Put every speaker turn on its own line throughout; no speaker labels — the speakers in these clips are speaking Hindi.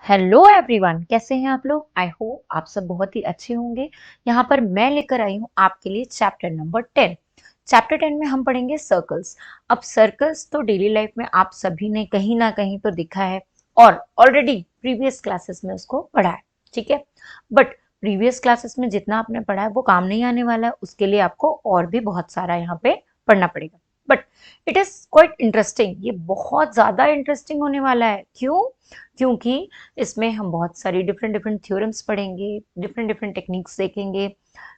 हेलो एवरीवन, कैसे हैं आप लोग। आई होप आप सब बहुत ही अच्छे होंगे। यहाँ पर मैं लेकर आई हूँ आपके लिए चैप्टर नंबर 10। चैप्टर 10 में हम पढ़ेंगे सर्कल्स। अब सर्कल्स तो डेली लाइफ में आप सभी ने कहीं ना कहीं तो दिखा है और ऑलरेडी प्रीवियस क्लासेस में उसको पढ़ा है, ठीक है। बट प्रीवियस क्लासेस में जितना आपने पढ़ा है वो काम नहीं आने वाला है, उसके लिए आपको और भी बहुत सारा यहाँ पे पढ़ना पड़ेगा। But it is quite interesting, ये बहुत ज्यादा इंटरेस्टिंग होने वाला है। क्यों? क्योंकि इसमें हम बहुत सारी डिफरेंट डिफरेंट थ्योरम्स पढ़ेंगे, डिफरेंट डिफरेंट टेक्निक्स देखेंगे,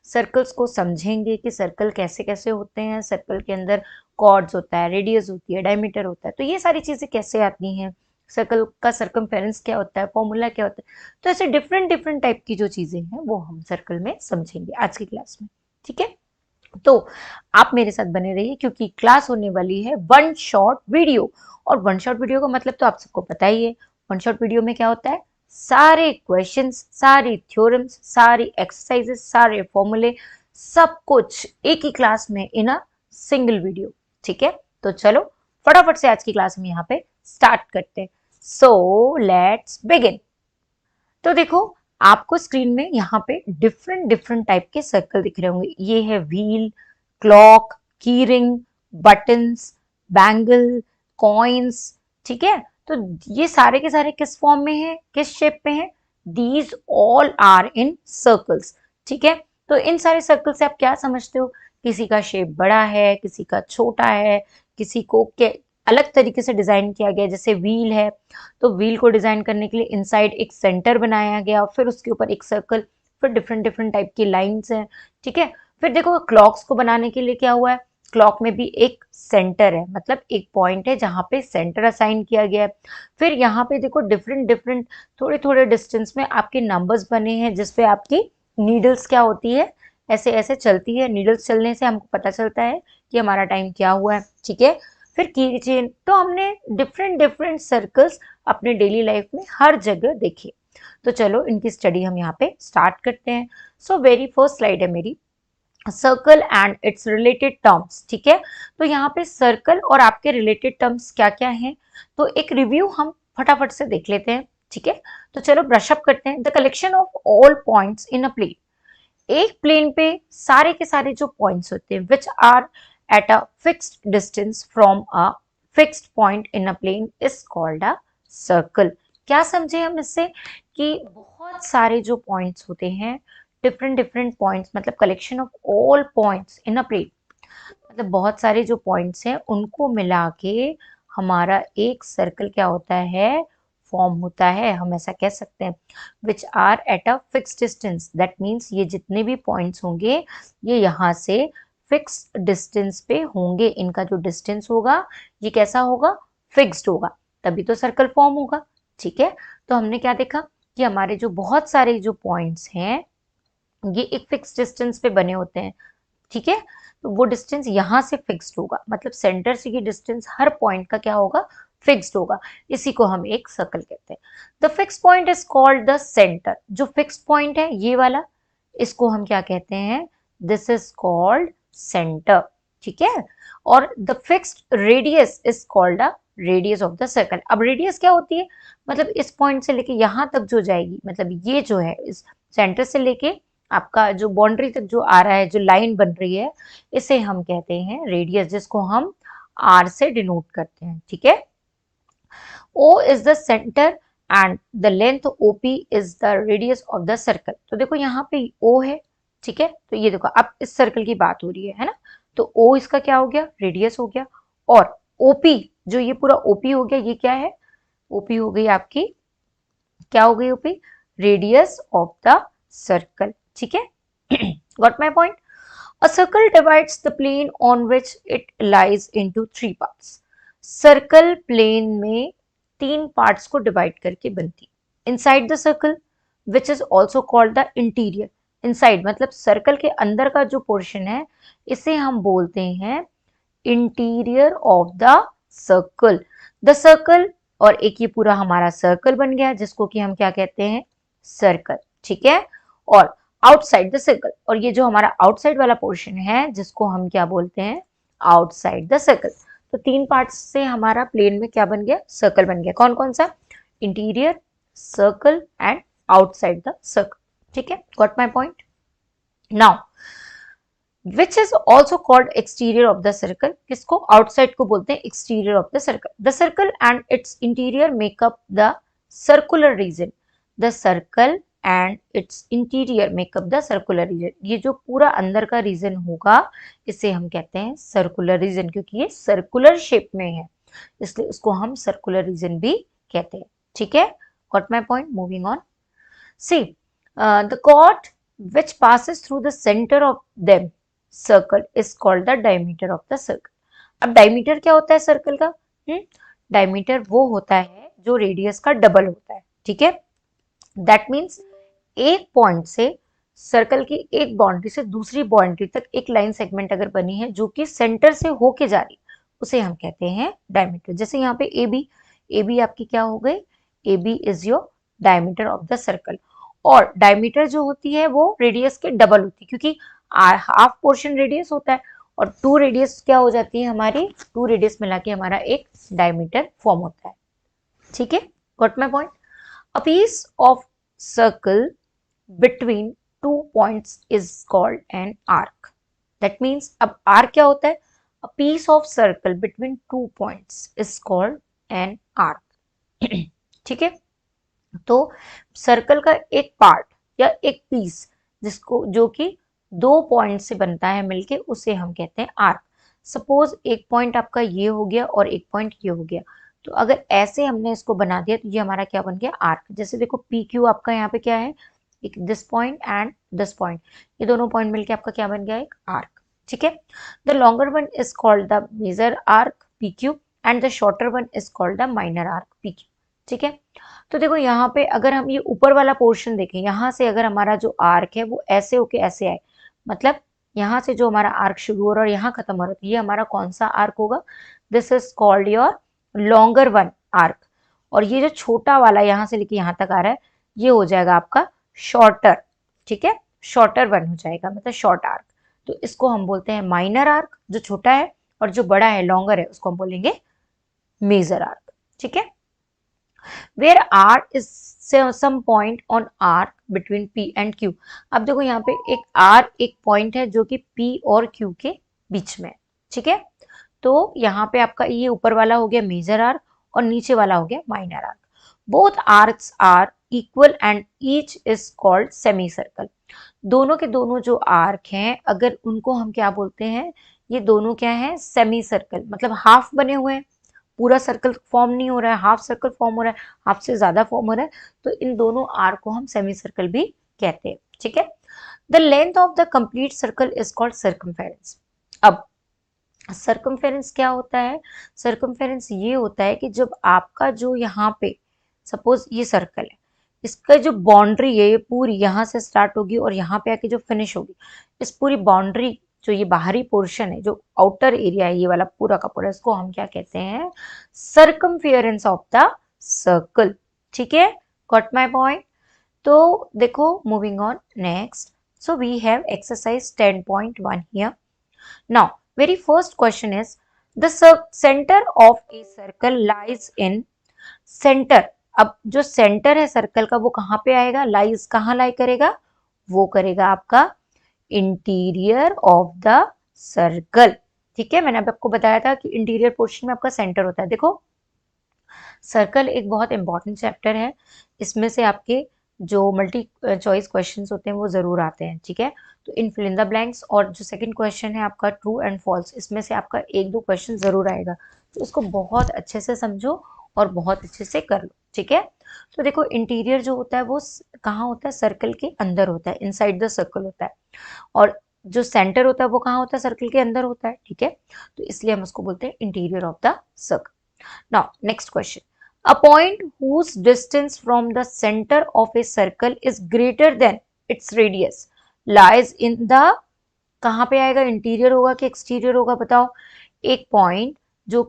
सर्कल्स को समझेंगे कि सर्कल कैसे कैसे होते हैं, सर्कल के अंदर कॉर्ड्स होता है, रेडियस होती है, डायमीटर होता है, तो ये सारी चीजें कैसे आती हैं, सर्कल का सर्कमफेरेंस क्या होता है, फॉर्मूला क्या होता है। तो ऐसे डिफरेंट डिफरेंट टाइप की जो चीजें हैं वो हम सर्कल में समझेंगे आज की क्लास में, ठीक है। तो आप मेरे साथ बने रहिए क्योंकि क्लास होने वाली है वन शॉट वीडियो। और वन शॉट वीडियो का मतलब तो आप सबको पता ही है। वन शॉट वीडियो में क्या होता है, सारे क्वेश्चंस, सारी थ्योरम्स, सारी एक्सरसाइजेस, सारे फॉर्मूले, सब कुछ एक ही क्लास में इन अ सिंगल वीडियो, ठीक है। तो चलो फटाफट से आज की क्लास में यहाँ पे स्टार्ट करते हैं। So let's begin. तो देखो, आपको स्क्रीन में यहाँ पे डिफरेंट डिफरेंट टाइप के सर्कल दिख रहे होंगे। ये है व्हील, क्लॉक, की रिंग, बटन्स, बैंगल, कॉइन्स, ठीक है। तो ये सारे के सारे किस फॉर्म में है, किस शेप में है? These all are in circles, ठीक है। तो इन सारे सर्कल से आप क्या समझते हो? किसी का शेप बड़ा है, किसी का छोटा है, किसी को अलग तरीके से डिजाइन किया गया, जैसे व्हील है तो व्हील को डिजाइन करने के लिए इनसाइड एक सेंटर बनाया गया, फिर उसके ऊपर एक सर्कल, फिर डिफरेंट डिफरेंट टाइप की लाइंस हैं, ठीक है। फिर देखो क्लॉक्स को बनाने के लिए क्या हुआ है, क्लॉक में भी एक सेंटर है, मतलब एक पॉइंट है जहां पे सेंटर असाइन किया गया है। फिर यहाँ पे देखो डिफरेंट डिफरेंट थोड़े थोड़े डिस्टेंस में आपके नंबर्स बने हैं, जिसपे आपकी नीडल्स क्या होती है, ऐसे ऐसे चलती है। नीडल्स चलने से हमको पता चलता है कि हमारा टाइम क्या हुआ है, ठीक है। फिर की चेन, तो हमने डिफरेंट डिफरेंट सर्कल्स अपने डेली लाइफ में हर जगह देखे। तो चलो इनकी स्टडी हम यहाँ पे स्टार्ट करते हैं। सो वेरी फर्स्ट स्लाइड है मेरी, circle and it's related terms, ठीक है। तो यहाँ पे सर्कल और आपके रिलेटेड टर्म्स क्या क्या हैं, तो एक रिव्यू हम फटाफट से देख लेते हैं, ठीक है। तो चलो ब्रश अप करते हैं। The collection of all points in a plane, एक प्लेन पे सारे के सारे जो पॉइंट्स होते हैं which are at a fixed distance from a fixed point in a plane is called a circle. क्या समझे हम इससे, कि बहुत सारे जो पॉइंट्स होते हैं, डिफरेंट डिफरेंट पॉइंट्स, मतलब collection of all points in a plane, मतलब बहुत सारे जो पॉइंट्स हैं उनको मिला के हमारा एक सर्कल क्या होता है, फॉर्म होता है। हम ऐसा कह सकते हैं which are at a fix distance, that means ये जितने भी पॉइंट्स होंगे ये यहाँ से फिक्स डिस्टेंस पे होंगे। इनका जो डिस्टेंस होगा ये कैसा होगा, फिक्स्ड होगा, तभी तो सर्कल फॉर्म होगा, ठीक है। तो हमने क्या देखा कि हमारे जो बहुत सारे जो पॉइंट्स हैं ये एक फिक्स डिस्टेंस पे बने होते हैं, ठीक है। तो वो डिस्टेंस यहाँ से फिक्स्ड होगा, मतलब सेंटर से ये डिस्टेंस हर पॉइंट का क्या होगा, फिक्स्ड होगा। इसी को हम एक सर्कल कहते हैं। The fix point is called the centre. जो फिक्स्ड पॉइंट है ये वाला, इसको हम क्या कहते हैं, दिस इज कॉल्ड सेंटर, ठीक है। और the fixed radius is called the radius of the circle. अब रेडियस क्या होती है, मतलब इस पॉइंट से लेके यहाँ तक जो जाएगी, मतलब ये जो है इस सेंटर से लेके आपका जो बाउंड्री तक जो आ रहा है, जो लाइन बन रही है, इसे हम कहते हैं रेडियस, जिसको हम आर से डिनोट करते हैं, ठीक है। O is the centre and the length OP is the radius of the circle. तो देखो यहाँ पे ओ है, ठीक है। तो ये देखो अब इस सर्कल की बात हो रही है ना। तो ओ इसका क्या हो गया, रेडियस हो गया। और ओपी, जो ये पूरा ओपी हो गया, ये क्या है, ओपी हो गई आपकी, क्या हो गई OP, radius of the circle, ठीक है। Got my point. A circle divides the plane on which it lies into three parts. Circle plane में तीन पार्ट्स को डिवाइड करके बनती है। Inside the circle which is also called the interior. Inside मतलब सर्कल के अंदर का जो पोर्शन है, इसे हम बोलते हैं interior of the circle. The circle, और एक ये पूरा हमारा सर्कल बन गया जिसको कि हम क्या कहते हैं, सर्कल, ठीक है। और आउटसाइड द सर्कल, और ये जो हमारा आउटसाइड वाला पोर्शन है जिसको हम क्या बोलते हैं, आउटसाइड द सर्कल। तो तीन पार्ट्स से हमारा प्लेन में क्या बन गया, सर्कल बन गया। कौन कौन सा, interior, circle and outside the circle. ठीक है, got my point. Now which is also called exterior of the circle, किसको outside को बोलते हैं exterior of the circle। the circle and its interior make up the circular region, the circle and its interior make up the circular region। ये जो पूरा अंदर का रीजन होगा इसे हम कहते हैं सर्कुलर रीजन, क्योंकि ये सर्कुलर शेप में है इसलिए इसको हम सर्कुलर रीजन भी कहते हैं। ठीक है, got my point. Moving on, see the chord which passes through the center of them circle is called the diameter of the circle. अब डायमीटर क्या होता है सर्कल का? डायमीटर वो होता है जो रेडियस का डबल होता है। ठीक है, दैट मीन्स एक पॉइंट से सर्कल की एक बाउंड्री से दूसरी बाउंड्री तक एक लाइन सेगमेंट अगर बनी है जो कि सेंटर से होके जा रही उसे हम कहते हैं डायमीटर। जैसे यहाँ पे ए बी आपकी क्या हो गई? A B is your diameter of the circle. और डायमीटर जो होती है वो रेडियस के डबल होती है, क्योंकि हाफ पोर्शन रेडियस होता है और टू रेडियस क्या हो जाती है हमारी? टू रेडियस मिला के हमारा एक डायमीटर फॉर्म होता है। ठीक है, got my point. A piece of circle between two points is called an arc. That means अब आर्क क्या होता है? A piece of circle between two points is called an arc. ठीक है, तो सर्कल का एक पार्ट या एक पीस जिसको जो कि दो पॉइंट से बनता है मिलके उसे हम कहते हैं आर्क। सपोज एक पॉइंट आपका ये हो गया और एक पॉइंट ये हो गया, तो अगर ऐसे हमने इसको बना दिया तो ये हमारा क्या बन गया? आर्क। जैसे देखो पी क्यू आपका यहाँ पे क्या है? एक this point and this point, ये दोनों पॉइंट मिलके आपका क्या बन गया? एक आर्क। ठीक है, the longer one is called the major arc P Q and the shorter one is called the minor arc P Q. ठीक है, तो देखो यहाँ पे अगर हम ये ऊपर वाला पोर्शन देखें, यहाँ से अगर हमारा जो आर्क है वो ऐसे होके ऐसे आए, मतलब यहाँ से जो हमारा आर्क शुरू हो रहा है और यहाँ खत्म हो रहा है, ये हमारा कौन सा आर्क होगा? This is called your longer one arc. और ये जो छोटा वाला यहाँ से लेके यहाँ तक आ रहा है ये हो जाएगा आपका शॉर्टर। ठीक है, शॉर्टर वन हो जाएगा, मतलब शॉर्ट आर्क। तो इसको हम बोलते हैं माइनर आर्क जो छोटा है, और जो बड़ा है लॉन्गर है उसको हम बोलेंगे मेजर आर्क। ठीक है, where R is some point on arc between P and Q। अब देखो यहाँ पे एक R एक पॉइंट है जो कि P और Q के बीच में है। ठीक है, तो यहाँ पे आपका ये ऊपर वाला हो गया मेजर आर्क और नीचे वाला हो गया minor arc. Both arcs are equal and each is called semicircle. दोनों के दोनों जो आर्क हैं अगर उनको हम क्या बोलते हैं? ये दोनों क्या है? सेमी सर्कल, मतलब हाफ बने हुए हैं, पूरा सर्कल फॉर्म नहीं हो रहा है, हाफ सर्कल फॉर्म हो रहा है, हाफ से ज्यादा फॉर्म हो रहा है, तो इन दोनों आर्क को हम सेमी सर्कल भी कहते हैं। ठीक है, the length of the complete circle is called circumference. अब सर्कमफेरेंस क्या होता है? सर्कमफेरेंस ये होता है कि जब आपका जो यहाँ पे सपोज ये सर्कल है, इसका जो बाउंड्री है ये पूरी यहाँ से स्टार्ट होगी और यहाँ पे आके जो फिनिश होगी, इस पूरी बाउंड्री जो ये बाहरी पोर्शन है, जो आउटर एरिया है ये वाला पूरा का पूरा, इसको हम क्या कहते हैं? Circumference of the circle. ठीक है, गॉट माय पॉइंट। तो देखो moving on next, so we have exercise 10.1 here. Now very first question is the center of a circle lies in center। अब जो सेंटर है सर्कल का वो कहाँ पे आएगा? लाइज कहाँ लाई करेगा? वो करेगा आपका इंटीरियर ऑफ द सर्कल। ठीक है, मैंने अब आपको बताया था कि इंटीरियर पोर्शन में आपका सेंटर होता है। देखो सर्कल एक बहुत इंपॉर्टेंट चैप्टर है, इसमें से आपके जो मल्टी चॉइस क्वेश्चंस होते हैं वो जरूर आते हैं। ठीक है, तो इन फिल इन द ब्लैंक्स और जो सेकंड क्वेश्चन है आपका ट्रू एंड फॉल्स, इसमें से आपका एक दो क्वेश्चन जरूर आएगा, तो इसको बहुत अच्छे से समझो और बहुत अच्छे से कर लो। ठीक है, तो देखो इंटीरियर जो होता है वो कहाँ होता है? सर्कल के अंदर होता है, इनसाइड द सर्कल होता है, और जो सेंटर होता है वो कहाँ होता है? सर्कल के अंदर होता है। ठीक है, तो इसलिए हम उसको बोलते हैं interior of the circle. Now next question, a point whose distance from the center of a circle is greater than its radius lies in the, कहाँ पे आएगा? इंटीरियर होगा कि एक्सटीरियर होगा? बताओ। एक पॉइंट जो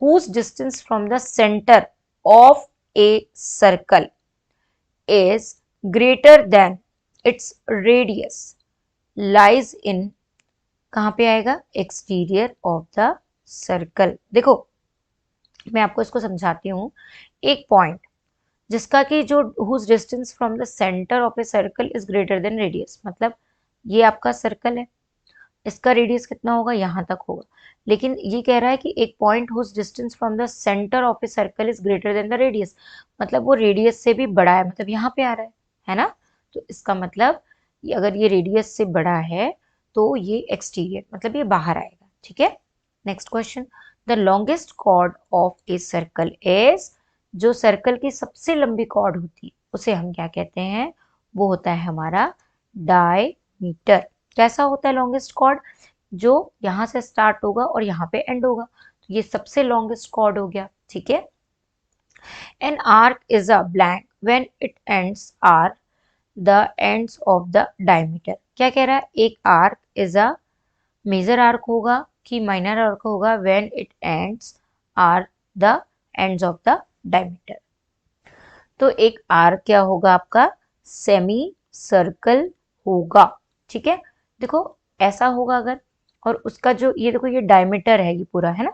whose distance from the center of a circle is greater than its radius lies in, कहाँ पे आएगा? Exterior of the circle. देखो मैं आपको इसको समझाती हूँ। एक पॉइंट जिसका कि जो whose distance from the centre of a circle is greater than radius, मतलब ये आपका सर्कल है, इसका रेडियस कितना होगा, यहाँ तक होगा, लेकिन ये कह रहा है कि एक point whose distance from the centre of a circle is greater than the radius, मतलब वो रेडियस से भी बड़ा है, मतलब यहाँ पे आ रहा है ना। तो इसका मतलब अगर ये रेडियस से बड़ा है तो ये एक्सटीरियर, मतलब ये बाहर आएगा, ठीक है। Next question, the longest chord of a circle is, जो सर्कल की सबसे लंबी कॉर्ड होती है उसे हम क्या कहते हैं, वो होता है हमारा डायमीटर। कैसा होता है लॉन्गेस्ट कॉर्ड, जो यहां से स्टार्ट होगा और यहाँ पे एंड होगा, तो ये सबसे लॉन्गेस्ट कॉर्ड हो गया, ठीक है। An arc is a blank when it ends are the ends of the diameter. क्या कह रहा है, एक arc is a major arc होगा कि माइनर आर्क होगा when it ends are the ends of the diameter. तो एक आर्क क्या होगा आपका, सेमी सर्कल होगा, ठीक है। देखो ऐसा होगा अगर, और उसका जो ये देखो ये डायमीटर है, ये पूरा है ना,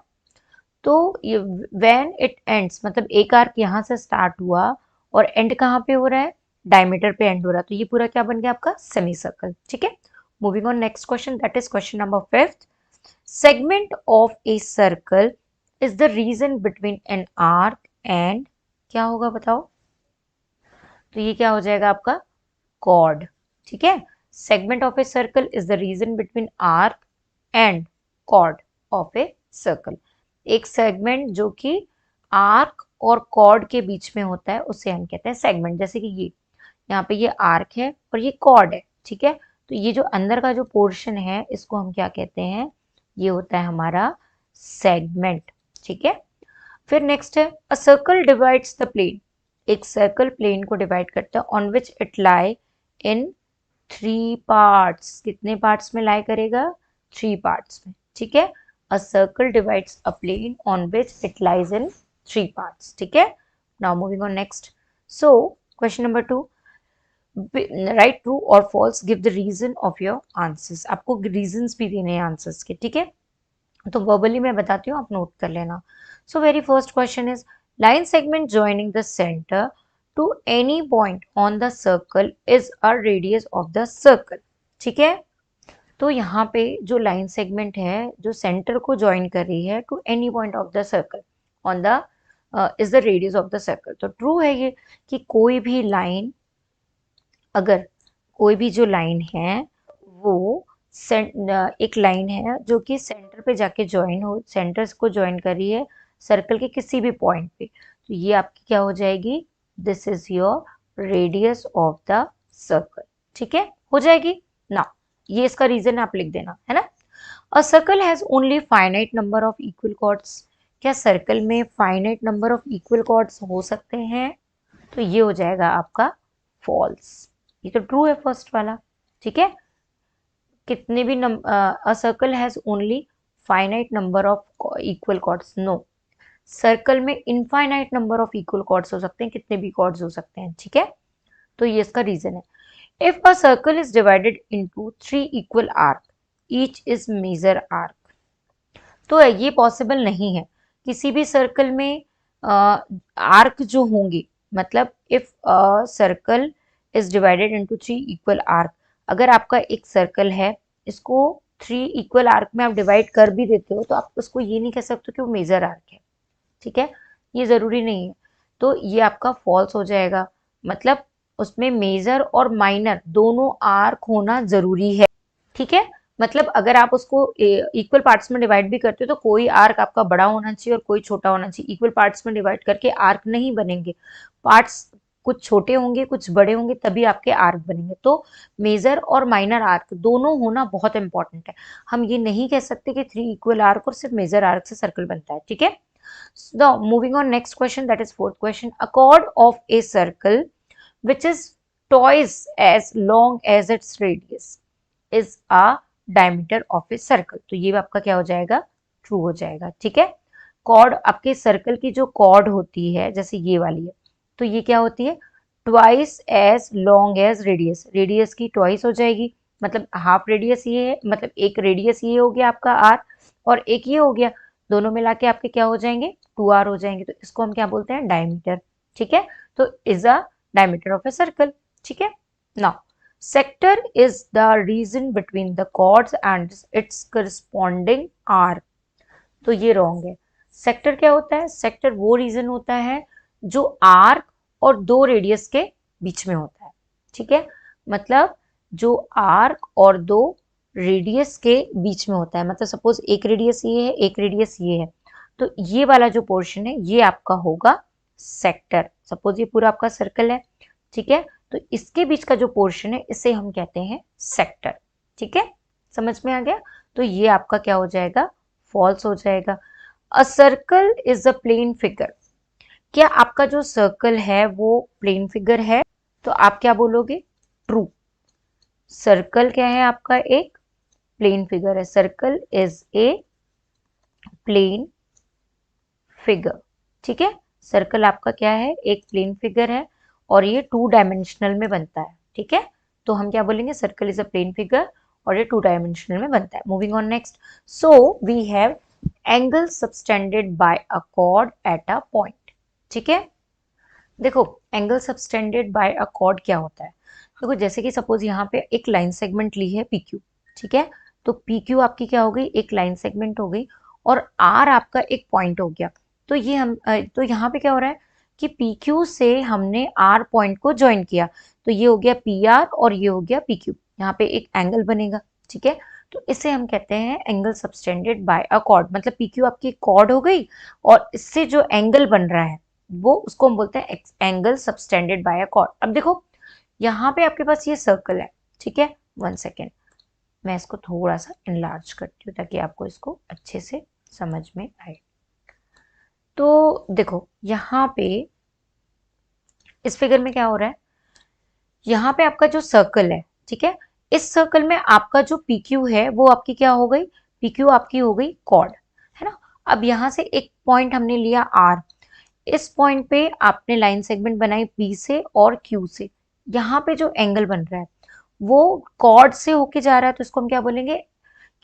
तो ये व्हेन इट एंड्स, मतलब एक आर्क यहाँ से स्टार्ट हुआ और एंड कहाँ पे हो रहा है, डायमीटर पे एंड हो रहा है, तो ये पूरा क्या बन गया आपका, सेमी सर्कल, ठीक है। Moving on next question, that is question number 5th। Segment of a circle is the region between an arc and, क्या होगा बताओ, तो ये क्या हो जाएगा आपका, कॉर्ड, ठीक है। Segment of a circle is the region between arc and chord of a circle. एक सेगमेंट जो कि आर्क और कॉर्ड के बीच में होता है उसे हम कहते हैं सेगमेंट। जैसे कि ये यहाँ पे ये आर्क है और ये कॉर्ड है, ठीक है, तो ये जो अंदर का जो पोर्शन है इसको हम क्या कहते हैं, ये होता है हमारा सेगमेंट, ठीक है। फिर नेक्स्ट है, a circle divides the plane, एक सर्कल प्लेन को डिवाइड करता है, on which it lie in 3 parts, कितने पार्ट्स में लाई करेगा, 3 पार्ट्स में, ठीक है। A circle divides a plane on which it lies in 3 parts, ठीक है। Now moving on next, so question number 2, right true और false, give the reason of your answers. आपको रीजंस भी देने हैं आंसर्स के, ठीक है, तो वर्बली मैं बताती हूँ, आप नोट कर लेना। So very first question is, line segment joining the centre to any point on the circle is a radius of the circle, ठीक है। तो यहाँ पे जो लाइन सेगमेंट है जो सेंटर को ज्वाइन कर रही है to any point of the circle on the is the radius of the circle, तो ट्रू है ये कि कोई भी लाइन, अगर कोई भी जो लाइन है वो एक लाइन है जो कि सेंटर पे जाके ज्वाइन हो, सेंटर को ज्वाइन कर रही है सर्कल के किसी भी पॉइंट पे, तो ये आपकी क्या हो जाएगी, this is your radius of the circle, ठीक है, हो जाएगी ना। ये इसका रीजन आप लिख देना, है ना। A circle has only finite number of equal chords, क्या सर्कल में finite number of equal chords हो सकते हैं, तो ये हो जाएगा आपका फॉल्स। ये तो ट्रू है फर्स्ट वाला, ठीक है। कितने भी a circle has only finite number of equal chords, no, circle में infinite number of equal chords हो सकते हैं, कितने भी कॉर्ड्स हो सकते हैं, ठीक है, तो ये इसका रीजन है। If a circle is divided into 3 equal arc, each is major arc, तो ये पॉसिबल नहीं है किसी भी सर्कल में आर्क जो होंगे, मतलब if circle is divided into 3 equal arc, अगर आपका एक सर्कल है इसको 3 इक्वल आर्क में आप डिवाइड कर भी देते हो तो आप उसको ये नहीं कह सकते कि वो मेजर आर्क है, ठीक है, ये जरूरी नहीं है, तो ये आपका फॉल्स हो जाएगा। मतलब उसमें मेजर और माइनर दोनों आर्क होना जरूरी है, ठीक है। मतलब अगर आप उसको इक्वल पार्ट्स में डिवाइड भी करते हो तो कोई आर्क आपका बड़ा होना चाहिए और कोई छोटा होना चाहिए, इक्वल पार्ट्स में डिवाइड करके आर्क नहीं बनेंगे, पार्ट्स कुछ छोटे होंगे कुछ बड़े होंगे तभी आपके आर्क बनेंगे, तो मेजर और माइनर आर्क दोनों होना बहुत इंपॉर्टेंट है। हम ये नहीं कह सकते कि 3 इक्वल आर्क और सिर्फ मेजर आर्क से सर्कल बनता है, ठीक है। So moving on next question, that is fourth question, a chord of a circle which is twice as long as its radius is a diameter of a circle, तो ये आपका क्या हो जाएगा, ट्रू हो जाएगा, ठीक है। कॉर्ड आपके सर्कल की जो कॉर्ड होती है जैसे ये वाली है, तो ये क्या होती है, twice as long as radius, radius की ट्वाइस हो जाएगी, मतलब हाफ रेडियस ये है, मतलब एक रेडियस ये हो गया आपका आर और एक ये हो गया, दोनों मिला के आपके क्या हो जाएंगे, 2r हो जाएंगे, तो इसको हम क्या बोलते हैं, डायमीटर, ठीक है, तो is a diameter of a circle, ठीक है। Now sector is the region between the chords and its corresponding arc, तो ये रॉन्ग है। सेक्टर क्या होता है? सेक्टर वो रीजन होता है जो आर्क और दो रेडियस के बीच में होता है, ठीक है, मतलब जो आर्क और दो रेडियस के बीच में होता है, मतलब सपोज एक रेडियस ये है, एक रेडियस ये है, तो ये वाला जो पोर्शन है ये आपका होगा सेक्टर। सपोज ये पूरा आपका सर्कल है, ठीक है, तो इसके बीच का जो पोर्शन है इसे हम कहते हैं सेक्टर, ठीक है, समझ में आ गया। तो ये आपका क्या हो जाएगा? फॉल्स हो जाएगा। A circle is a plane figure, क्या आपका जो सर्कल है वो प्लेन फिगर है? तो आप क्या बोलोगे? ट्रू। सर्कल क्या है आपका? एक प्लेन फिगर है। Circle is a plane figure, ठीक है, सर्कल आपका क्या है? एक प्लेन फिगर है और ये 2 डायमेंशनल में बनता है, ठीक है, तो हम क्या बोलेंगे? Circle is a plane figure और ये 2 डायमेंशनल में बनता है। Moving on next, so we have angle subtended by a chord at a point, ठीक है। देखो angle subtended by a chord क्या होता है? देखो जैसे कि सपोज यहाँ पे एक लाइन सेगमेंट ली है PQ, ठीक है, तो PQ आपकी क्या हो गई? एक लाइन सेगमेंट हो गई और R आपका एक पॉइंट हो गया। तो ये हम तो यहाँ पे क्या हो रहा है कि PQ से हमने R पॉइंट को ज्वाइन किया, तो ये हो गया PR और ये हो गया PQ, यहाँ पे एक एंगल बनेगा, ठीक है, तो इसे हम कहते हैं angle subtended by a cord, मतलब PQ आपकी कॉर्ड हो गई और इससे जो एंगल बन रहा है वो उसको हम बोलते हैं angle subtended by a chord. अब देखो यहाँ पे आपके पास ये सर्कल है, ठीक है, 1 सेकेंड, मैं इसको थोड़ा सा इनलार्ज करती हूँ ताकि आपको इसको अच्छे से समझ में आए। तो देखो यहाँ पे इस फिगर में क्या हो रहा है? यहाँ पे आपका जो सर्कल है, ठीक है, इस सर्कल में आपका जो PQ है वो आपकी क्या हो गई? PQ आपकी हो गई कॉर्ड, है ना। अब यहाँ से एक पॉइंट हमने लिया R, इस पॉइंट पे आपने लाइन सेगमेंट बनाई P से और Q से, यहाँ पे जो एंगल बन रहा है वो कॉर्ड से होके जा रहा है, तो इसको हम क्या बोलेंगे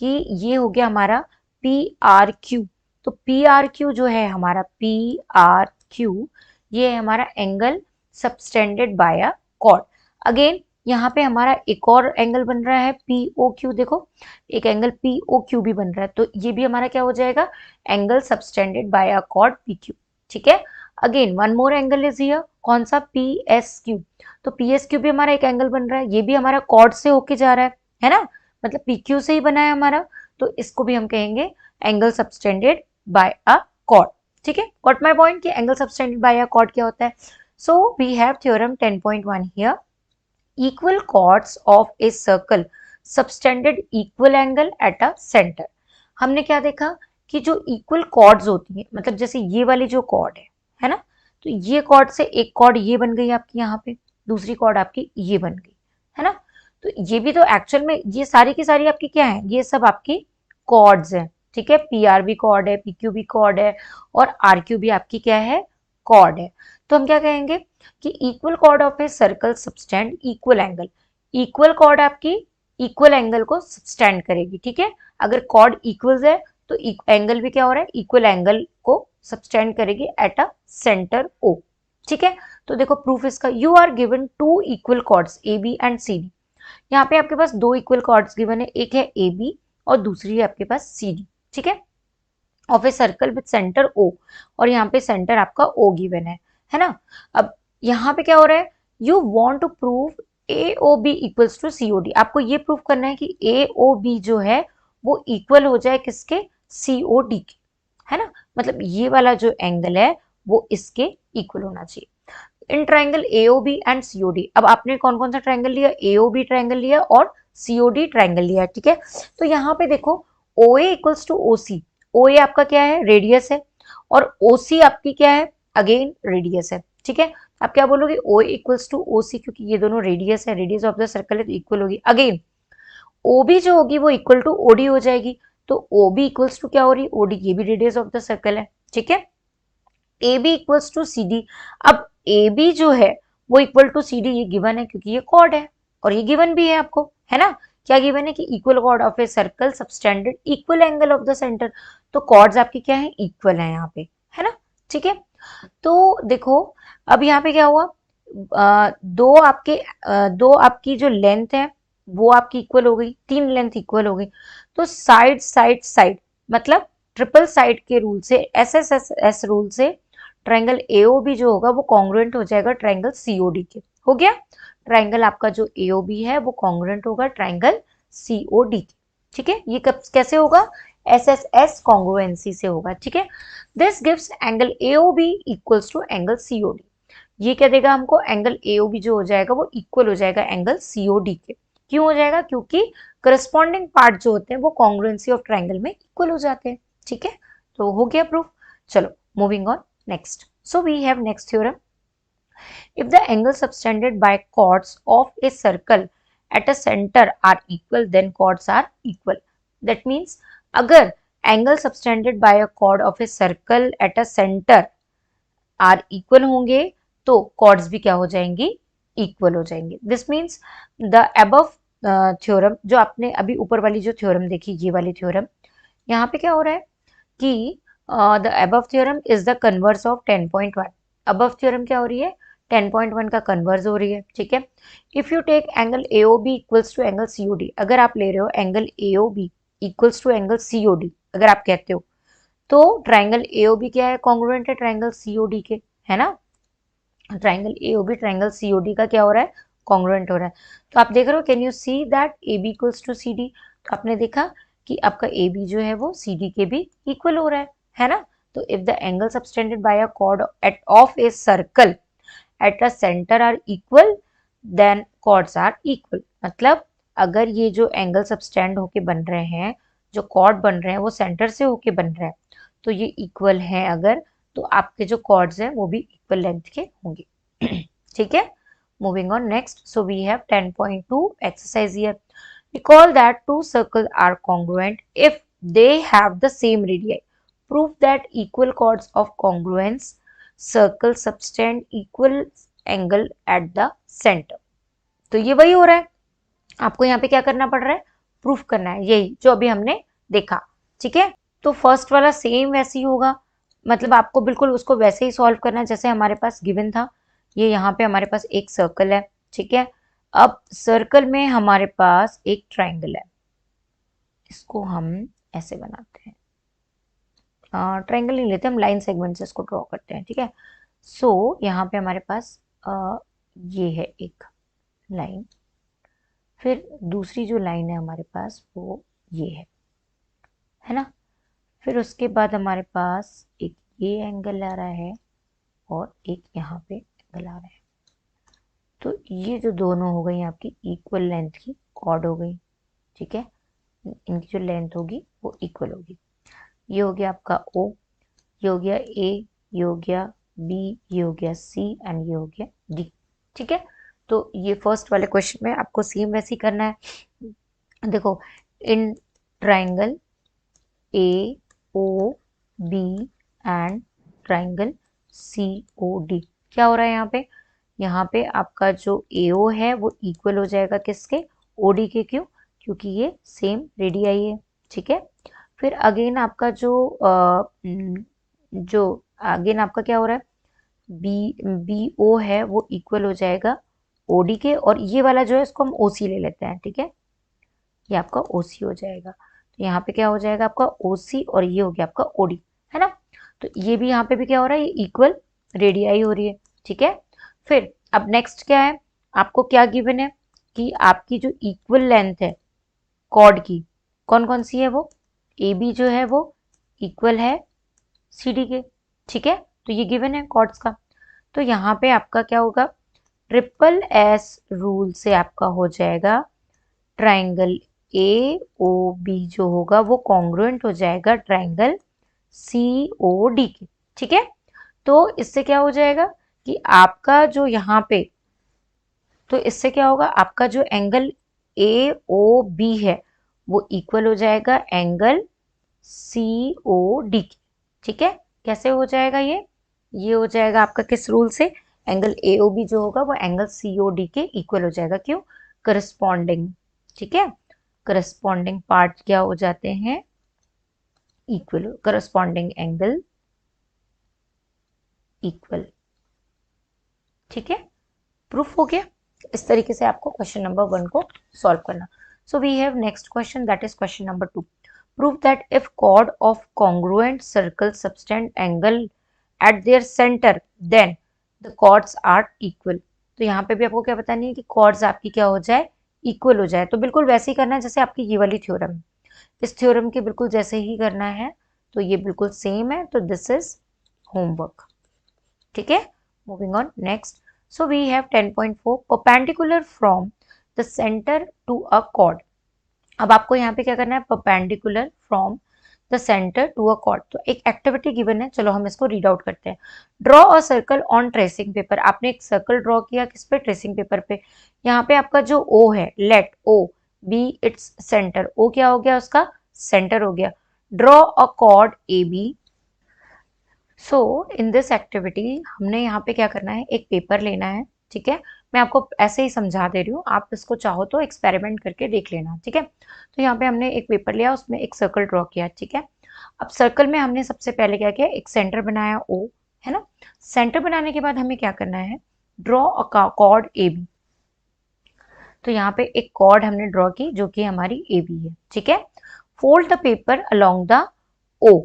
कि ये हो गया हमारा PRQ। तो PRQ जो है हमारा PRQ, ये है हमारा angle subtended by a cord. Again यहाँ पे हमारा एक और एंगल बन रहा है POQ, देखो एक एंगल POQ भी बन रहा है, तो ये भी हमारा क्या हो जाएगा? Angle subtended by a cord PQ, ठीक है। Again one more angle is here, कौन सा? PSQ, तो PSQ भी हमारा एक एंगल बन रहा है, ये भी हमारा कॉर्ड से होके जा रहा है ना, मतलब PQ से ही बना है हमारा, तो इसको भी हम कहेंगे angle subtended by a chord, ठीक है। गॉट माय पॉइंट कि angle subtended by a chord क्या होता है? So we have theorem 10.1 here, equal chords of a circle subtended equal angle at a centre. हमने क्या देखा कि जो इक्वल कॉर्ड्स होती है, मतलब जैसे ये वाली जो कॉर्ड है ना, तो ये कॉर्ड से एक कॉर्ड ये बन गई आपकी, यहाँ पे दूसरी कॉर्ड आपकी ये बन गई, है ना, तो ये भी तो एक्चुअल में ये सारी की सारी आपकी क्या है? ये सब आपकी कॉर्ड्स हैं, ठीक है, PR भी कॉर्ड है, PQ भी कॉर्ड है और RQ भी आपकी क्या है? कॉर्ड है। तो हम क्या कहेंगे कि equal chord of a circle subtend equal angle, equal cord आपकी इक्वल एंगल को सबटेंड करेगी, ठीक है, अगर कॉर्ड इक्वल्स है तो एंगल भी क्या हो रहा है? इक्वल एंगल को सबटेंड करेगी एट अ सेंटर O, ठीक है। तो देखो प्रूफ इसका, you are given 2 equal chords AB and CD, यहाँ पे आपके पास 2 इक्वल कॉर्ड्स गिवन है, एक है AB और दूसरी है आपके पास CD, ठीक है, of a circle with centre O, और यहाँ पे सेंटर आपका O गिवन है ना। अब यहाँ पे क्या हो रहा है? You want to prove AOB equals to COD, आपको ये प्रूव करना है कि AOB जो है वो इक्वल हो जाए किसके? COD के, है ना, मतलब ये वाला जो एंगल है वो इसके इक्वल होना चाहिए। In triangle AOB and COD, अब आपने कौन कौन सा ट्राइंगल लिया? AOB ट्राइंगल लिया और COD ट्राइंगल लिया, ठीक है। तो यहाँ पे देखो OA equals to OC, OA आपका क्या है? रेडियस है, और OC आपकी क्या है? अगेन रेडियस है, ठीक है। आप क्या बोलोगे? OA इक्वल्स टू OC, क्योंकि ये दोनों रेडियस है, रेडियस ऑफ द सर्कल है तो इक्वल होगी। अगेन OB जो होगी वो इक्वल टू OD हो जाएगी, तो OB इक्वल्स टू क्या हो रही है? OD, ये भी रेडियस ऑफ द सर्कल है, ठीक है। AB इक्वल्स टू CD, अब AB जो है वो इक्वल टू CD, ये गिवन है क्योंकि ये कॉर्ड है और ये गिवन भी है आपको, है ना। क्या गिवन है? कि equal chord of a circle subtended equal angle of the centre, तो कॉर्ड्स आपकी क्या है? इक्वल है यहाँ पे, है ना, ठीक है। तो देखो अब यहाँ पे क्या हुआ, दो आपकी जो लेंथ है वो आपकी इक्वल हो गई, 3 लेंथ इक्वल हो गई। तो साइड साइड साइड मतलब ट्रिपल साइड के रूल से, एस रूल से ट्रायंगल एओबी जो होगा वो कॉन्ग्रुएंट हो जाएगा ट्रायंगल सीओडी के। हो गया, ट्रायंगल आपका जो एओबी है वो कॉन्ग्रुएंट होगा ट्रायंगल सीओडी के। ठीक है, ये कब कैसे होगा, एस कॉन्ग्रुएंसी से होगा। ठीक है, this gives angle AOB equals to angle COD. ये क्या देगा हमको, एंगल एओबी जो हो जाएगा वो इक्वल हो जाएगा एंगल सीओडी के। क्यों हो जाएगा, क्योंकि करस्पॉन्डिंग पार्ट जो होते हैं वो कॉन्ग्रुएंसी ऑफ ट्रायंगल में इक्वल हो जाते हैं। ठीक है, तो हो गया प्रूफ। चलो moving on next. So we have next theorem. If the angles subtended by chords of a circle at a center are equal, then chords are equal. That means अगर angle subtended by a chord of a circle at a center are equal होंगे तो chords भी क्या हो जाएंगी, equal हो जाएंगे। This means the above theorem, जो आपने अभी ऊपर वाली जो थ्योरम देखी, ये वाली थ्योरम, यहाँ पे क्या हो रहा है कि the above theorem is the converse of 10.1। Above theorem क्या हो रही है, 10.1 का कन्वर्स हो रही है। ठीक है, if you take angle AOB equals to angle COD, अगर आप ले रहे हो angle AOB equals to angle COD, अगर आप कहते हो तो ट्रायंगल एओबी क्या है, कॉन्ग्रुएंट है ट्रायंगल सीओडी के, है ना। ट्रायंगल एओबी ट्रायंगल सीओडी का क्या हो रहा है, कॉन्ग्रुएंट हो रहा है। तो आप देख रहे हो, can you see that AB equals to CD। तो आपने देखा कि आपका AB जो है वो CD के भी इक्वल हो रहा है ना। तो if the angle subtended by a chord at of a circle at a centre are equal, then chords are equal. मतलब अगर ये जो एंगल सबस्टेंड होके बन रहे हैं, जो कॉर्ड बन रहे हैं वो सेंटर से होके बन रहे हैं, तो ये इक्वल है अगर, तो आपके जो कॉर्ड्स हैं वो भी इक्वल लेंथ के होंगे। ठीक है, moving on next. So we have 10.2 exercise here. Recall that two circles are congruent if they have the same radii. Prove that equal chords of congruence circle subtend equal angle at the center. तो ये वही हो रहा है, आपको यहाँ पे क्या करना पड़ रहा है, प्रूफ करना है, यही जो अभी हमने देखा। ठीक है, तो फर्स्ट वाला सेम वैसे ही होगा, मतलब आपको बिल्कुल उसको वैसे ही सॉल्व करना है जैसे हमारे पास गिवन था। ये यहाँ पे हमारे पास एक सर्कल है। ठीक है, अब सर्कल में हमारे पास एक ट्रायंगल है, इसको हम ऐसे बनाते हैं, ट्रायंगल नहीं लेते हम, लाइन सेगमेंट से इसको ड्रॉ करते हैं। ठीक है, सो यहाँ पे हमारे पास ये है एक लाइन, फिर दूसरी जो लाइन है हमारे पास वो ये है ना। फिर उसके बाद हमारे पास एक ये एंगल आ रहा है और एक यहाँ पे एंगल आ रहा है। तो ये जो दोनों हो गई आपकी इक्वल लेंथ की कॉर्ड हो गई। ठीक है, इनकी जो लेंथ होगी वो इक्वल होगी। ये हो गया आपका O, ये हो गया A, ये हो गया B, ये हो गया C एंड ये हो गया D। ठीक है, तो ये फर्स्ट वाले क्वेश्चन में आपको सेम वैसे ही करना है। देखो, in triangle AOB and triangle COD क्या हो रहा है यहाँ पे आपका जो AO है वो इक्वल हो जाएगा किसके, OD के। क्यों, क्योंकि ये सेम रेडियाई है। ठीक है, फिर अगेन आपका जो अगेन आपका क्या हो रहा है, BO है वो इक्वल हो जाएगा OD के, और ये वाला जो है इसको हम OC ले लेते हैं। ठीक है, ये आपका OC हो जाएगा। तो यहाँ पे क्या हो जाएगा आपका OC और ये हो गया आपका OD, है ना। तो ये भी यहाँ पे भी क्या हो रहा है, ये इक्वल रेडियाई हो रही है। ठीक है, फिर अब नेक्स्ट क्या है, आपको क्या गिवन है कि आपकी जो इक्वल लेंथ है कॉर्ड की, कौन कौन सी है, वो AB जो है वो इक्वल है CD के। ठीक है, तो ये गिवन है कॉर्ड्स का। तो यहाँ पे आपका क्या होगा, ट्रिपल S रूल से आपका हो जाएगा ट्रायंगल AOB जो होगा वो कॉन्ग्रुएंट हो जाएगा ट्रायंगल COD के। ठीक है, तो इससे क्या हो जाएगा कि आपका जो यहाँ पे, तो इससे क्या होगा, आपका जो एंगल AOB है वो इक्वल हो जाएगा एंगल COD के। ठीक है, कैसे हो जाएगा ये हो जाएगा आपका किस रूल से, एंगल AOB जो होगा वो एंगल COD के इक्वल हो जाएगा। क्यों, करस्पॉन्डिंग। ठीक है, करस्पॉन्डिंग पार्ट क्या हो जाते हैं, इक्वल, करस्पॉन्डिंग एंगल इक्वल। ठीक है, प्रूफ हो गया। इस तरीके से आपको क्वेश्चन नंबर 1 को सॉल्व करना। So we have next question, that is question number 2। Prove that if chord of congruent circle subtend angle at their center then the chords are equal। तो यहाँ पे भी आपको क्या बतानी है कि chords आपकी क्या हो जाए, इक्वल हो जाए। तो बिल्कुल वैसे ही करना है जैसे आपकी ये वाली थ्योरम है, इस थ्योरम के बिल्कुल जैसे ही करना है। तो ये बिल्कुल सेम है, तो दिस इज होमवर्क। ठीक है, moving on next. So we have 10.4 perpendicular from the centre to a chord. अब आपको यहाँ पे क्या करना है, perpendicular from the centre to a chord. तो एक एक्टिविटी गिवन है, चलो हम इसको रीड आउट करते हैं। Draw a circle on tracing paper. आपने एक सर्कल ड्रॉ किया किस पे, ट्रेसिंग पेपर पे। यहाँ पे आपका जो ओ है, let O be its centre. O क्या हो गया, उसका सेंटर हो गया। Draw a chord A B. So in this activity हमने यहाँ पे क्या करना है, एक पेपर लेना है। ठीक है, मैं आपको ऐसे ही समझा दे रही हूँ, आप इसको चाहो तो एक्सपेरिमेंट करके देख लेना। ठीक है, तो यहाँ पे हमने एक पेपर लिया, उसमें एक सर्कल ड्रॉ किया। ठीक है, अब सर्कल में हमने सबसे पहले क्या किया, एक सेंटर बनाया ओ, है ना। सेंटर बनाने के बाद हमें क्या करना है, draw a chord A B. तो यहाँ पे एक कॉर्ड हमने ड्रॉ की जो कि हमारी ए बी है। ठीक है, fold the paper along the O.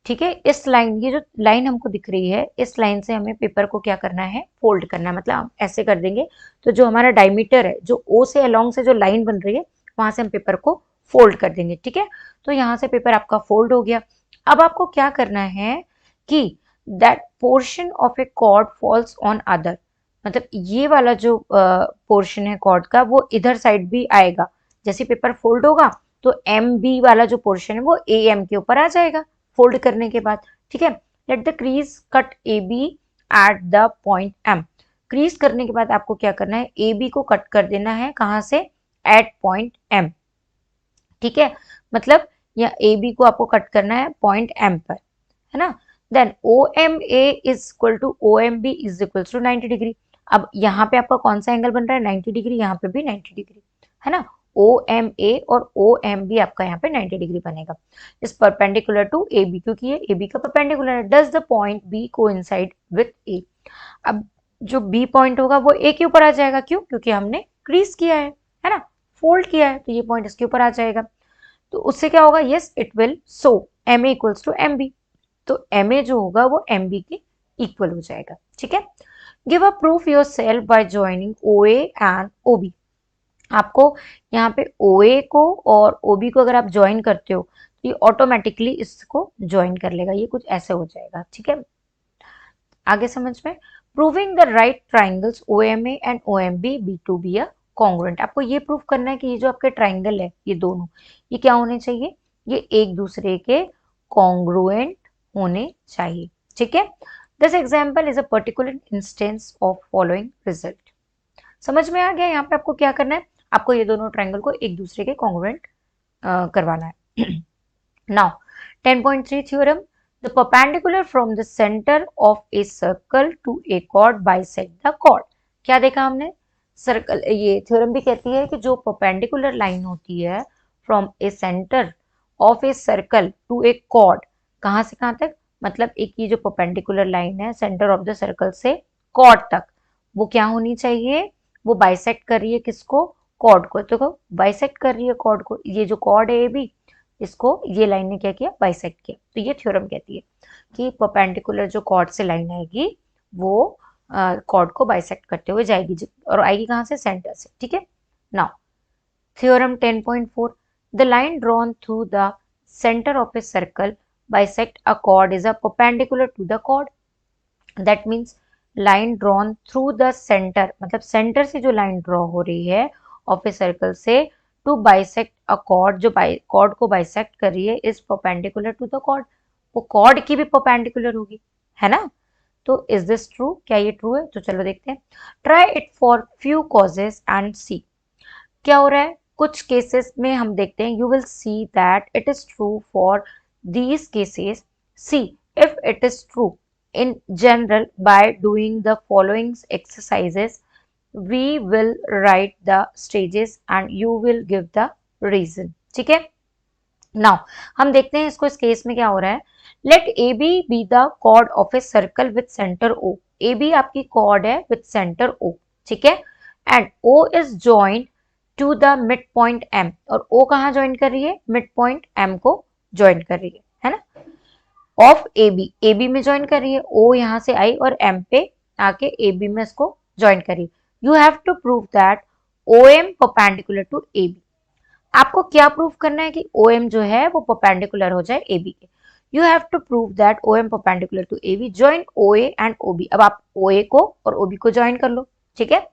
ठीक है, इस लाइन, ये जो लाइन हमको दिख रही है, इस लाइन से हमें पेपर को क्या करना है, फोल्ड करना है। मतलब हम ऐसे कर देंगे तो जो हमारा डायमीटर है, जो ओ से अलोंग से जो लाइन बन रही है, वहां से हम पेपर को फोल्ड कर देंगे। ठीक है, तो यहाँ से पेपर आपका फोल्ड हो गया। अब आपको क्या करना है कि that portion of a chord falls on other. मतलब ये वाला जो पोर्शन है कॉर्ड का, वो इधर साइड भी आएगा। जैसे पेपर फोल्ड होगा तो एम बी वाला जो पोर्शन है वो ए एम के ऊपर आ जाएगा फोल्ड करने के बाद। ठीक है, let the crease cut A B at the point M. Crease करने के बाद आपको क्या करना है, ए बी को कट कर देना है, कहां से, एट पॉइंट एम। ठीक है, मतलब या ए बी को आपको कट करना है पॉइंट एम पर, है ना। Then O M A is equal to O M B is equal to 90 degree. अब यहाँ पे आपका कौन सा एंगल बन रहा है, 90 डिग्री, यहाँ पे भी 90 डिग्री, है ना। ओ एम ए और ओ एम बी आपका यहाँ पे 90 डिग्री बनेगा। इस परपेंडिकुलर टू ए बी, क्योंकि ये ए बी का परपेंडिकुलर है। Does the point B coincide with A. अब जो बी पॉइंट होगा वो ए के ऊपर आ जाएगा, क्यों, क्योंकि हमने क्रीज किया है ना, फोल्ड किया है, तो ये पॉइंट इसके ऊपर आ जाएगा। तो उससे क्या होगा, yes it will so M A equals to M B. तो एम ए जो होगा वो एम बी के इक्वल हो जाएगा। ठीक है, give a proof yourself by joining O A and O B. आपको यहाँ पे ओ ए को और ओ बी को अगर आप ज्वाइन करते हो तो ये ऑटोमेटिकली इसको ज्वाइन कर लेगा। ये कुछ ऐसे हो जाएगा। ठीक है, आगे समझ में। Proving the right triangles O M A and O M B be to be a congruent. आपको ये प्रूव करना है कि ये जो आपके ट्राइंगल है, ये दोनों, ये क्या होने चाहिए, ये एक दूसरे के कॉन्ग्रुएंट होने चाहिए। ठीक है, this example is a particular instance of following result. समझ में आ गया। यहाँ पे आपको क्या करना है, आपको ये दोनों ट्राइंगल को एक दूसरे के कॉन्ग्रुएंट करवाना है। Now 10.3 theorem. The perpendicular from the center of a circle to a chord bisect the chord। क्या देखा हमने, सर्कल, ये थ्योरम भी कहती है कि जो परपेंडिकुलर लाइन होती है from a centre of a circle to a chord, कहां से कहां तक, मतलब एक ये जो परपेंडिकुलर लाइन है सेंटर ऑफ द सर्कल से कॉर्ड तक, वो क्या होनी चाहिए, वो बाइसेक्ट कर रही है किसको, कॉर्ड को। तो बाइसेक्ट कर रही है कॉर्ड को, ये जो कॉर्ड है ये भी, इसको ये लाइन ने क्या किया, बाइसेक्ट किया। तो ये थ्योरम कहती है कि परपेंडिकुलर जो कॉर्ड से लाइन आएगी वो कॉर्ड को बाइसेक्ट करते हुए जाएगी, और आएगी कहां से, सेंटर से। ठीक है, now theorem 10.4। The line drawn through the centre of a circle bisect a chord is a perpendicular to the chord. That means line drawn through the centre, मतलब सेंटर से जो लाइन ड्रॉ हो रही है ऑफ ए सर्कल से टू बाइसेक्ट अ कॉर्ड, जो कॉर्ड को बाइसेक्ट कर रही है, is perpendicular to the chord. वो कॉर्ड की भी परपेंडिकुलर होगी, है ना। तो इज दिस ट्रू, क्या ये ट्रू है, तो चलो देखते हैं। Try it for few cases and C. क्या हो रहा है, कुछ केसेस में हम देखते हैं, you will see that it is true for these cases. See if it is true in general by doing the following exercises, we will write the stages and you will give the reason। ठीक है, नाउ हम देखते हैं इसको, इस केस में क्या हो रहा है। Let A B the chord of a circle with centre O. A B आपकी कॉर्ड है विथ सेंटर ओ, ठीक है, and O is joint to the mid point M, और ओ कहाँ ज्वाइन कर रही है, मिड पॉइंट एम को ज्वाइन कर रही है ना, ऑफ ए बी में ज्वाइन कर रही है, ओ यहाँ से आई और एम पे आके ए बी में इसको ज्वाइन करी। You have to prove that O M perpendicular to A B. आपको क्या प्रूव करना है कि ओ एम जो है वो परपेंडिकुलर हो जाए ए बी के। You have to prove that O M perpendicular to A B, join O A and O B. अब आप ओ ए को और ओ बी को ज्वाइन कर लो, ठीक है।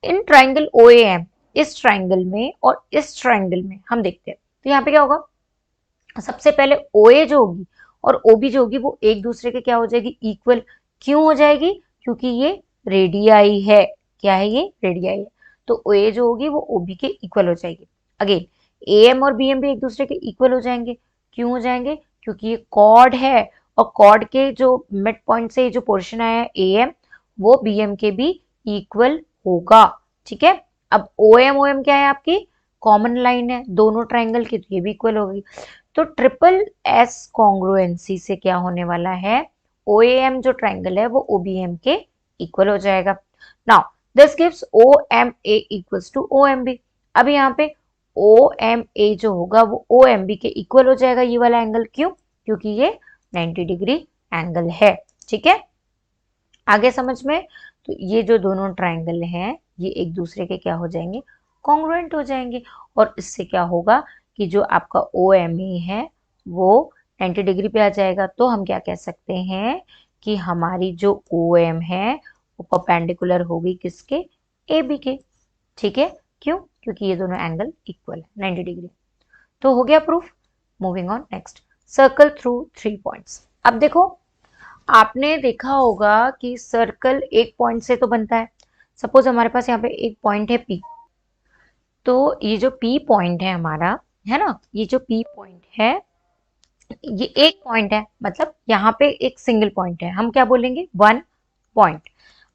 In triangle O A M, इस ट्राइंगल में और इस ट्राइंगल में हम देखते हैं, तो यहाँ पे क्या होगा, सबसे पहले ओ ए जो होगी और ओ बी जो होगी वो एक दूसरे के क्या हो जाएगी, इक्वल। क्यों हो जाएगी, क्योंकि ये रेडियाई है। क्या है ये, रेडियाई है। तो ओ ए जो होगी वो ओ बी के इक्वल हो जाएगी। अगेन ए एम और बी एम भी एक दूसरे के इक्वल हो जाएंगे। क्यों हो जाएंगे, क्योंकि ये कॉर्ड है और कॉर्ड के जो मिड पॉइंट से जो पोर्शन आया है ए एम, वो बी एम के भी इक्वल होगा, ठीक है। अब ओ एम क्या है आपकी, कॉमन लाइन है दोनों ट्राइंगल की, तो ये भी इक्वल होगी। तो ट्रिपल एस कॉन्ग्रुएंसी से क्या होने वाला है, ओ एम जो ट्राइंगल है वो ओ बी एम के इक्वल हो जाएगा। Now this gives O M A equals to O M B. अब यहाँ पे ओ एम ए जो होगा वो ओ एम बी के इक्वल हो जाएगा, ये वाला एंगल। क्यों, क्योंकि ये 90 डिग्री एंगल है, ठीक है। आगे समझ में, तो ये जो दोनों ट्राइंगल हैं ये एक दूसरे के क्या हो जाएंगे, कॉन्ग्रुएंट हो जाएंगे। और इससे क्या होगा कि जो आपका ओ एम ई है वो 90 डिग्री पे आ जाएगा। तो हम क्या कह सकते हैं कि हमारी जो ओ एम है वो परपेंडिकुलर होगी किसके, ए बी के, ठीक है। क्यों, क्योंकि ये दोनों एंगल इक्वल है 90 डिग्री। तो हो गया proof. Moving on next, circle through 3 points. अब देखो, आपने देखा होगा कि सर्कल एक पॉइंट से तो बनता है। सपोज हमारे पास यहाँ पे एक पॉइंट है पी, तो ये जो पी पॉइंट है हमारा, है ना, ये जो पी पॉइंट है ये एक पॉइंट है, मतलब यहाँ पे एक सिंगल पॉइंट है, हम क्या बोलेंगे, वन पॉइंट।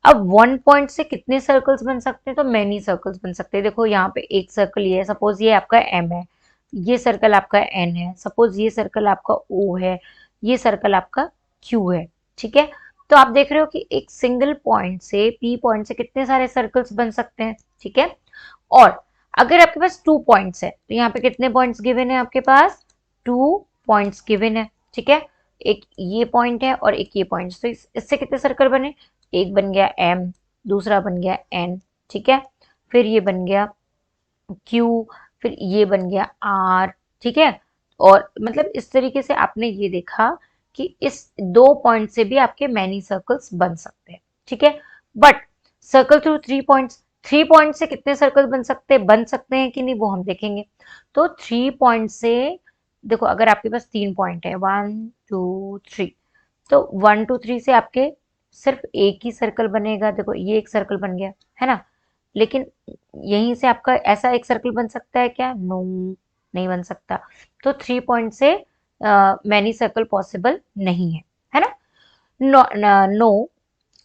अब वन पॉइंट से कितने सर्कल्स बन सकते हैं, तो मेनी सर्कल्स बन सकते हैं। देखो यहाँ पे एक सर्कल ये है, सपोज ये आपका एम है, ये सर्कल आपका एन है, सपोज ये सर्कल आपका ओ है, ये सर्कल आपका क्यू है, ठीक है। तो आप देख रहे हो कि एक सिंगल पॉइंट से, पी पॉइंट से कितने सारे सर्कल्स बन सकते हैं, ठीक है। और अगर आपके पास 2 पॉइंट्स है, तो यहाँ पे कितने पॉइंट्स गिवन है आपके पास, 2 पॉइंट्स गिवन है, ठीक है। एक ये पॉइंट है और एक ये पॉइंट, तो इससे कितने सर्कल बने, एक बन गया एम, दूसरा बन गया एन, ठीक है, फिर ये बन गया क्यू, फिर ये बन गया आर, ठीक है। और मतलब इस तरीके से आपने ये देखा कि इस 2 पॉइंट से भी आपके मैनी सर्कल्स बन सकते हैं, ठीक है। But circle through 3 points, 3 point से कितने सर्कल बन सकते हैं कि नहीं, वो हम देखेंगे। तो 3 पॉइंट से देखो, अगर आपके पास 3 पॉइंट है 1 2 3, तो 1 2 3 से आपके सिर्फ एक ही सर्कल बनेगा। देखो ये एक सर्कल बन गया, है ना, लेकिन यहीं से आपका ऐसा एक सर्कल बन सकता है क्या, नो, नहीं बन सकता। तो 3 पॉइंट से मैनी सर्कल पॉसिबल नहीं है ना। No no,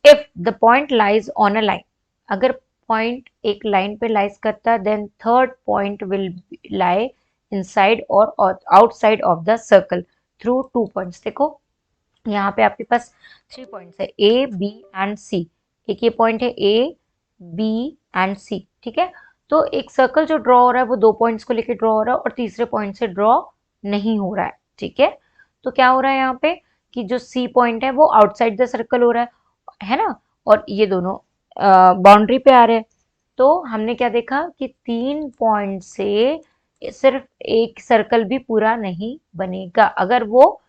if the point lies on a line, अगर पॉइंट एक लाइन पे लाइज करता है, then third point will lie inside और outside of the circle through 2 points. देखो यहाँ पे आपके पास 3 पॉइंट्स है, ए बी एंड सी। एक ये पॉइंट है ए बी एंड सी, ठीक है। तो एक सर्कल जो ड्रॉ हो रहा है वो 2 पॉइंट्स को लेकर ड्रॉ हो रहा है और तीसरे पॉइंट से ड्रॉ नहीं हो रहा है, ठीक है। तो क्या हो रहा है यहाँ पे कि जो सी पॉइंट है वो आउटसाइड द सर्कल हो रहा है ना, और ये दोनों बाउंड्री पे आ रहे हैं। तो हमने क्या देखा कि 3 पॉइंट से सिर्फ एक सर्कल भी पूरा नहीं बनेगा अगर वो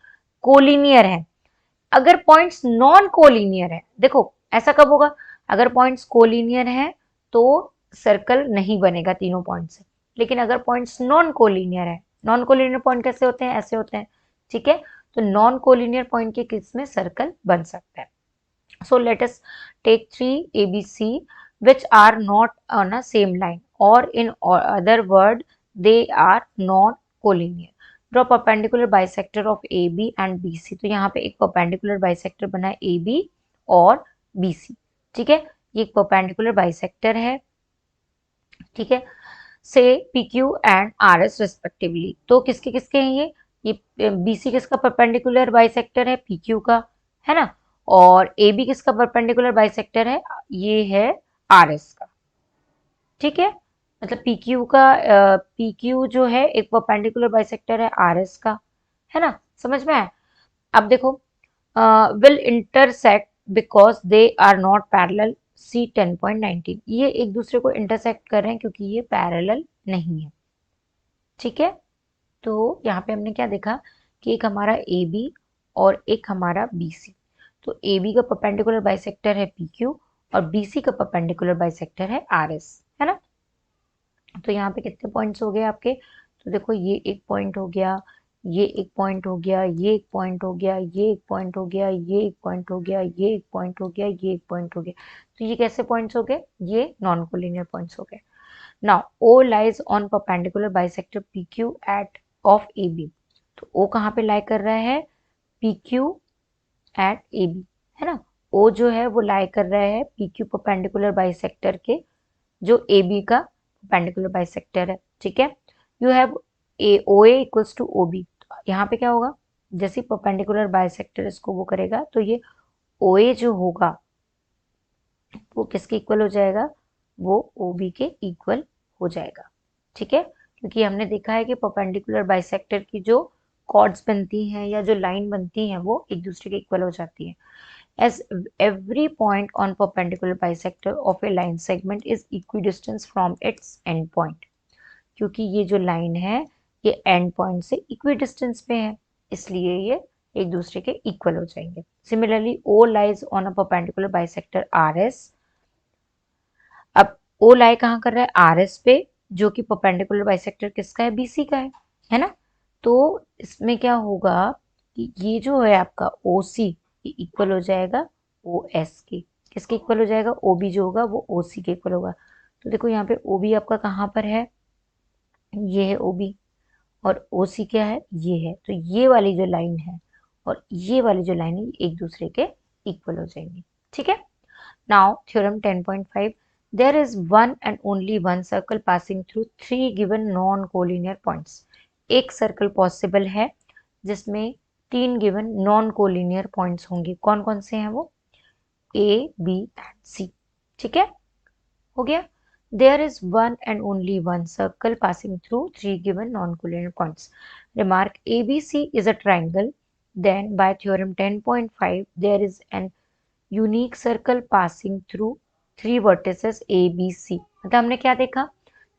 कोलिनियर है। अगर पॉइंट्स नॉन कोलिनियर है, देखो ऐसा कब होगा, अगर पॉइंट्स कोलिनियर है तो सर्कल नहीं बनेगा तीनों पॉइंट से। लेकिन अगर पॉइंट्स नॉन कोलिनियर है, नॉन कोलिनियर पॉइंट कैसे होते हैं, ऐसे होते हैं, ठीक है। तो नॉन कोलिनियर पॉइंट के केस में सर्कल बन सकता है। So let us take 3 ABC which are not on a same line, or in other word they are non collinear. Draw perpendicular bisector of A B and B C. तो यहाँ पे एक परपेंडिकुलर बाइसेक्टर बना है ए बी और बी सी, ठीक है। ये एक परपेंडिकुलर बाइसेक्टर है, ठीक है। Say P Q and R S respectively. तो किसके किसके हैं ये बी सी किसका परपेंडिकुलर बाइसेक्टर है, पी क्यू का, है ना, और ए बी किसका परपेंडिकुलर बाइसेक्टर है, ये है आर एस का। ठीक है, मतलब पी क्यू का पी क्यू जो है एक परपेंडिकुलर बाइसेक्टर है आर एस का, है ना, समझ में आया। अब देखो, will intersect because they are not parallel, सी 10.19, ये एक दूसरे को इंटरसेक्ट कर रहे हैं क्योंकि ये पैरेलल नहीं है। ठीक है, तो यहाँ पे हमने क्या देखा कि एक हमारा ए बी और एक हमारा बी सी। तो ए बी का परपेंडिकुलर बाइसेक्टर है पी क्यू और बी सी का परपेंडिकुलर बाइसेक्टर है आर एस, है ना। तो यहाँ पे कितने पॉइंट्स हो गए आपके, तो देखो ये एक पॉइंट हो गया, ये एक पॉइंट हो गया, ये एक पॉइंट हो गया, ये एक पॉइंट हो गया, ये एक पॉइंट हो गया, ये एक पॉइंट हो गया, ये एक पॉइंट हो गया। तो ये कैसे पॉइंट्स हो गए, ये नॉन कोलिनियर पॉइंट्स हो गए। Now O lies on perpendicular bisector P Q at of A B. तो ओ कहाँ पे लाई कर रहा है, P Q at A B, है ना। ओ जो है वो लाई कर रहा है पी क्यू परपेंडिकुलर बाइसेक्टर के, जो ए बी का परपेंडिकुलर बाइसेक्टर है। ठीक है, you have a O A equals to O B. यहाँ पे क्या होगा, जैसे परपेंडिकुलर बाइसेक्टर इसको वो करेगा तो ये ओ ए जो होगा वो किसके इक्वल हो जाएगा, वो ओ बी के इक्वल हो जाएगा। ठीक है, क्योंकि हमने देखा है कि परपेंडिकुलर बाइसेक्टर की जो कॉर्ड्स बनती हैं या जो लाइन बनती हैं वो एक दूसरे के इक्वल हो जाती है। as every point on perpendicular bisector of a line segment is equidistant from its end point, क्योंकि ये जो लाइन है ये एंड पॉइंट से इक्विडिस्टेंस पे है, इसलिए ये एक दूसरे के इक्वल हो जाएंगे। Similarly O lies on a perpendicular bisector R S. अब ओ लाई कहाँ कर रहा है, आर एस पे, जो कि परपेंडिकुलर बाइसेक्टर किसका है, बीसी का है ना। तो इसमें क्या होगा कि ये जो है आपका ओ सी ये इक्वल हो जाएगा ओ एस के, किसके इक्वल हो जाएगा, ओ बी जो होगा वो ओ सी के इक्वल होगा। तो देखो यहाँ पे ओ बी आपका कहाँ पर है, ये है ओ बी, और ओ सी क्या है, ये है। तो ये वाली जो लाइन है और ये वाली जो लाइन है ये एक दूसरे के इक्वल हो जाएंगी। ठीक है, now theorem 10.5, there is one and only one circle passing through three given non-collinear points। एक सर्कल पॉसिबल है जिसमें तीन गिवन नॉन कोलिनियर पॉइंट्स होंगे। कौन कौन से हैं वो, ए बी एंड सी। ठीक है, हो गया। There is one and only one circle passing through three given non-collinear points. Remark, ABC is a triangle. Then by theorem 10.5 there is an unique circle passing through three vertices A B C. मतलब हमने क्या देखा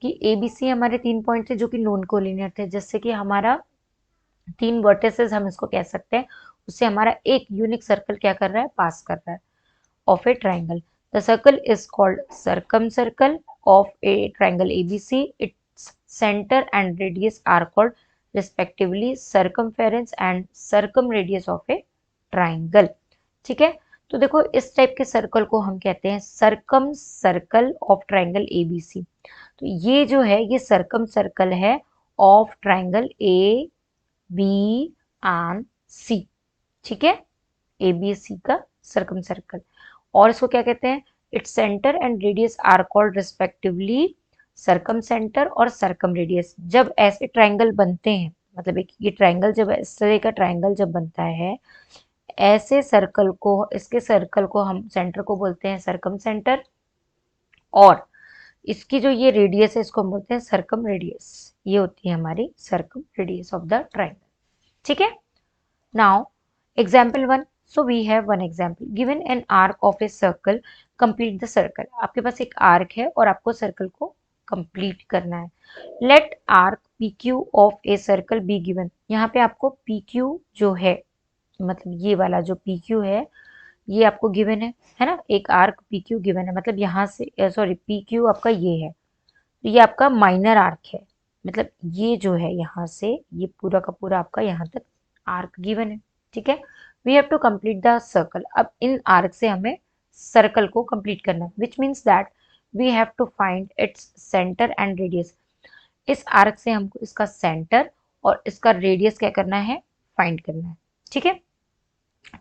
कि ए बी सी हमारे तीन पॉइंट थे जो कि नॉन कोलिनियर थे, जिससे कि हमारा तीन वर्टिसेस हम इसको कह सकते हैं, उससे हमारा एक यूनिक सर्कल क्या कर रहा है, पास कर रहा है of a triangle. The circle is called circumcircle of a triangle A B C. Its centre and radius are called respectively circumference and circumradius of a triangle. ठीक है, तो देखो इस टाइप के सर्कल को हम कहते हैं circumcircle of triangle ABC. तो ये जो है ये सर्कम सर्कल है of triangle A B and C. ठीक है, ए बी सी का सर्कम सर्कल, और इसको क्या कहते हैं, its centre and radius are called respectively circumcentre और सर्कम रेडियस। जब ऐसे ट्राइंगल बनते हैं, मतलब एक ये ट्राइंगल जब इस तरह का ट्राइंगल जब बनता है, ऐसे सर्कल को, इसके सर्कल को हम सेंटर को बोलते हैं सर्कम सेंटर, और इसकी जो ये रेडियस है इसको हम बोलते हैं सर्कम रेडियस। ये होती है हमारी circumradius of the triangle. ठीक है, now example one. So we have one example, given an arc of a circle, complete the circle. आपके पास एक आर्क है और आपको सर्कल को कंप्लीट करना है। Let arc P Q of a circle be given. यहाँ पे आपको पी क्यू जो है, मतलब ये वाला जो पी क्यू है ये आपको गिवन है ना, एक आर्क पी क्यू गिवन है, मतलब यहाँ से सॉरी पी क्यू आपका ये है, तो ये आपका माइनर आर्क है, मतलब ये जो है यहाँ से ये पूरा का पूरा आपका यहाँ तक आर्क गिवन है। ठीक है, we have to complete the circle. अब इन आर्क से हमें सर्कल को कंप्लीट करना है, which means that we have to find its centre and radius. इस आर्क से हमको इसका सेंटर और इसका रेडियस क्या करना है, फाइंड करना है। ठीक है,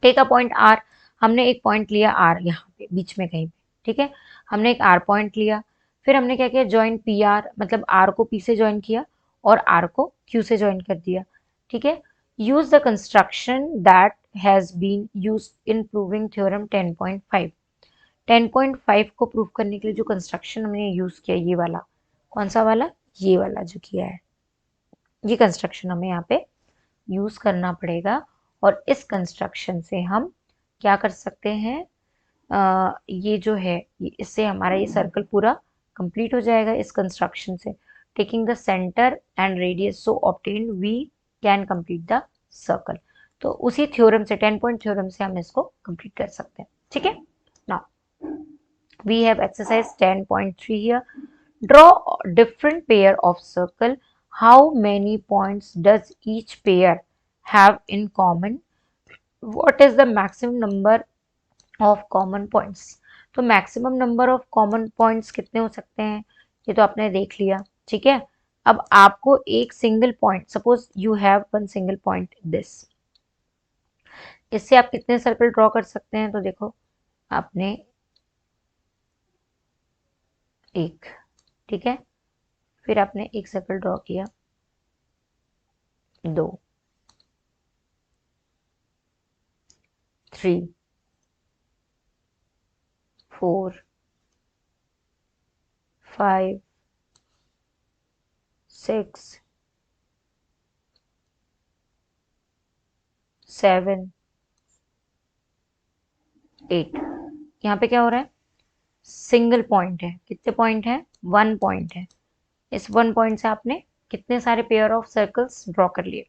टेक अ पॉइंट आर। हमने एक पॉइंट लिया आर यहाँ पे बीच में कहीं पे। ठीक है, हमने एक आर पॉइंट लिया, फिर हमने क्या किया, ज्वाइन पी आर, मतलब आर को पी से ज्वाइन किया और आर को क्यू से ज्वाइन कर दिया। ठीक है, use the construction that has been use in proving theorem 10.5। 10.5 को प्रूव करने के लिए जो कंस्ट्रक्शन हमने यूज किया, ये वाला, कौन सा वाला, ये वाला जो किया है, ये कंस्ट्रक्शन हमें यहाँ पे यूज करना पड़ेगा। और इस कंस्ट्रक्शन से हम क्या कर सकते हैं, ये जो है, इससे हमारा ये सर्कल पूरा कंप्लीट हो जाएगा इस कंस्ट्रक्शन से। Taking the centre and radius so obtained we can complete the circle. तो उसी थ्योरम से, 10 पॉइंट थ्योरम से हम इसको कंप्लीट कर सकते हैं। ठीक है, now we have exercise 10.3 here. Draw different pair of circle, how many points does each pair have in common, what is the maximum number of common points. तो maximum number of common points कितने हो सकते हैं, ये तो आपने देख लिया। ठीक है, अब आपको एक single point, suppose you have one single point this, इससे आप कितने सर्कल ड्रॉ कर सकते हैं, तो देखो आपने एक, ठीक है, फिर आपने एक सर्कल ड्रॉ किया, 2, 3, 4, 5, 6, 7, 8। यहाँ पे क्या हो रहा है, सिंगल पॉइंट है, कितने पॉइंट है, 1 पॉइंट है। इस 1 पॉइंट से आपने कितने सारे पेयर ऑफ सर्कल्स ड्रॉ कर लिए।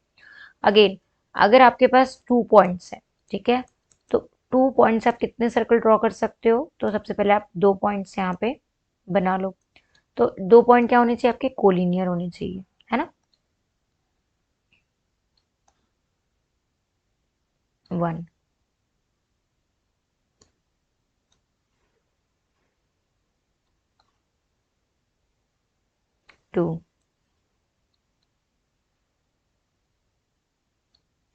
अगेन, अगर आपके पास 2 पॉइंट्स है, ठीक है, तो 2 पॉइंट्स आप कितने सर्कल ड्रॉ कर सकते हो, तो सबसे पहले आप 2 पॉइंट्स यहाँ पे बना लो। तो 2 पॉइंट क्या होने चाहिए, आपके कोलिनियर होने चाहिए, है ना। 1, 2,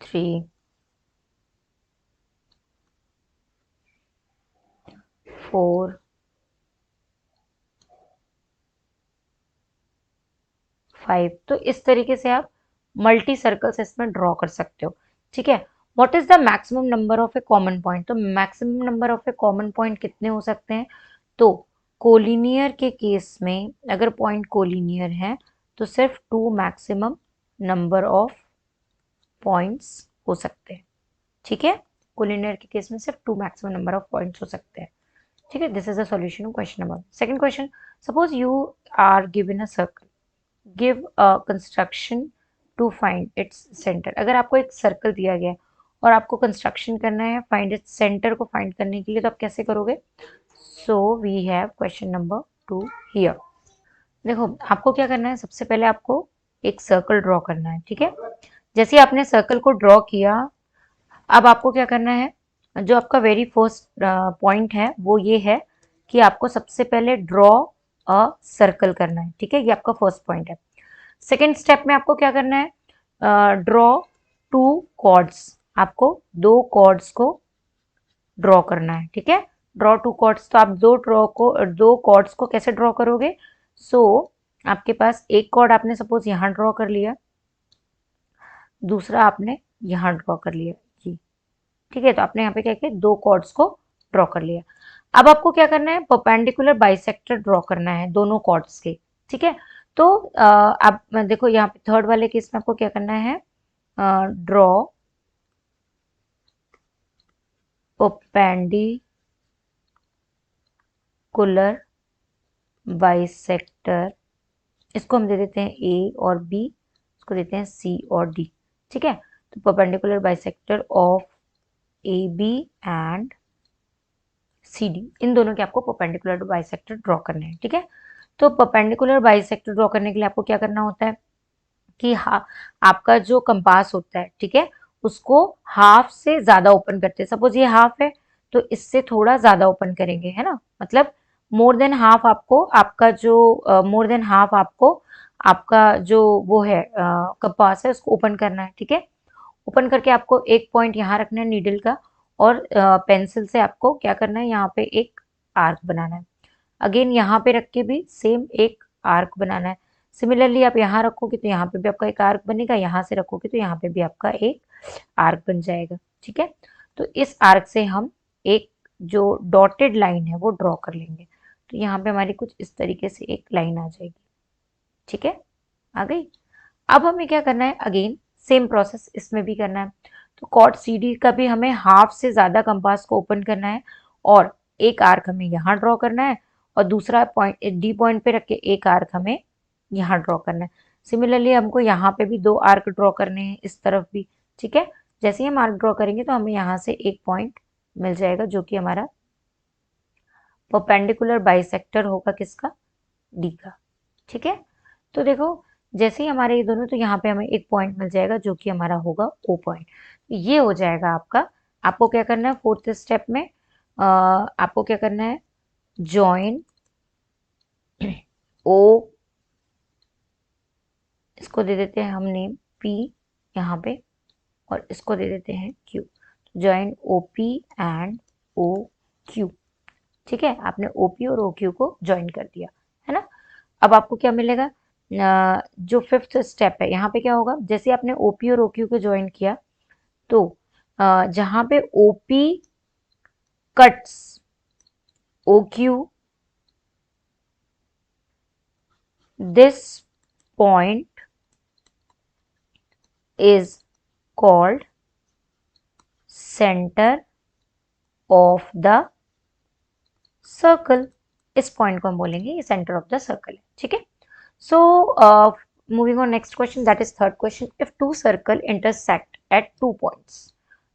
3, 4, 5। तो इस तरीके से आप मल्टी सर्कल्स इसमें ड्रॉ कर सकते हो। ठीक है, what is the maximum number of a common point, तो maximum number of a common point कितने हो सकते हैं, तो कोलिनियर के केस में अगर पॉइंट कोलिनियर है तो सिर्फ 2 मैक्सिमम नंबर ऑफ पॉइंट्स हो सकते हैं। ठीक है, कोलिनियर के केस में सिर्फ 2 मैक्सिमम नंबर ऑफ पॉइंट्स हो सकते हैं। ठीक है, this is the solution of question number. Second question, suppose you are given a circle, give a construction to find its centre. अगर आपको एक सर्कल दिया गया है और आपको कंस्ट्रक्शन करना है फाइंड इट्स सेंटर को फाइंड करने के लिए, तो आप कैसे करोगे। So we have question number 2 here. देखो आपको क्या करना है, सबसे पहले आपको एक सर्कल ड्रॉ करना है। ठीक है, जैसे आपने सर्कल को ड्रॉ किया, अब आपको क्या करना है, जो आपका वेरी फर्स्ट पॉइंट है वो ये है कि आपको सबसे पहले ड्रॉ अ सर्कल करना है। ठीक है, ये आपका फर्स्ट पॉइंट है। सेकेंड स्टेप में आपको क्या करना है, ड्रॉ 2 कॉर्ड्स, आपको 2 कॉर्ड्स को ड्रॉ करना है। ठीक है, ड्रॉ 2 कॉर्ड्स, तो आप 2 कॉर्ड्स को कैसे ड्रॉ करोगे, आपके पास एक कॉर्ड आपने सपोज यहाँ ड्रॉ कर लिया, दूसरा आपने यहाँ ड्रॉ कर लिया जी। ठीक है, तो आपने यहाँ पे क्या किया, 2 कॉर्ड्स को ड्रॉ कर लिया। अब आपको क्या करना है, परपेंडिकुलर बाइसेक्टर ड्रॉ करना है दोनों कॉर्ड्स के। ठीक है, तो आप देखो यहाँ पे थर्ड वाले केस में आपको क्या करना है, ड्रॉ परपेंडिकुलर बाइसेक्टर, इसको हम दे देते हैं ए और बी, इसको देते हैं सी और डी। ठीक है, तो perpendicular bisector of A B and C D, इन दोनों के आपको परपेंडिकुलर बाइसेक्टर ड्रॉ करने हैं। ठीक है, तो परपेंडिकुलर बाइसेक्टर ड्रॉ करने के लिए आपको क्या करना होता है कि आपका जो कंपास होता है, ठीक है, उसको हाफ से ज्यादा ओपन करते हैं। सपोज ये हाफ है तो इससे थोड़ा ज्यादा ओपन करेंगे, है ना, मतलब मोर देन हाफ आपको, आपका जो मोर देन हाफ आपको आपका जो वो है कंपास है उसको ओपन करना है। ठीक है, ओपन करके आपको एक पॉइंट यहाँ रखना है नीडल का, और पेंसिल से आपको क्या करना है, यहाँ पे एक आर्क बनाना है। अगेन यहाँ पे रख के भी सेम एक आर्क बनाना है। सिमिलरली आप यहाँ रखोगे तो यहाँ पे भी आपका एक आर्क बनेगा, यहाँ से रखोगे तो यहाँ पे भी आपका एक आर्क बन जाएगा। ठीक है, तो इस आर्क से हम एक जो डॉटेड लाइन है वो ड्रॉ कर लेंगे। तो यहाँ पे हमारी कुछ इस तरीके से एक लाइन आ जाएगी। ठीक है, आ गई। अब हमें क्या करना है, अगेन सेम प्रोसेस इसमें भी करना है। तो कॉर्ड सी डी का भी हमें हाफ से ज़्यादा कंपास को ओपन करना है और एक आर्क हमें यहाँ ड्रॉ करना है और दूसरा पॉइंट डी पॉइंट पे रख के एक आर्क हमें यहाँ ड्रॉ करना है। सिमिलरली हमको यहाँ पे भी दो आर्क ड्रॉ करने हैं, इस तरफ भी। ठीक है, जैसे ही हम आर्क ड्रॉ करेंगे तो हमें यहाँ से एक पॉइंट मिल जाएगा जो कि हमारा परपेंडिकुलर बाइसेक्टर होगा, किसका, डी का। ठीक है, तो देखो जैसे ही हमारे ये दोनों, तो यहाँ पे हमें एक पॉइंट मिल जाएगा जो कि हमारा होगा ओ पॉइंट। ये हो जाएगा आपका। आपको क्या करना है, फोर्थ स्टेप में आपको क्या करना है, जॉइन ओ, इसको दे देते हैं हम नेम पी यहाँ पे, और इसको दे देते हैं Q. Join O P and O Q. ठीक है, आपने ओ पी और ओ क्यू को ज्वाइन कर दिया है ना। अब आपको क्या मिलेगा, जो फिफ्थ स्टेप है यहाँ पे क्या होगा, जैसे आपने ओपी और ओक्यू को ज्वाइन किया तो जहां पे OP cuts OQ, this point is called centre of the circle. इस पॉइंट को हम बोलेंगे ये सेंटर ऑफ द सर्कल है। ठीक है, सो moving on next question, that is third question. If two circle intersect at 2 points,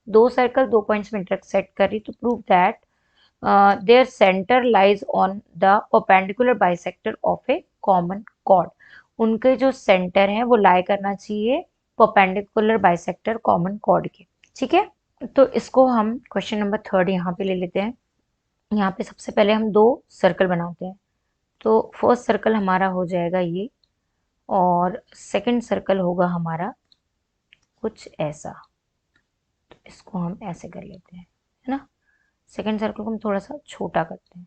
दो सर्कल दो पॉइंट्स में इंटरसेक्ट कर रही, तो prove that their center lies on the perpendicular bisector of a common chord. उनके जो सेंटर है वो लाई करना चाहिए परपेंडिकुलर बाइसेक्टर कॉमन कॉर्ड के। ठीक है, तो इसको हम क्वेश्चन नंबर थर्ड यहाँ पे ले लेते हैं। यहाँ पे सबसे पहले हम दो सर्कल बनाते हैं। तो फर्स्ट सर्कल हमारा हो जाएगा ये, और सेकंड सर्कल होगा हमारा कुछ ऐसा। तो इसको हम ऐसे कर लेते हैं, है ना। सेकंड सर्कल को हम थोड़ा सा छोटा करते हैं।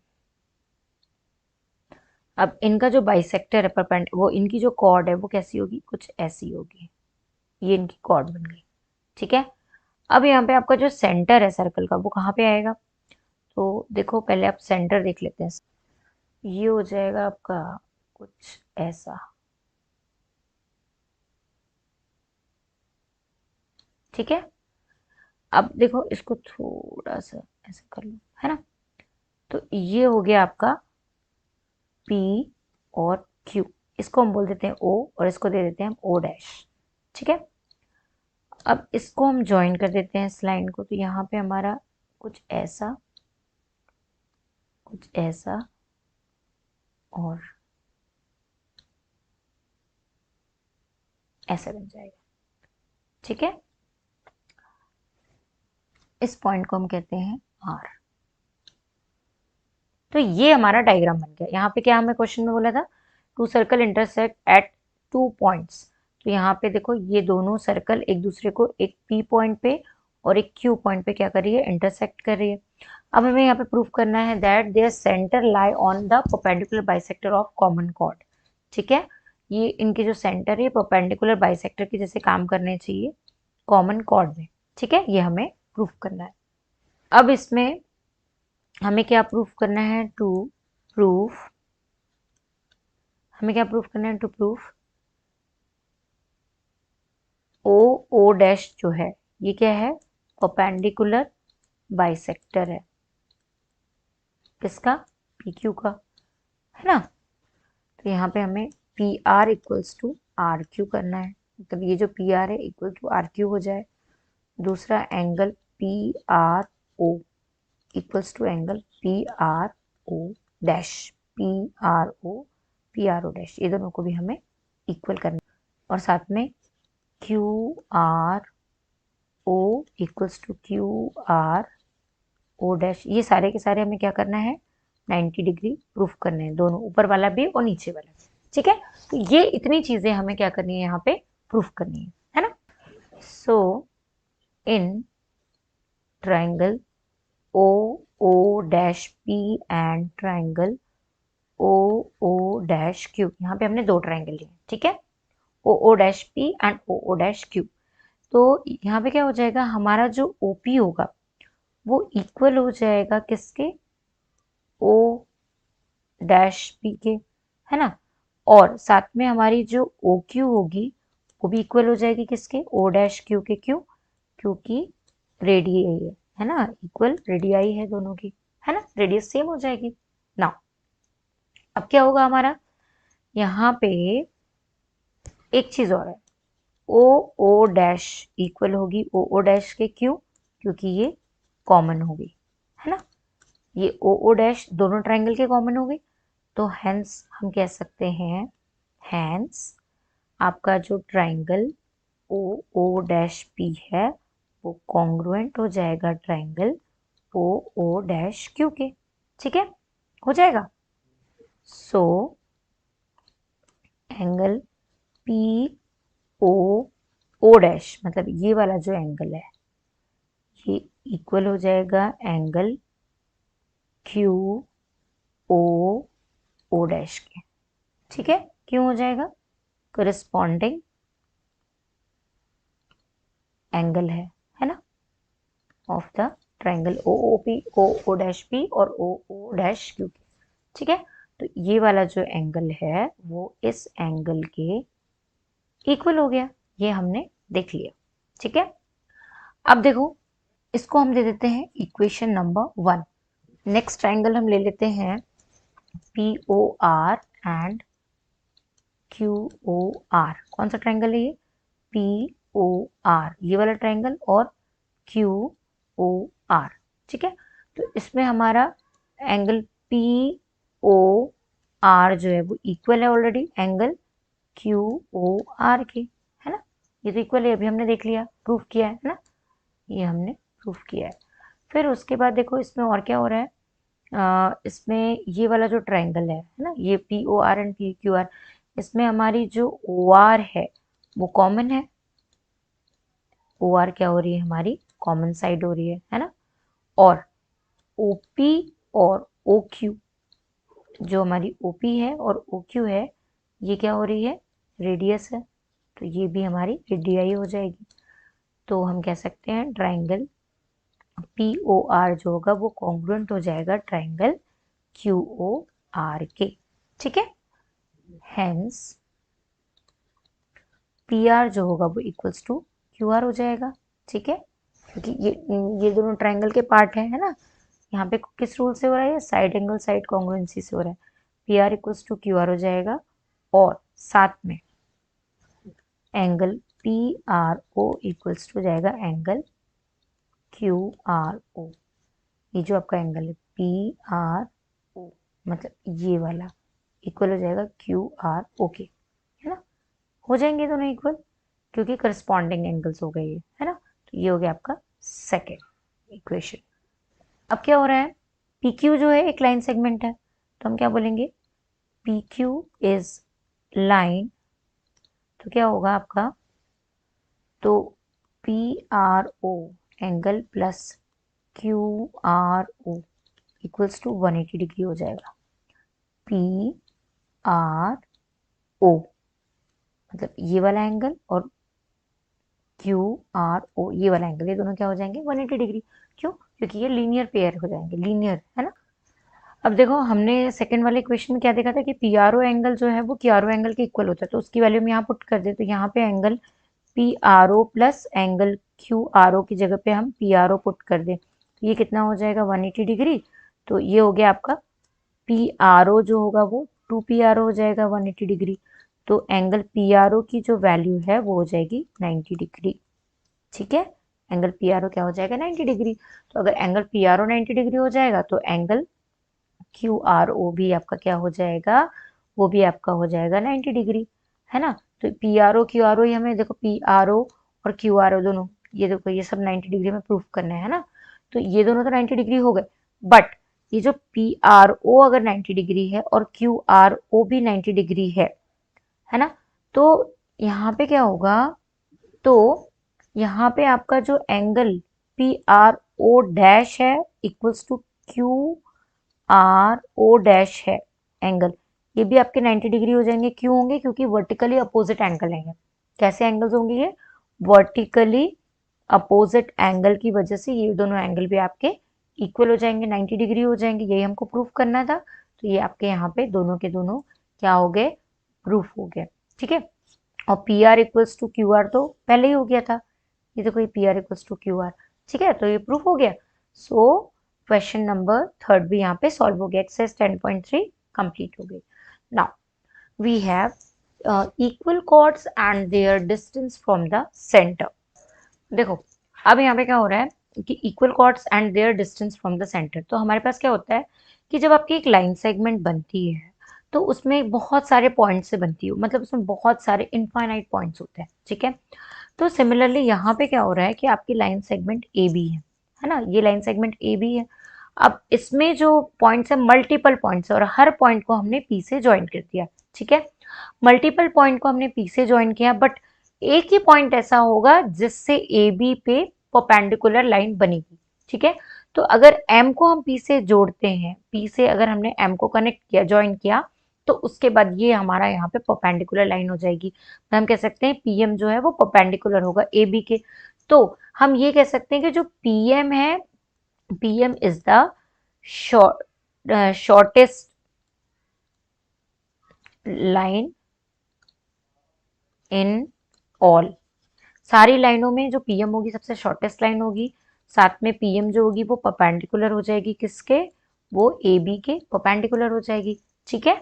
अब इनका जो बाइसेक्टर है परपेंड, वो इनकी जो कॉर्ड है वो कैसी होगी, कुछ ऐसी होगी। ये इनकी कॉर्ड बन गई। ठीक है, अब यहाँ पे आपका जो सेंटर है सर्कल का वो कहाँ पे आएगा, तो देखो पहले आप सेंटर देख लेते हैं। ये हो जाएगा आपका कुछ ऐसा। ठीक है, अब देखो इसको थोड़ा सा ऐसे कर लो, है ना। तो ये हो गया आपका P और Q। इसको हम बोल देते हैं O और इसको दे देते हैं हम O डैश। ठीक है, अब इसको हम ज्वाइन कर देते हैं इस लाइन को। तो यहाँ पे हमारा कुछ ऐसा, कुछ ऐसा और ऐसा बन जाएगा। ठीक है, इस पॉइंट को हम कहते हैं R। तो ये हमारा डायग्राम बन गया। यहाँ पे क्या हमें क्वेश्चन में बोला था, two circle intersect at 2 points. तो यहाँ पे देखो ये दोनों सर्कल एक दूसरे को एक P पॉइंट पे और एक Q पॉइंट पे क्या कर रही है, इंटरसेक्ट कर रही है। अब हमें यहाँ पे प्रूफ करना है that their centre lie on the perpendicular bisector of common chord. ठीक है, ये इनके जो सेंटर है परपेंडिकुलर बाइसेक्टर के जैसे काम करने चाहिए कॉमन कॉर्ड में। ठीक है, ये हमें प्रूफ करना है। अब इसमें हमें क्या प्रूफ करना है, हमें क्या प्रूफ करना है, टू प्रूफ ओ डैश जो है ये क्या है, परपेंडिकुलर बाइसेक्टर है किसका, पी क्यू का, है ना। तो यहाँ पे हमें P R equals to R Q करना है। मतलब ये जो पी आर है इक्वल टू आर क्यू हो जाए। दूसरा angle P R O equals to angle P R O dash, P R O dash, ये दोनों को भी हमें इक्वल करना है। और साथ में Q R O equals to Q R O dash, ये सारे के सारे हमें क्या करना है, 90 डिग्री प्रूफ करने हैं, दोनों ऊपर वाला भी और नीचे वाला भी। ठीक है, तो ये इतनी चीजें हमें क्या करनी है, यहाँ पे प्रूफ करनी है ना। So in triangle O O dash P and triangle O O dash Q, यहाँ पे हमने दो ट्राइंगल लिए, ठीक है, O O dash P and O O dash Q. तो यहाँ पे क्या हो जाएगा, हमारा जो ओपी होगा वो इक्वल हो जाएगा किसके, ओ डैश पी के, है ना। और साथ में हमारी जो ओ क्यू होगी वो भी इक्वल हो जाएगी किसके, ओ डैश क्यू के, क्यों, क्योंकि रेडियई है ना, इक्वल रेडियई है दोनों की, है ना, रेडियस सेम हो जाएगी ना। अब क्या होगा हमारा, यहाँ पे एक चीज और है, ओ ओ डैश इक्वल होगी ओ ओ डैश के, क्यों, क्योंकि ये कॉमन हो गई, है ना, ये ओ ओ डैश दोनों ट्राइंगल के कॉमन हो गई। तो हेंस हम कह सकते हैं, हेंस आपका जो triangle O O dash P है वो कॉन्ग्रुएंट हो जाएगा triangle O O dash Q के, ठीक है, हो जाएगा। So angle P O O dash, मतलब ये वाला जो एंगल है ये इक्वल हो जाएगा angle Q O O dash के, ठीक है, क्यों हो जाएगा, करस्पॉन्डिंग एंगल है ना, of the triangle O O P, O O dash P और ओ ओ डैश क्यू के, ठीक है। तो ये वाला जो एंगल है वो इस एंगल के इक्वल हो गया, ये हमने देख लिया, ठीक है। अब देखो इसको हम दे देते हैं इक्वेशन नंबर 1। नेक्स्ट ट्राइंगल हम ले लेते हैं P O R and Q O R. कौन सा ट्राइंगल है ये, पी ओ आर, ये वाला ट्राइंगल, और क्यू ओ आर, ठीक है। तो इसमें हमारा एंगल पी ओ आर जो है वो इक्वल है already angle Q O R के, है ना, ये तो इक्वल है, अभी हमने देख लिया, प्रूफ किया है ना, ये हमने प्रूफ किया है। फिर उसके बाद देखो इसमें और क्या हो रहा है, इसमें ये वाला जो ट्राइंगल है ना, ये P O R and P Q R, इसमें हमारी जो ओ आर है वो कॉमन है, ओ आर क्या हो रही है हमारी, कॉमन साइड हो रही है ना। और ओपी और ओ क्यू, जो हमारी ओपी है और ओ क्यू है ये क्या हो रही है, रेडियस है, तो ये भी हमारी रेडियाई हो जाएगी। तो हम कह सकते हैं ट्राइंगल पी ओ आर जो होगा वो कॉन्ग्रुएंट हो जाएगा ट्राइंगल क्यू ओ आर के, ठीक है। हेंस पी आर जो होगा वो इक्वल्स टू क्यू आर हो जाएगा, ठीक है, क्योंकि ये दोनों ट्राइंगल के पार्ट है ना। यहाँ पे किस रूल से हो रहा है, साइड एंगल साइड कॉन्ग्रुएंसी से हो रहा है, P R equals to Q R हो जाएगा, और साथ में angle P R O equals to हो जाएगा एंगल क्यू आर ओ, ये जो आपका एंगल है पी आर ओ, मतलब ये वाला इक्वल हो जाएगा क्यू आर ओ के, है ना, हो जाएंगे दोनों इक्वल क्योंकि करस्पॉन्डिंग एंगल्स हो गए ये, है ना। तो ये हो गया आपका सेकेंड इक्वेशन। अब क्या हो रहा है, पी क्यू जो है एक लाइन सेगमेंट है, तो हम क्या बोलेंगे, पी क्यू इज लाइन, तो क्या होगा आपका, तो P R O angle plus Q R O equals to 180 degree हो जाएगा, पी आर ओ मतलब ये वाला एंगल और क्यू आर ओ ये वाला एंगल, ये दोनों क्या हो जाएंगे 180 डिग्री, क्यों, क्योंकि ये लीनियर पेयर हो जाएंगे, लीनियर, है ना। अब देखो हमने सेकंड वाले इक्वेशन में क्या देखा था कि पी आर ओ एंगल जो है वो क्यू आर ओ एंगल के इक्वल होता है, तो उसकी वैल्यू हम यहाँ पुट कर दे, तो यहाँ पे angle P R O plus angle Q R O की जगह पे हम पी आर ओ पुट कर दें, तो ये कितना हो जाएगा 180 डिग्री, तो ये हो गया आपका पी आर ओ जो होगा वो 2 पी आर ओ हो जाएगा 180 डिग्री, तो एंगल पी आर ओ की जो वैल्यू है वो हो जाएगी 90 डिग्री, ठीक है, एंगल पी आर ओ क्या हो जाएगा 90 डिग्री। तो अगर angle P R O 90 degree हो जाएगा तो एंगल क्यू आर ओ भी आपका क्या हो जाएगा, वो भी आपका हो जाएगा 90 डिग्री, है ना। तो P R O Q R O हमें देखो, पी आर ओ और क्यू आर ओ दोनों, ये देखो ये सब 90 डिग्री में प्रूफ करना है ना, तो ये दोनों तो 90 डिग्री हो गए, बट ये जो पी आर ओ अगर 90 डिग्री है और क्यू आर ओ भी 90 डिग्री है ना, तो यहाँ पे क्या होगा, तो यहाँ पे आपका जो angle P R O dash है equals to Q R O dash है, एंगल, ये भी आपके 90 डिग्री हो जाएंगे। क्यों होंगे? क्योंकि वर्टिकली अपोजिट एंगल है। कैसे एंगल्स होंगे ये? वर्टिकली अपोजिट एंगल की वजह से ये दोनों एंगल भी आपके इक्वल हो जाएंगे, 90 डिग्री हो जाएंगे। यही हमको प्रूफ करना था। तो ये आपके यहाँ पे दोनों के दोनों क्या हो गए? प्रूफ हो गए। ठीक है। और P R equals to Q R तो पहले ही हो गया था। ये देखो, ये P R equals to Q R. ठीक है, तो ये प्रूफ हो गया। सो क्वेश्चन नंबर 3 भी यहाँ पे सॉल्व हो गया। एक्सरसाइज 10.3 कंप्लीट हो गई। Now we have equal chords and their distance from the centre. देखो, अब यहाँ पे क्या हो रहा है कि equal chords and their distance from the centre. तो हमारे पास क्या होता है कि जब आपकी एक लाइन सेगमेंट बनती है तो उसमें बहुत सारे पॉइंट से बनती है, मतलब उसमें बहुत सारे इनफाइनाइट पॉइंट्स होते हैं। ठीक है। तो सिमिलरली यहाँ पे क्या हो रहा है कि आपकी लाइन सेगमेंट ए बी है ना, ये लाइन सेगमेंट ए बी है। अब इसमें जो पॉइंट्स है, मल्टीपल पॉइंट्स है, और हर पॉइंट को हमने पी से ज्वाइन कर दिया। ठीक है, मल्टीपल पॉइंट को हमने पी से ज्वाइन किया, बट एक ही पॉइंट ऐसा होगा जिससे ए बी पे परपेंडिकुलर लाइन बनेगी। ठीक है, तो अगर एम को हम पी से जोड़ते हैं, पी से अगर हमने एम को कनेक्ट किया, ज्वाइन किया, तो उसके बाद ये हमारा यहाँ पे परपेंडिकुलर लाइन हो जाएगी। तो हम कह सकते हैं पीएम जो है वो परपेंडिकुलर होगा ए बी के। तो हम ये कह सकते हैं कि जो पीएम है, PM is the shortest line in all. सारी लाइनों में जो पीएम होगी सबसे शॉर्टेस्ट लाइन होगी। साथ में पीएम जो होगी वो परपेंडिकुलर हो जाएगी किसके? वो ए बी के परपेंडिकुलर हो जाएगी। ठीक है,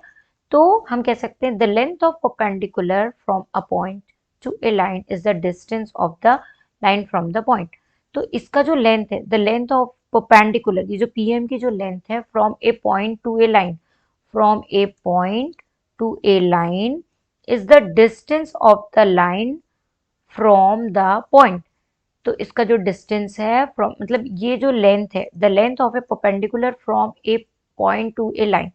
तो हम कह सकते हैं the length of perpendicular from a point two A line is the distance of the line from the point. तो इसका जो लेंथ है, द लेंथ ऑफ परपेंडिकुलर, ये जो पीएम की जो लेंथ है from A point two A line, from A point two A line is the distance of the line from the point. तो इसका जो डिस्टेंस है फ्रॉम, मतलब ये जो लेंथ है, the length of A perpendicular from A point two A line,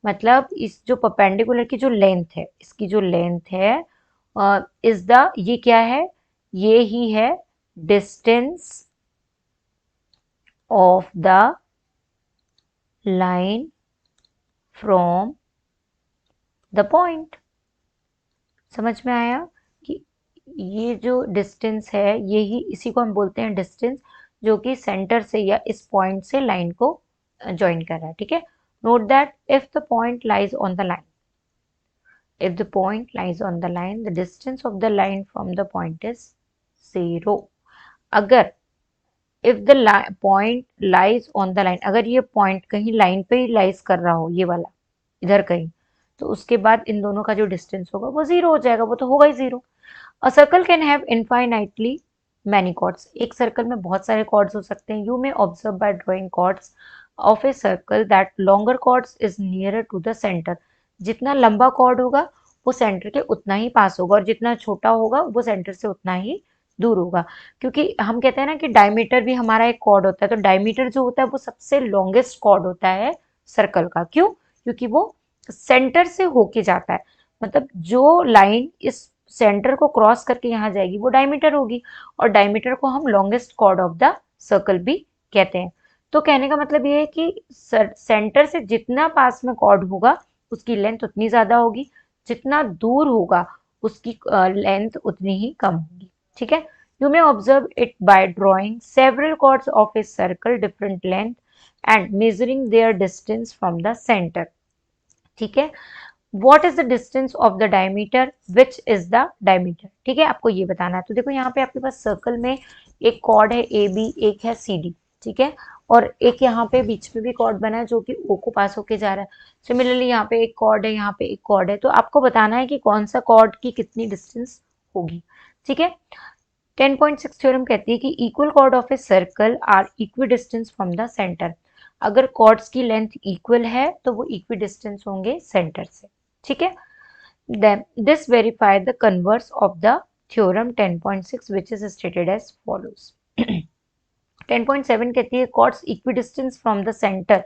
मतलब इस जो परपेंडिकुलर की जो लेंथ है, इसकी जो लेंथ है इज द, ये क्या है? ये ही है distance of the line from the point. समझ में आया कि ये जो डिस्टेंस है, ये ही, इसी को हम बोलते हैं डिस्टेंस, जो कि सेंटर से या इस पॉइंट से लाइन को ज्वाइन कर रहा है। ठीक है, note that if the point lies on the line, if the point lies on the line, the distance of the line from the point is 0. अगर if the point lies on the line, अगर ये पॉइंट कहीं लाइन पे ही लाइज कर रहा हो, ये वाला इधर कहीं, तो उसके बाद इन दोनों का जो डिस्टेंस होगा वो 0 हो जाएगा, वो तो होगा ही 0। A circle can have infinitely many chords. एक सर्कल में बहुत सारे कॉर्ड्स हो सकते हैं। You may observe by drawing chords of a circle that longer chords is nearer to the centre. जितना लंबा कॉर्ड होगा वो सेंटर के उतना ही पास होगा, और जितना छोटा होगा वो सेंटर से उतना ही दूर होगा। क्योंकि हम कहते हैं ना कि डायमीटर भी हमारा एक कॉर्ड होता है, तो डायमीटर जो होता है वो सबसे लॉन्गेस्ट कॉर्ड होता है सर्कल का। क्यों? क्योंकि वो सेंटर से होके जाता है, मतलब जो लाइन इस सेंटर को क्रॉस करके यहाँ जाएगी वो डायमीटर होगी, और डायमीटर को हम longest chord of the circle भी कहते हैं। तो कहने का मतलब ये है कि सेंटर से जितना पास में कॉर्ड होगा उसकी लेंथ उतनी ज्यादा होगी, जितना दूर होगा उसकी लेंथ उतनी ही कम होगी। ठीक है, you may observe it by drawing several chords of a circle different length and measuring their distance from the centre. ठीक है, what is the distance of the diameter, which is the diameter. ठीक है, आपको ये बताना है। तो देखो यहाँ पे आपके पास सर्कल में एक कॉर्ड है ए बी, एक है सी डी। ठीक है, और एक यहाँ पे बीच में भी कॉर्ड बना है जो कि ओ को पास होके जा रहा है। सिमिलरली यहाँ पे एक कॉर्ड है, यहाँ पे एक कॉर्ड है। तो आपको बताना है कि कौन सा कॉर्ड की कितनी डिस्टेंस होगी। ठीक है, 10.6 थ्योरम कहती है कि equal chord of a circle are equi distance from the centre. अगर कॉर्ड्स की लेंथ इक्वल है तो वो इक्वी डिस्टेंस होंगे सेंटर से। ठीक है, then this verified the converse of the theorem 10.6 which is stated as follows. 10.7 कहती है chords equidistant from the center,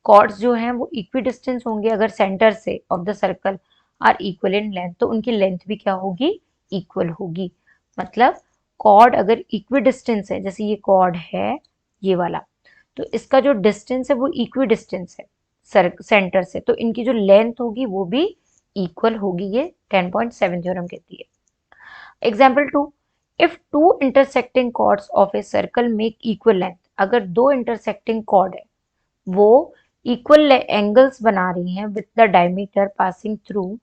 chords जो हैं वो equidistant होंगे अगर सेंटर से of the circle are equal in length, तो उनकी लेंथ भी क्या होगी? इक्वल होगी। मतलब कॉर्ड अगर इक्विडिस्टेंस है, जैसे ये कॉर्ड है ये वाला, तो इसका जो डिस्टेंस है वो इक्विडिस्टेंस है। सेंटर से, तो इनकी जो लेंथ होगी वो भी इक्वल होगी, ये 10.7 थ्योरम कहती है। Example 2, if two intersecting chords of a circle make equal length, अगर दो इंटरसेक्टिंग कॉर्ड है वो इक्वल एंगल्स बना रही हैं with the diameter passing through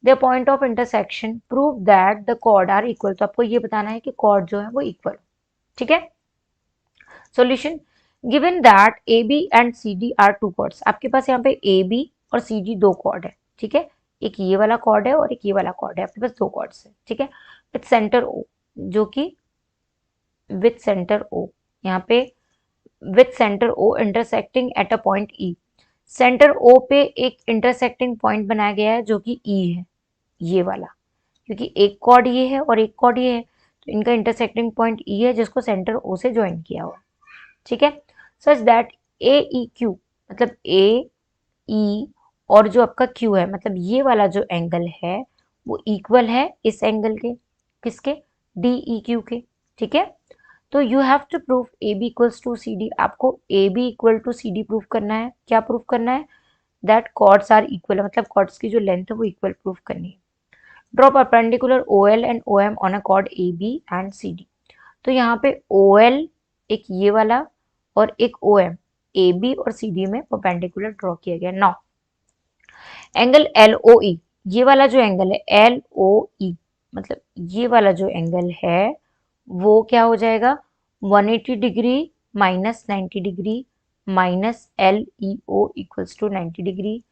the point of intersection, prove that the chord are equal. तो आपको ये बताना है कि कॉर्ड जो है वो इक्वल, ठीक है। Solution, given that A B and C D are two chords, आपके पास यहाँ पे ए बी और सी डी दो कॉर्ड है, ठीक है। एक ये वाला कॉर्ड है और एक ये वाला कॉर्ड है, आपके पास दो कॉर्ड्स है, ठीक है, विथ सेंटर ओ, जो कि विथ सेंटर ओ, यहाँ पे with centre O intersecting at a point E, centre O पे एक इंटरसेक्टिंग पॉइंट बनाया गया है जो कि ई है, ये वाला, क्योंकि एक कॉर्ड ये है और एक कॉर्ड ये है, तो इनका इंटरसेक्टिंग पॉइंट ई है जिसको सेंटर ओ से ज्वाइन किया हुआ, ठीक है। Such that A E Q, मतलब ए ई और जो आपका क्यू है, मतलब ये वाला जो एंगल है वो इक्वल है इस एंगल के, किसके, डी ई क्यू के, ठीक है। तो you have to prove A B equals to C D, आपको A B equal to C D prove करना है। क्या प्रूव करना है, दैट कॉर्ड्स आर इक्वल, मतलब कॉर्ड्स की जो लेंथ है वो इक्वल प्रूव करनी है। Draw perpendicular O L and O M on a chord A B and C D, तो यहाँ पे ओ एल एक ये वाला और एक ओ एम ए बी और सी डी में परपेंडिकुलर ड्रॉ किया गया। नाउ एंगल एल ओ ई, ये वाला जो एंगल है एल ओ ई, मतलब ये वाला जो एंगल है वो क्या हो जाएगा, 180 degree minus 90 degree minus L E O equals to 90 degree,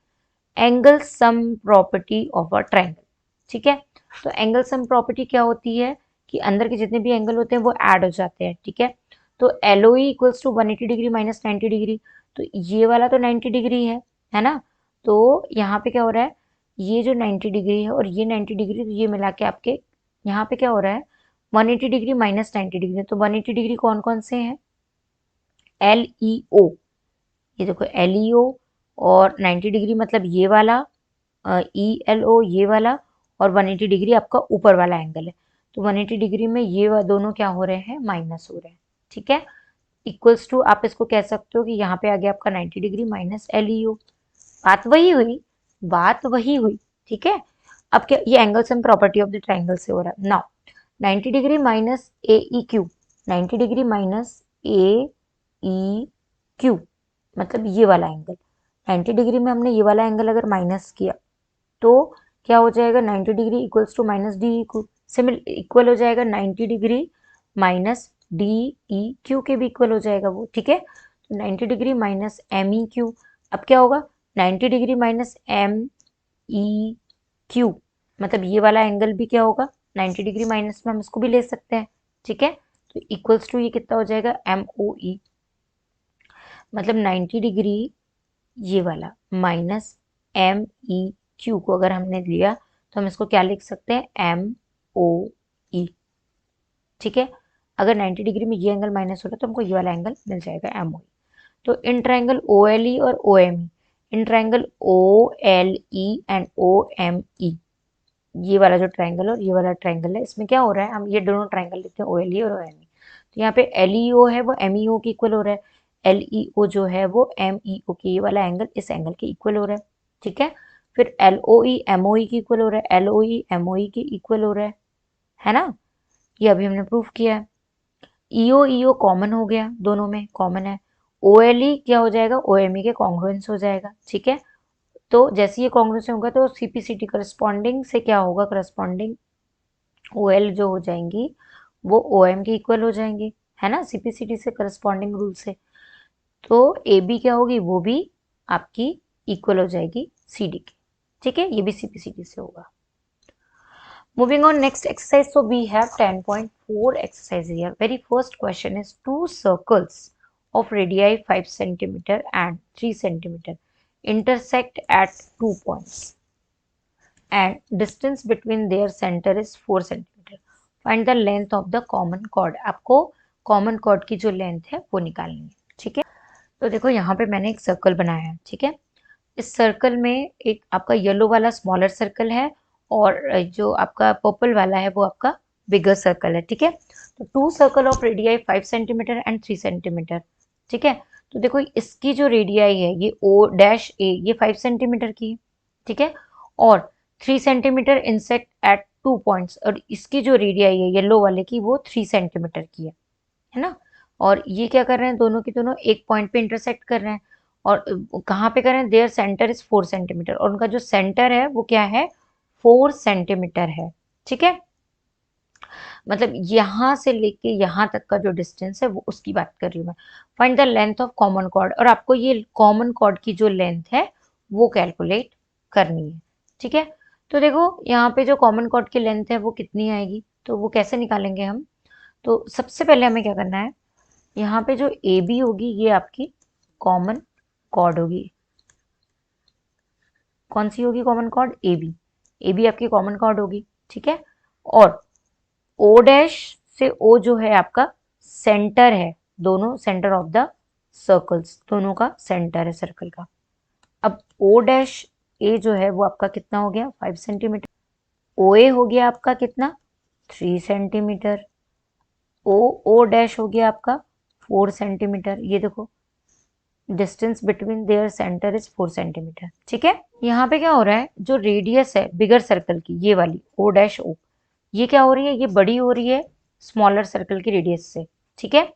angle sum property of a triangle, ठीक है। तो एंगल सम प्रॉपर्टी क्या होती है कि अंदर के जितने भी एंगल होते हैं वो ऐड हो जाते हैं, ठीक है। तो L O equals to 180 degree minus 90 degree, तो ये वाला तो 90 डिग्री है ना, तो यहाँ पे क्या हो रहा है, ये जो 90 डिग्री है और ये 90 डिग्री, तो ये मिला के आपके यहाँ पे क्या हो रहा है, 180 डिग्री माइनस 90 डिग्री, तो 180 डिग्री कौन कौन से हैं, एल ई ओ, ये देखो एल ई ओ, और 90 डिग्री मतलब ये वाला ई एल ओ ये वाला, और 180 डिग्री आपका ऊपर वाला एंगल है, तो 180 डिग्री में ये दोनों क्या हो रहे हैं, माइनस हो रहे हैं, ठीक है। इक्वल्स टू आप इसको कह सकते हो कि यहाँ पे आ गया आपका 90 डिग्री माइनस एल ई ओ, बात वही हुई, बात वही हुई, ठीक है। अब क्या, ये angle sum property of the triangle से हो रहा है। नाउ 90 डिग्री माइनस ए ई क्यू, 90 डिग्री माइनस ए ई क्यू, मतलब ये वाला एंगल, 90 डिग्री में हमने ये वाला एंगल अगर माइनस किया तो क्या हो जाएगा, 90 degree equals to minus D equal हो जाएगा 90 degree minus D E Q के भी इक्वल हो जाएगा वो, ठीक है। तो 90 degree minus M E Q, अब क्या होगा 90 degree minus M E Q, मतलब ये वाला एंगल भी क्या होगा 90 डिग्री माइनस में हम इसको भी ले सकते हैं, ठीक है। तो इक्वल्स टू ये कितना हो जाएगा एम ओ ई, मतलब 90 डिग्री ये वाला माइनस एम ई क्यू को अगर हमने लिया तो हम इसको क्या लिख सकते हैं, एम ओ ई, ठीक है। अगर 90 डिग्री में ये एंगल माइनस हो रहा है तो हमको ये वाला एंगल मिल जाएगा एम ओ ई। तो इन ट्रायंगल ओ एल ई और O M E, in triangle O L E and O M E, ये वाला जो ट्रायंगल और ये वाला ट्रायंगल है इसमें क्या हो रहा है, हम ये दोनों ट्रायंगल लिखते हैं ओ एल ई और ओ एम ई, तो यहाँ पे एल ई ओ है वो एम ई ओ के इक्वल हो रहा है, एल ई ओ जो है वो एम ई ओ के, ये वाला एंगल इस एंगल के इक्वल हो रहा है, ठीक है। फिर L O E M O ई के इक्वल हो रहा है, L O E M O ई के इक्वल हो रहा है ना, ये अभी हमने प्रूफ किया है। ई ओ कॉमन हो गया, दोनों में कॉमन है, ओ एल ई क्या हो जाएगा, ओ एम ई के कॉन्ग्रुएंस हो जाएगा, ठीक है। तो जैसे ये कॉन्ग्रुएंस होगा तो सीपीसीटी करस्पॉन्डिंग से क्या होगा, करस्पॉन्डिंग ओ एल जो हो जाएंगी वो ओ एम के इक्वल हो जाएंगी, है ना, सीपीसीटी से करस्पॉन्डिंग रूल से। तो ए बी क्या होगी, वो भी आपकी इक्वल हो जाएगी सी डी की, ठीक है, ये भी सीपीसीटी से होगा। Moving on next exercise, so we have 10.4 exercise here. Very first question is two circles of radii 5 centimeter and 3 centimeter intersect at 2 points and distance between their center is 4 centimeter. Find the length of the common chord. आपको common chord की जो length है वो निकालनी है, ठीक है। तो देखो यहाँ पे मैंने एक सर्कल बनाया है, ठीक है। इस सर्कल में एक आपका येलो वाला स्मॉलर सर्कल है और जो आपका पर्पल वाला है वो आपका बिगर सर्कल है, ठीक है। तो two circle of radii 5 centimetre and 3 centimetre, ठीक है। तो देखो इसकी जो रेडियाई है ये ओ डैश ए ये 5 सेंटीमीटर की है, ठीक है, और 3 सेंटीमीटर इंसेक्ट एट 2 पॉइंट्स, और इसकी जो रेडियाई है येलो वाले की वो 3 सेंटीमीटर की है ना। और ये क्या कर रहे हैं, दोनों की दोनों एक पॉइंट पे इंटरसेक्ट कर रहे हैं, और कहाँ पे कर रहे हैं, देयर सेंटर इज 4 सेंटीमीटर, और उनका जो सेंटर है वो क्या है, 4 सेंटीमीटर है, ठीक है। मतलब यहां से लेके यहां तक का जो डिस्टेंस है वो उसकी बात कर रही हूँ मैं। Find the length of common cord, और आपको ये कॉमन कॉर्ड की जो लेंथ है वो कैलकुलेट करनी है, ठीक है। तो देखो यहाँ पे जो कॉमन कॉर्ड की लेंथ है वो कितनी आएगी, तो वो कैसे निकालेंगे हम। तो सबसे पहले हमें क्या करना है, यहाँ पे जो ए बी होगी ये आपकी कॉमन कॉर्ड होगी। कौन सी होगी common chord, A B. A B आपकी कॉमन कॉर्ड होगी, ठीक है। और ओ डैश से ओ जो है आपका सेंटर है, दोनों सेंटर ऑफ द सर्कल्स, दोनों का सेंटर है सर्कल का। अब ओ डैश ए जो है वो आपका कितना हो गया, 5 सेंटीमीटर। ओ ए हो गया आपका कितना, 3 सेंटीमीटर। ओ ओ डैश हो गया आपका 4 सेंटीमीटर। ये देखो distance between their centre is 4 centimetre, ठीक है। यहाँ पे क्या हो रहा है, जो रेडियस है बिगर सर्कल की ये वाली ओ डैश ओ, ये क्या हो रही है, ये बड़ी हो रही है स्मॉलर सर्कल की रेडियस से, ठीक है।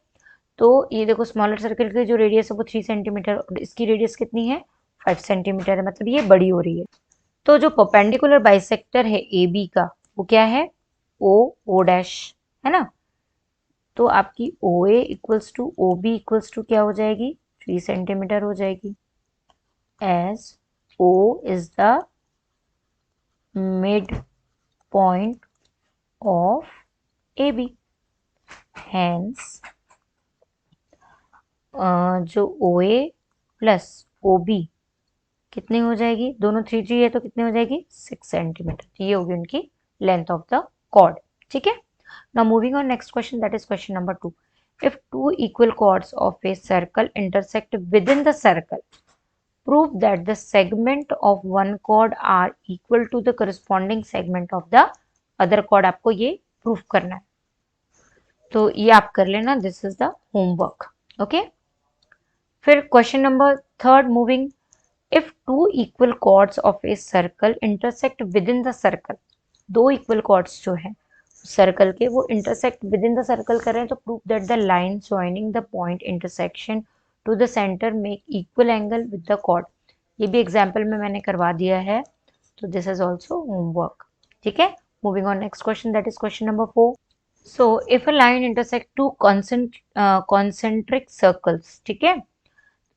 तो ये देखो स्मॉलर सर्कल की जो रेडियस है वो 3 सेंटीमीटर, और इसकी रेडियस कितनी है, 5 सेंटीमीटर है, मतलब ये बड़ी हो रही है। तो जो परपेंडिकुलर बाइसेक्टर है ए बी का वो क्या है, ओ ओ डैश, है ना। तो आपकी O A equals to O B equals to क्या हो जाएगी, 3 सेंटीमीटर हो जाएगी, as O is the mid point of A B. Hence जो ओ ए प्लस ओ बी कितनी हो जाएगी, दोनों 3 है तो कितनी हो जाएगी, 6 सेंटीमीटर। ये होगी उनकी लेंथ ऑफ द कॉर्ड, ठीक है। Now moving on next question, that is question number 2। If two equal chords of a circle intersect within the circle, prove that the segment of one chord are equal to the corresponding segment of the other chord। आपको ये प्रूफ करना है, तो ये आप कर लेना, this is the homework, okay. फिर question number 3 moving, if two equal chords of a circle intersect within the circle, दो इक्वल कॉर्ड्स जो है सर्कल के वो intersect within the circle कर रहे हैं, तो prove that the line joining the point intersection to the centre make equal angle with the chord. ये भी एग्जाम्पल में मैंने करवा दिया है, तो दिस इज ऑल्सो होमवर्क, ठीक है। Moving on next question, that is question number 4। So if a line intersect to concentric circles, ठीक है,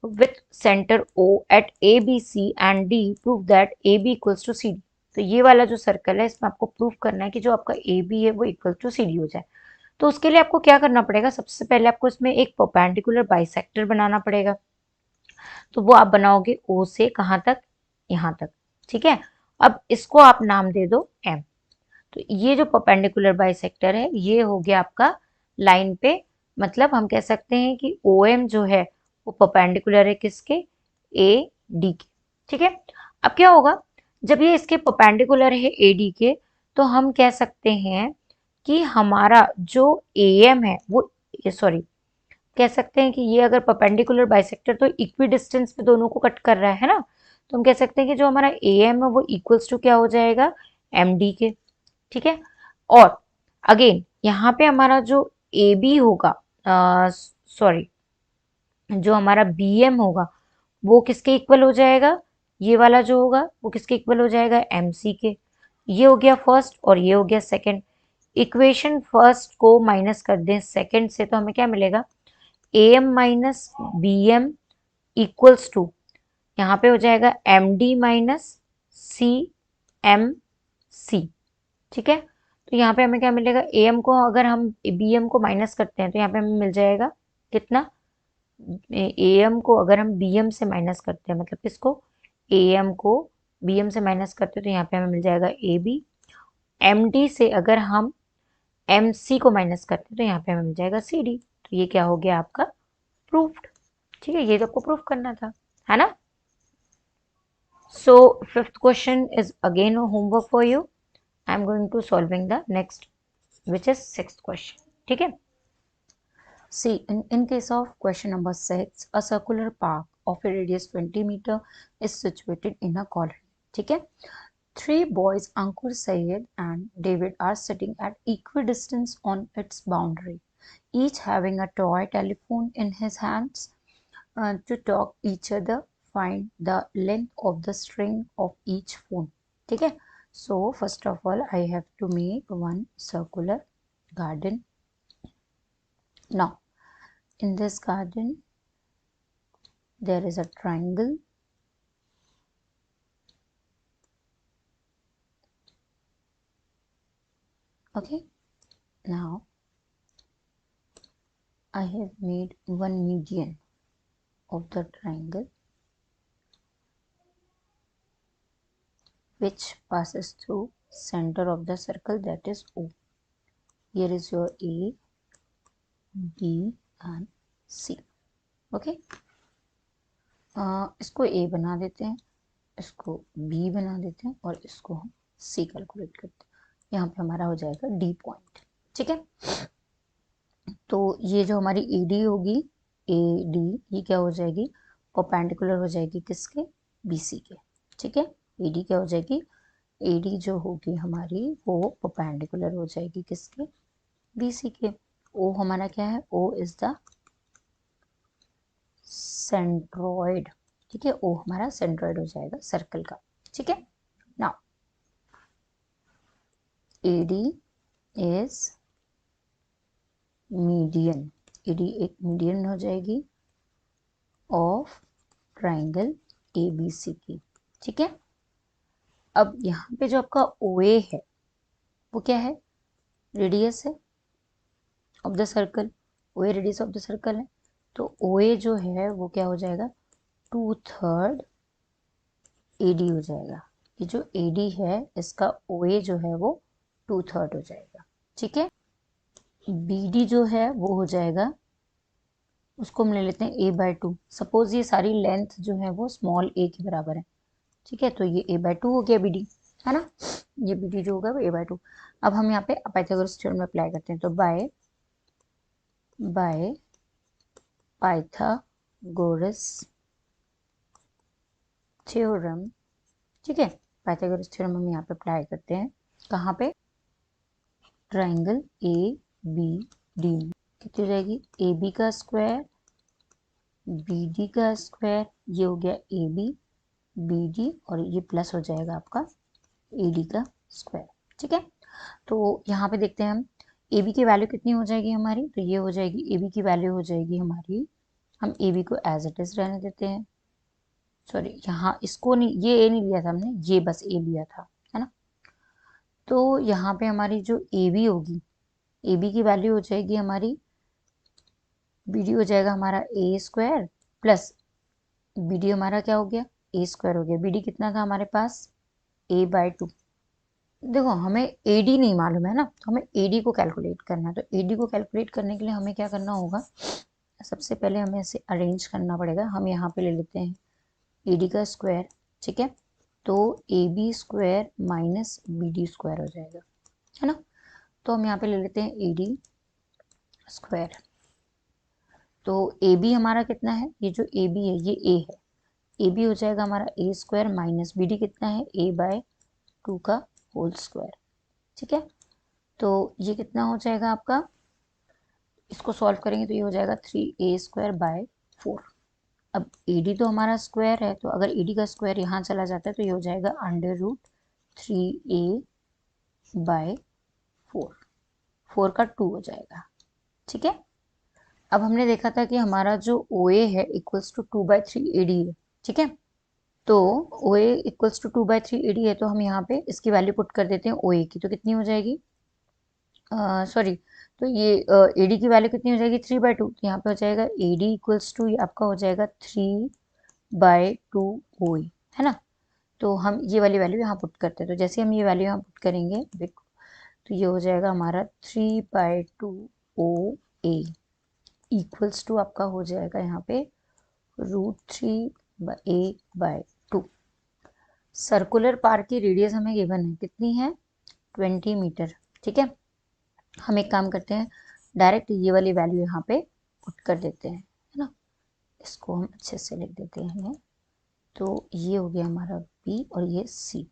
with center O at ABC and D, prove that AB equals to CD। तो ये वाला जो सर्कल है इसमें आपको प्रूव करना है कि जो आपका AB है वो इक्वल टू CD हो जाए। तो उसके लिए आपको क्या करना पड़ेगा, सबसे पहले आपको इसमें एक परपेंडिकुलर बाइसेक्टर बनाना पड़ेगा। तो वो आप बनाओगे O से कहाँ तक, यहाँ तक, ठीक है। अब इसको आप नाम दे दो M। तो ये जो परपेंडिकुलर बाइसेक्टर है ये हो गया आपका लाइन पे, मतलब हम कह सकते हैं कि OM जो है वो परपेंडिकुलर है किसके, ए डी के, ठीक है। अब क्या होगा, जब ये इसके परपेंडिकुलर है ए डी के, तो हम कह सकते हैं कि हमारा जो AM है वो, सॉरी, कह सकते हैं कि ये अगर परपेंडिकुलर बाइसेक्टर तो इक्वी डिस्टेंस पे दोनों को कट कर रहा है ना, तो हम कह सकते हैं कि जो हमारा AM है वो इक्वल्स टू क्या हो जाएगा, MD के, ठीक है। और अगेन यहाँ पे हमारा जो AB होगा, सॉरी, जो हमारा BM होगा वो किसके इक्वल हो जाएगा, ये वाला जो होगा वो किसके इक्वल हो जाएगा, MC के। ये हो गया फर्स्ट और ये हो गया सेकंड। इक्वेशन फर्स्ट को माइनस कर दें सेकंड से, तो हमें क्या मिलेगा, AM minus BM equals to, यहाँ पे हो जाएगा MD माइनस CMC, ठीक है। तो यहाँ पे हमें क्या मिलेगा, AM को अगर हम BM को माइनस करते हैं तो यहाँ पे हमें मिल जाएगा कितना, AM को अगर हम BM से माइनस करते हैं, मतलब किसको, AM को BM से माइनस करते हैं, तो यहाँ पे हमें मिल जाएगा AB। MD से अगर हम MC को माइनस करते हैं तो यहाँ पे हमें मिल जाएगा CD। तो ये क्या हो गया आपका प्रूफ्ड, ठीक है। ये तो आपको प्रूफ करना था, है ना। सो fifth question is again homework for you. I am going to solving the next which is sixth question, ठीक है। See, in case of question number 6, a circular park of a radius 20 meter is situated in a colony. ठीक है, three boys, Ankur, Sayed and David, are sitting at equidistance on its boundary, each having a toy telephone in his hands. To talk each other, find the length of the string of each phone. ठीक है, so first of all I have to make one circular garden. Now in this garden there is a triangle. Okay, now I have made one median of the triangle which passes through center of the circle, that is O. Here is your A, B and C. Okay, इसको A बना देते हैं, इसको B बना देते हैं और इसको हम C कैलकुलेट करते हैं. यहाँ पे हमारा हो जाएगा D पॉइंट. ठीक है, तो ये जो हमारी AD होगी, AD ये क्या हो जाएगी, परपेंडिकुलर हो जाएगी किसके, BC के. ठीक है, AD क्या हो जाएगी, AD जो होगी हमारी वो परपेंडिकुलर हो जाएगी किसके, BC के. O हमारा क्या है, O इज द सेंट्रोइड. ठीक है, O हमारा सेंट्रोइड हो जाएगा सर्कल का. ठीक है, now AD is median. AD एक मीडियन हो जाएगी ऑफ ट्राइंगल ABC की. ठीक है, अब यहाँ पे जो आपका OA है वो क्या है, रेडियस है of the circle. OA radius of the circle है, तो OA जो है वो क्या हो जाएगा, 2/3 AD हो जाएगा. ये जो AD है इसका OA जो है वो 2/3 हो जाएगा. ठीक है, BD जो है वो हो जाएगा, उसको हम ले लेते हैं A/2. सपोज ये सारी लेंथ जो है वो स्मॉल a के बराबर है. ठीक है, तो ये A/2 हो गया BD, है ना. ये BD जो होगा वो A/2. अब हम यहाँ पे पाइथागोरस थ्योरम अप्लाई करते हैं, तो बाय पाइथागोरस थ्योरम. ठीक है, पाइथागोरस थ्योरम हम यहाँ पे अप्लाई करते हैं, कहाँ पे, ट्राइंगल ABD. कितनी हो जाएगी, AB का स्क्वायर BD का स्क्वायर, ये हो गया AB BD और ये प्लस हो जाएगा आपका AD का स्क्वायर. ठीक है, तो यहाँ पे देखते हैं हम AB की वैल्यू कितनी हो जाएगी हमारी, तो ये हो जाएगी AB की वैल्यू हो जाएगी हमारी, हम AB को एज इट इज रहने देते हैं. सॉरी, यहाँ इसको नहीं, ये A नहीं लिया था हमने, ये बस A लिया था, है ना. तो यहाँ पे हमारी जो AB होगी, AB की वैल्यू हो जाएगी हमारी, BD हो जाएगा हमारा A² प्लस BD हमारा क्या हो गया, A² हो गया. BD कितना था हमारे पास, A/2. देखो हमें AD नहीं मालूम है ना, तो हमें AD को कैलकुलेट करना है. तो AD को कैलकुलेट करने के लिए हमें क्या करना होगा, सबसे पहले हमें इसे अरेंज करना पड़ेगा. हम यहाँ पे ले लेते हैं AD का स्क्वायर. ठीक है, तो AB² माइनस BD² हो जाएगा, है ना. तो हम यहाँ पे ले लेते हैं AD². तो AB हमारा कितना है, ये जो AB है ये A है, AB हो जाएगा हमारा A² माइनस BD कितना है, A/2 का होल स्क्वायर. ठीक है, तो ये कितना हो जाएगा आपका, इसको सॉल्व करेंगे तो ये हो जाएगा 3A²/4. अब AD तो हमारा स्क्वायर है, तो अगर AD का स्क्वायर यहाँ चला जाता है तो ये हो जाएगा √3A/4. 4 का 2 हो जाएगा. ठीक है, अब हमने देखा था कि हमारा जो OA है इक्वल्स टू 2/3 AD है. ठीक है, तो OA इक्वल्स टू 2/3 AD है, तो हम यहाँ पे इसकी वैल्यू पुट कर देते हैं OA की, तो कितनी हो जाएगी, सॉरी, तो ये AD की वैल्यू कितनी हो जाएगी, 3/2. तो यहाँ पे हो जाएगा AD इक्वल्स टू, आपका हो जाएगा 3/2 OA, है ना. तो हम ये वाली वैल्यू यहाँ पुट करते हैं, तो जैसे हम ये वैल्यू यहाँ पुट करेंगे तो ये हो जाएगा हमारा 3/2 OA इक्वल्स टू आपका हो जाएगा यहाँ पे √3A/2. सर्कुलर पार्क की रेडियस हमें गिवन है, कितनी है, 20 मीटर. ठीक है, हम एक काम करते हैं, डायरेक्ट ये वाली वैल्यू यहाँ पे पुट कर देते हैं, है ना। इसको हम अच्छे से लिख देते हैं। तो ये हो गया हमारा बी और ये सी।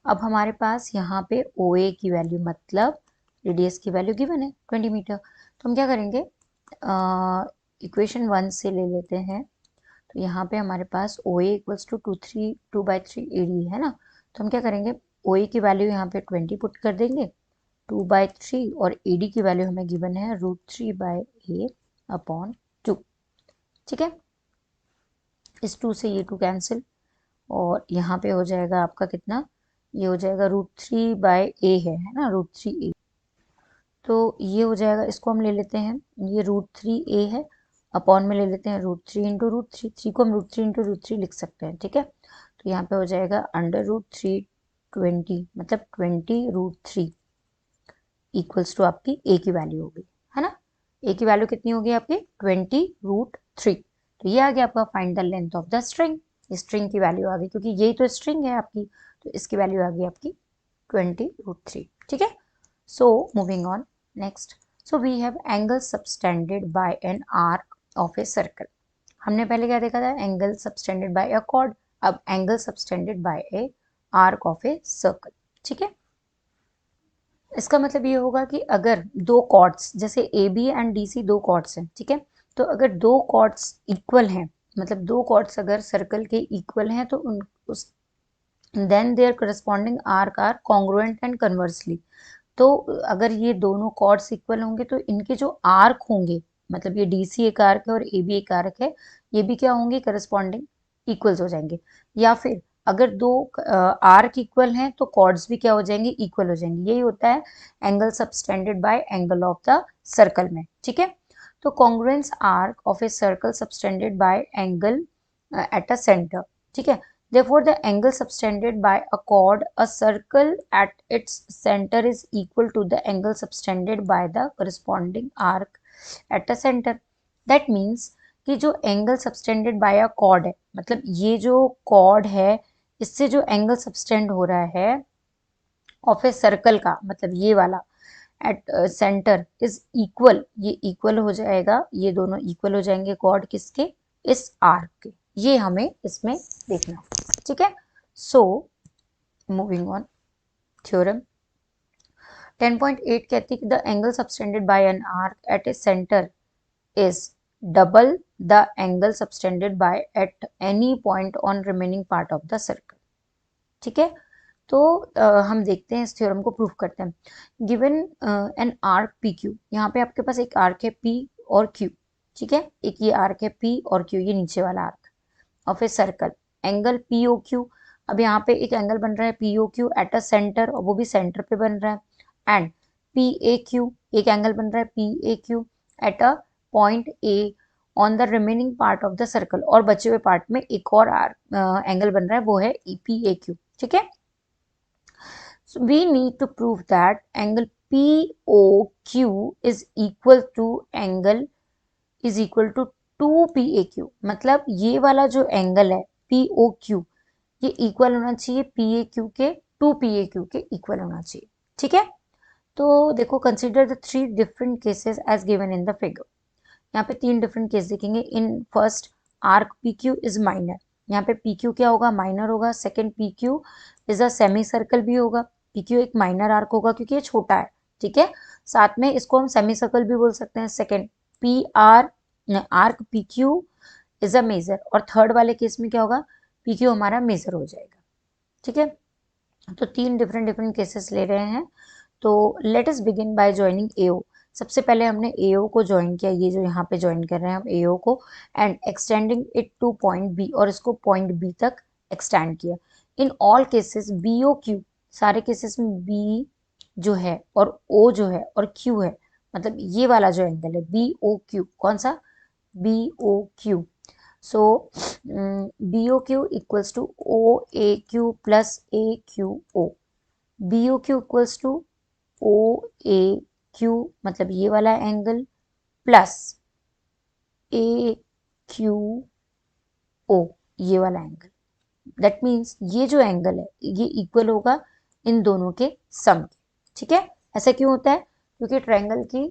अब हमारे पास यहाँ पे ओ ए की वैल्यू मतलब रेडियस की वैल्यू गिवन है 20 मीटर। तो हम क्या करेंगे, इक्वेशन 1 से ले लेते हैं। तो यहाँ पे हमारे पास ओ A equals to 2/3 A D है ना। तो हम क्या करेंगे, ओ ए की वैल्यू यहाँ पे 20 पुट कर देंगे 2/3 और ए डी की वैल्यू हमें गिवन है √3/a/2। ठीक है, इस 2 से ये 2 कैंसिल और यहाँ पे हो जाएगा आपका कितना, ये हो जाएगा √3/a है ना, √3a। तो ये हो जाएगा, इसको हम ले लेते हैं, ये √3a है, अपॉन में ले लेते हैं √3 इंटू √3, 3 को हम √3 इंटू √3 लिख सकते हैं। ठीक है, तो यहाँ पे हो जाएगा √320 मतलब 20√3 इक्वल्स टू आपकी a की वैल्यू होगी, है ना। a की वैल्यू कितनी होगी आपकी 20√3। तो ये आ गया आपका find the length of the string. String की वैल्यू आ गई, क्योंकि यही तो स्ट्रिंग है आपकी, तो इसकी वैल्यू आ गई आपकी 20√3। ठीक है, so moving on next. So we have angle subtended by an arc of a circle. हमने पहले क्या देखा था, angle subtended by a chord. अब angle subtended by a arc of a circle. ठीक है, इसका मतलब ये होगा कि अगर दो कॉर्ड्स, जैसे A B and D C दो कॉर्ड्स हैं, ठीक है, तो अगर दो कॉर्ड्स इक्वल हैं, मतलब दो कॉर्ड्स अगर सर्कल के इक्वल हैं, तो उन उस then their corresponding arc are congruent and conversely. तो अगर ये दोनों कॉर्ड्स इक्वल होंगे तो इनके जो आर्क होंगे, मतलब ये डी सी एक आर्क है और ए बी एक आर्क है, ये भी क्या होंगे, करस्पॉन्डिंग इक्वल्स हो जाएंगे। या फिर अगर दो आर्क इक्वल हैं तो कॉर्ड्स भी क्या हो जाएंगे, इक्वल हो जाएंगे। यही होता है angle subtended bye angle of the circle में। ठीक है, तो congruence arc of a circle subtended bye angle at a centre. ठीक है, therefore the angle subtended by a chord a circle at its center is equal to the angle subtended by the corresponding arc at a center. That means कि जो angle subtended by a cord है, मतलब ये जो कॉर्ड है इससे जो एंगल सबटेंड हो रहा है ऑफ ए सर्कल का, मतलब ये वाला एट सेंटर इज इक्वल, ये इक्वल हो जाएगा, ये दोनों इक्वल हो जाएंगे कॉर्ड किसके, इस आर्क के। ये हमें इसमें देखना। ठीक है, सो मूविंग ऑन, थ्योरम 10.8 कहती है कि the angle subtended by an arc eight A centre is double the angle subtended by at any point on remaining part of the circle. ठीक है, तो हम देखते हैं, इस थ्योरम को प्रूव करते हैं। Given an arc P Q, यहाँ पे आपके पास एक आर्क है पी और क्यू। ठीक है, एक ये आर्क है पी और क्यू, ये नीचे वाला arc of a circle, angle P O Q. अब यहाँ पे एक एंगल बन रहा है P O Q at a centre, और वो भी सेंटर पे बन रहा है। एंड पी ए क्यू, एक एंगल बन रहा है P A Q at a point A on the remaining part of the circle, और बचे हुए पार्ट में एक और एंगल बन रहा है, वो है पी ए क्यू। ठीक है, so we need to prove that angle POQ is equal to 2PAQ। मतलब ये वाला जो एंगल है POQ, ये इक्वल होना चाहिए PAQ के, 2PAQ के इक्वल होना चाहिए। ठीक है, तो देखो, consider the 3 different cases as given in the figure. यहाँ पे 3 डिफरेंट केस देखेंगे। In first arc PQ is minor, यहाँ पे PQ क्या होगा, माइनर होगा। Second PQ is a semicircle भी होगा, PQ एक माइनर आर्क होगा क्योंकि ये छोटा है। ठीक है, साथ में इसको हम सेमी सर्कल भी बोल सकते हैं। Second arc PQ is a major, और थर्ड वाले केस में क्या होगा, PQ हमारा मेजर हो जाएगा। ठीक है, तो 3 डिफरेंट केसेस ले रहे हैं। तो let us begin by joining AO। सबसे पहले हमने AO को ज्वाइन किया, ये जो यहाँ पे ज्वाइन कर रहे हैं हम AO को, and extending it to point B, और इसको पॉइंट B तक एक्सटेंड किया। इन ऑल केसेस BOQ, सारे केसेस में B जो है और O जो है और Q है, मतलब ये वाला जो एंगल है BOQ, कौन सा, BOQ। So BOQ equals to OAQ plus AQO। BOQ equals to OAQ, मतलब ये वाला एंगल प्लस AQO, ये वाला एंगल। दैट मीन्स ये जो एंगल है ये इक्वल होगा इन दोनों के सम के। ठीक है, ऐसा क्यों होता है, क्योंकि ट्रायंगल की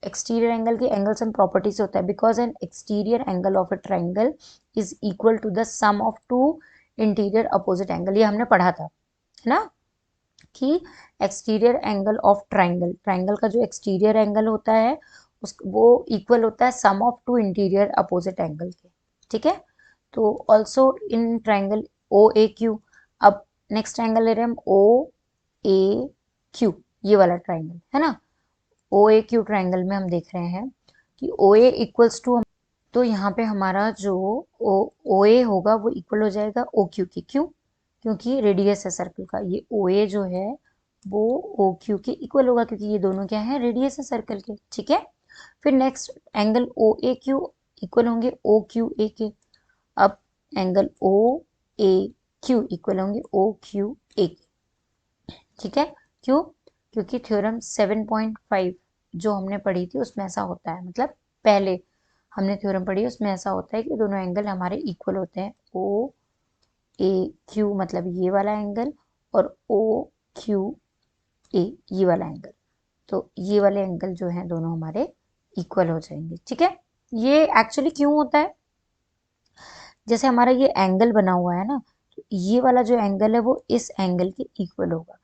एक्सटीरियर एंगल के एंगल्स एंड प्रॉपर्टीज होता है, because an exterior angle of a triangle is equal to the sum of two interior opposite angle. ये हमने पढ़ा था, है ना, कि exterior angle of triangle, triangle का जो एक्सटीरियर एंगल होता है वो इक्वल होता है sum of two interior opposite angle के। ठीक है, तो also in triangle O A Q. अब नेक्स्ट ट्राइंगल ले रहे हैं हम ओ ए क्यू, ये वाला ट्राइंगल है ना। ओ ए क्यू ट्राइंगल में हम देख रहे हैं कि ओ ए इक्वल्स टू, तो यहाँ पे हमारा जो ओ ए होगा वो इक्वल हो जाएगा ओ क्यू के। क्यों? क्योंकि रेडियस है सर्कल का, ये ओ ए जो है वो ओ क्यू के इक्वल होगा, क्योंकि ये दोनों क्या है, रेडियस है सर्कल के। ठीक है, फिर next angle O A Q equal होंगे ओ क्यू ए के। अब angle O A Q equal होंगे ओ क्यू ए के। ठीक है, क्यों? क्योंकि थ्योरम 7.5 जो हमने पढ़ी थी उसमें ऐसा होता है, मतलब पहले हमने थ्योरम पढ़ी उसमें ऐसा होता है कि दोनों एंगल हमारे इक्वल होते हैं, ओ ए क्यू मतलब ये वाला एंगल और ओ क्यू ए ये वाला एंगल, तो ये वाले एंगल जो हैं दोनों हमारे इक्वल हो जाएंगे। ठीक है, ये एक्चुअली क्यों होता है, जैसे हमारा ये एंगल बना हुआ है ना, तो ये वाला जो एंगल है वो इस एंगल के इक्वल होगा।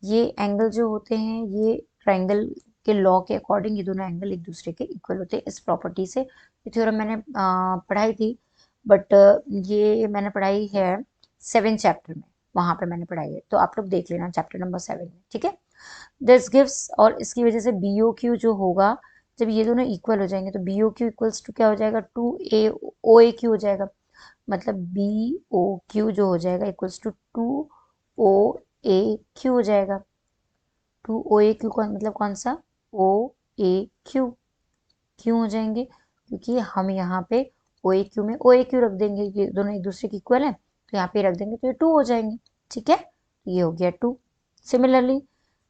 ये एंगल जो होते हैं ये ट्राइंगल के लॉ के अकॉर्डिंग ये दोनों एंगल एक दूसरे के इक्वल होते हैं इस प्रॉपर्टी से। ये थ्योरम मैंने पढ़ाई थी, बट ये मैंने पढ़ाई है 7 चैप्टर में, वहां पे मैंने पढ़ाई है, तो आप लोग देख लेना चैप्टर नंबर 7 में। ठीक है, दिस गिव्स, और इसकी वजह से बी ओ क्यू जो होगा, जब ये दोनों इक्वल हो जाएंगे तो B O Q equals to क्या हो जाएगा, 2 ए ओ ए क्यू हो जाएगा। मतलब बी ओ क्यू जो हो जाएगा equals to 2 O A Q हो जाएगा। 2 ओ ए क्यू कौन, मतलब कौन सा, ओ ए क्यू। क्यों हो जाएंगे? क्योंकि हम यहाँ पे ओ ए क्यू में ओ ए क्यू रख देंगे, ये दोनों एक दूसरे के इक्वल है, तो यहाँ पे रख देंगे तो ये 2 हो जाएंगे। ठीक है, तो ये हो गया 2। सिमिलरली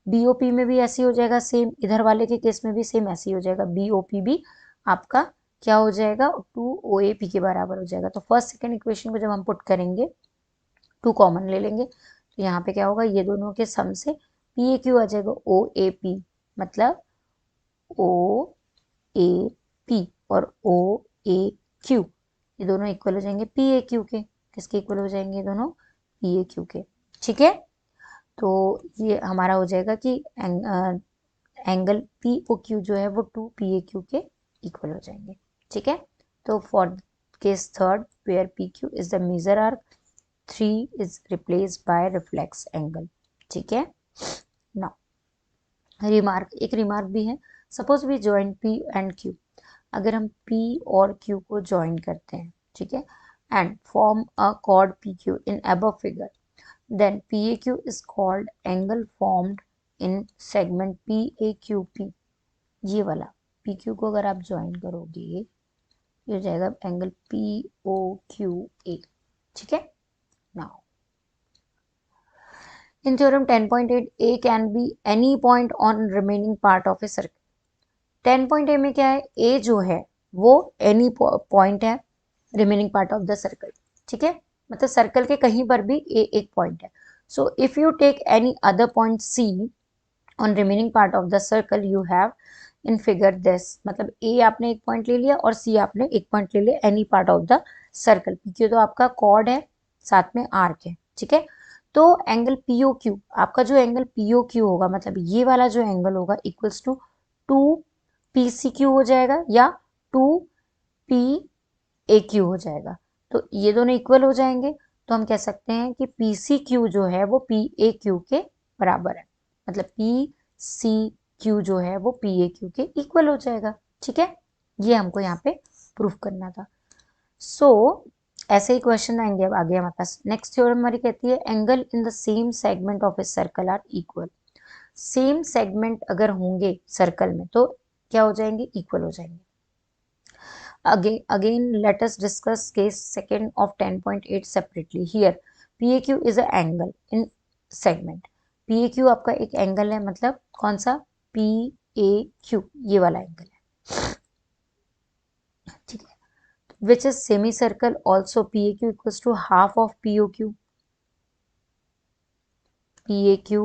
बीओपी में भी ऐसे हो जाएगा, सेम इधर वाले के केस में भी सेम ऐसे ही हो जाएगा, बीओपी भी आपका क्या हो जाएगा, 2 ओ ए पी के बराबर हो जाएगा। तो फर्स्ट सेकेंड इक्वेशन को जब हम पुट करेंगे 2 कॉमन ले लेंगे, तो यहाँ पे क्या होगा, ये दोनों के सम से पी ए क्यू आ जाएगा, ओ ए पी मतलब ओ ए पी और ओ ए क्यू, ये दोनों इक्वल हो जाएंगे पी ए क्यू के। किसके इक्वल हो जाएंगे दोनों, पी ए क्यू के। ठीक है, तो ये हमारा हो जाएगा कि एंगल पी ओ क्यू जो है वो 2 पी ए क्यू के इक्वल हो जाएंगे। ठीक है, तो for case third where P Q is the major arc, 3 is replaced by reflex angle. ठीक है, नाउ रिमार्क, एक रिमार्क भी है, suppose we join P and Q, अगर हम पी और क्यू को ज्वाइन करते हैं, ठीक है, and form a cord P Q in above figure, then PAQ is called angle formed in segment PAQP। ये वाला PQ को अगर आप ज्वाइन करोगे ये हो जाएगा एंगल POQA। ठीक है, now in theorem 10.8 A can be any point on remaining part of a circle। 10.8 में क्या है, A जो है वो any point है remaining part of the circle. ठीक है, मतलब सर्कल के कहीं पर भी ए एक पॉइंट है। So if you take any other point C on remaining part of the circle you have in figure this, मतलब ए आपने एक पॉइंट ले लिया और सी आपने एक पॉइंट ले लिया any part of the circle. PQ तो आपका कॉर्ड है, साथ में आर्क है। ठीक है, तो एंगल पीओ क्यू, आपका जो एंगल पीओ क्यू होगा, मतलब ये वाला जो एंगल होगा equals to 2 P C Q हो जाएगा या 2 पी ए क्यू हो जाएगा। तो ये दोनों इक्वल हो जाएंगे, तो हम कह सकते हैं कि पी सी क्यू जो है वो पी ए क्यू के बराबर है, मतलब पी सी क्यू जो है वो पी ए क्यू के इक्वल हो जाएगा। ठीक है, ये हमको यहाँ पे प्रूफ करना था। सो ऐसे ही क्वेश्चन आएंगे अब आगे हमारे पास। नेक्स्ट थ्योरम हमारी कहती है angle in the same segment of a circle are equal. Same segment अगर होंगे सर्कल में तो क्या हो जाएंगे, इक्वल हो जाएंगे। Again, let us discuss case second of 10.8 separately. Here, PAQ is an angle in segment. PAQ आपका एक एंगल है, मतलब कौन सा, PAQ, ये वाला एंगल है। ठीक है, which is semicircle also PAQ equals to half of POQ. PAQ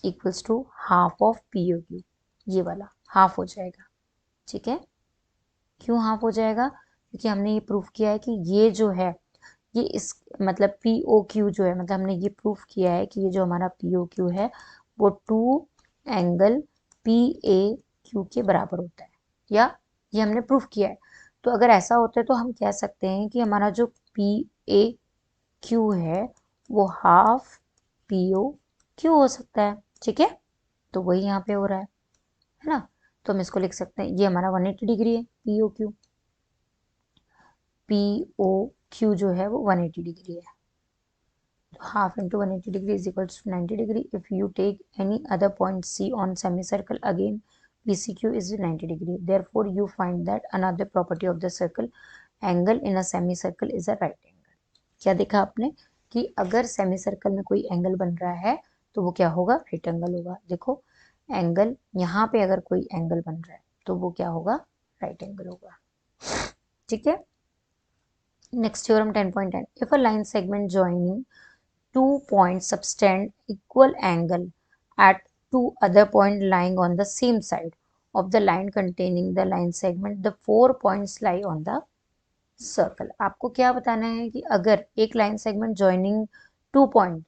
equals to half of POQ, ये वाला हाफ हो जाएगा। ठीक है, क्यों हाफ हो जाएगा? क्योंकि हमने ये प्रूफ किया है कि ये जो है ये इस मतलब पी ओ क्यू जो है, मतलब हमने ये प्रूफ किया है कि ये जो हमारा पी ओ क्यू है वो 2 एंगल पी ए क्यू के बराबर होता है, या ये हमने प्रूफ किया है। तो अगर ऐसा होता है तो हम कह सकते हैं कि हमारा जो पी ए क्यू है वो हाफ पी ओ क्यू हो सकता है। ठीक है, तो वही यहाँ पे हो रहा है ना। तो हम इसको लिख सकते हैं, ये हमारा 180 डिग्री है P O Q. P O Q जो है वो 180 डिग्री है। Half into 180 degree is equals to 90 degree. If you take any other point C on semicircle, again PCQ is 90 degree. Therefore, you find that another property of the circle angle in a semicircle is a right angle. क्या देखा आपने कि अगर सेमीसर्कल में कोई एंगल बन रहा है तो वो क्या होगा? राइट एंगल होगा। देखो एंगल यहाँ पे अगर कोई एंगल बन रहा है तो वो क्या होगा? राइट एंगल होगा। ठीक है, next theorem 10.10, if a line segment joining 2 points subtend equal angle at 2 other points lying on the same side of the line containing the line segment. The 4 points lie on the circle. आपको क्या बताना है कि अगर एक लाइन सेगमेंट जॉइनिंग 2 पॉइंट,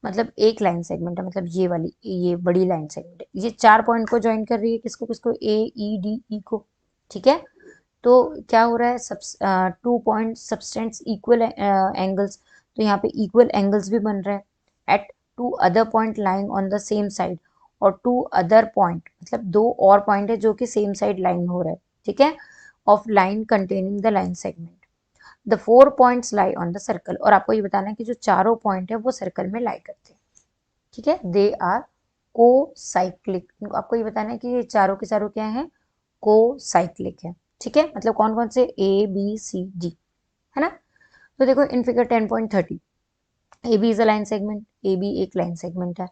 मतलब एक लाइन सेगमेंट है, मतलब ये वाली ये बड़ी लाइन सेगमेंट है, ये 4 पॉइंट को ज्वाइन कर रही है, किसको किसको? ए ई डी ई को। ठीक है, तो क्या हो रहा है? 2 पॉइंट सबस्टेंस इक्वल एंगल्स, तो यहाँ पे इक्वल एंगल्स भी बन रहे हैं at 2 other point lying on the same side, और 2 अदर पॉइंट मतलब 2 और पॉइंट है जो कि सेम साइड लाइन हो रहा है। ठीक है, of line containing the line segment. The 4 points lie on the circle, और आपको ये बताना है कि जो चारों पॉइंट है वो सर्कल में लाई करते हैं। ठीक है, दे आर को साइक्लिक। आपको ये बताना है कि ये चारों के चारों क्या है? को साइक्लिक है। ठीक है, मतलब कौन कौन से? ए बी सी डी, है ना। तो देखो in figure 10.30, A B is a line segment, A B एक लाइन सेगमेंट है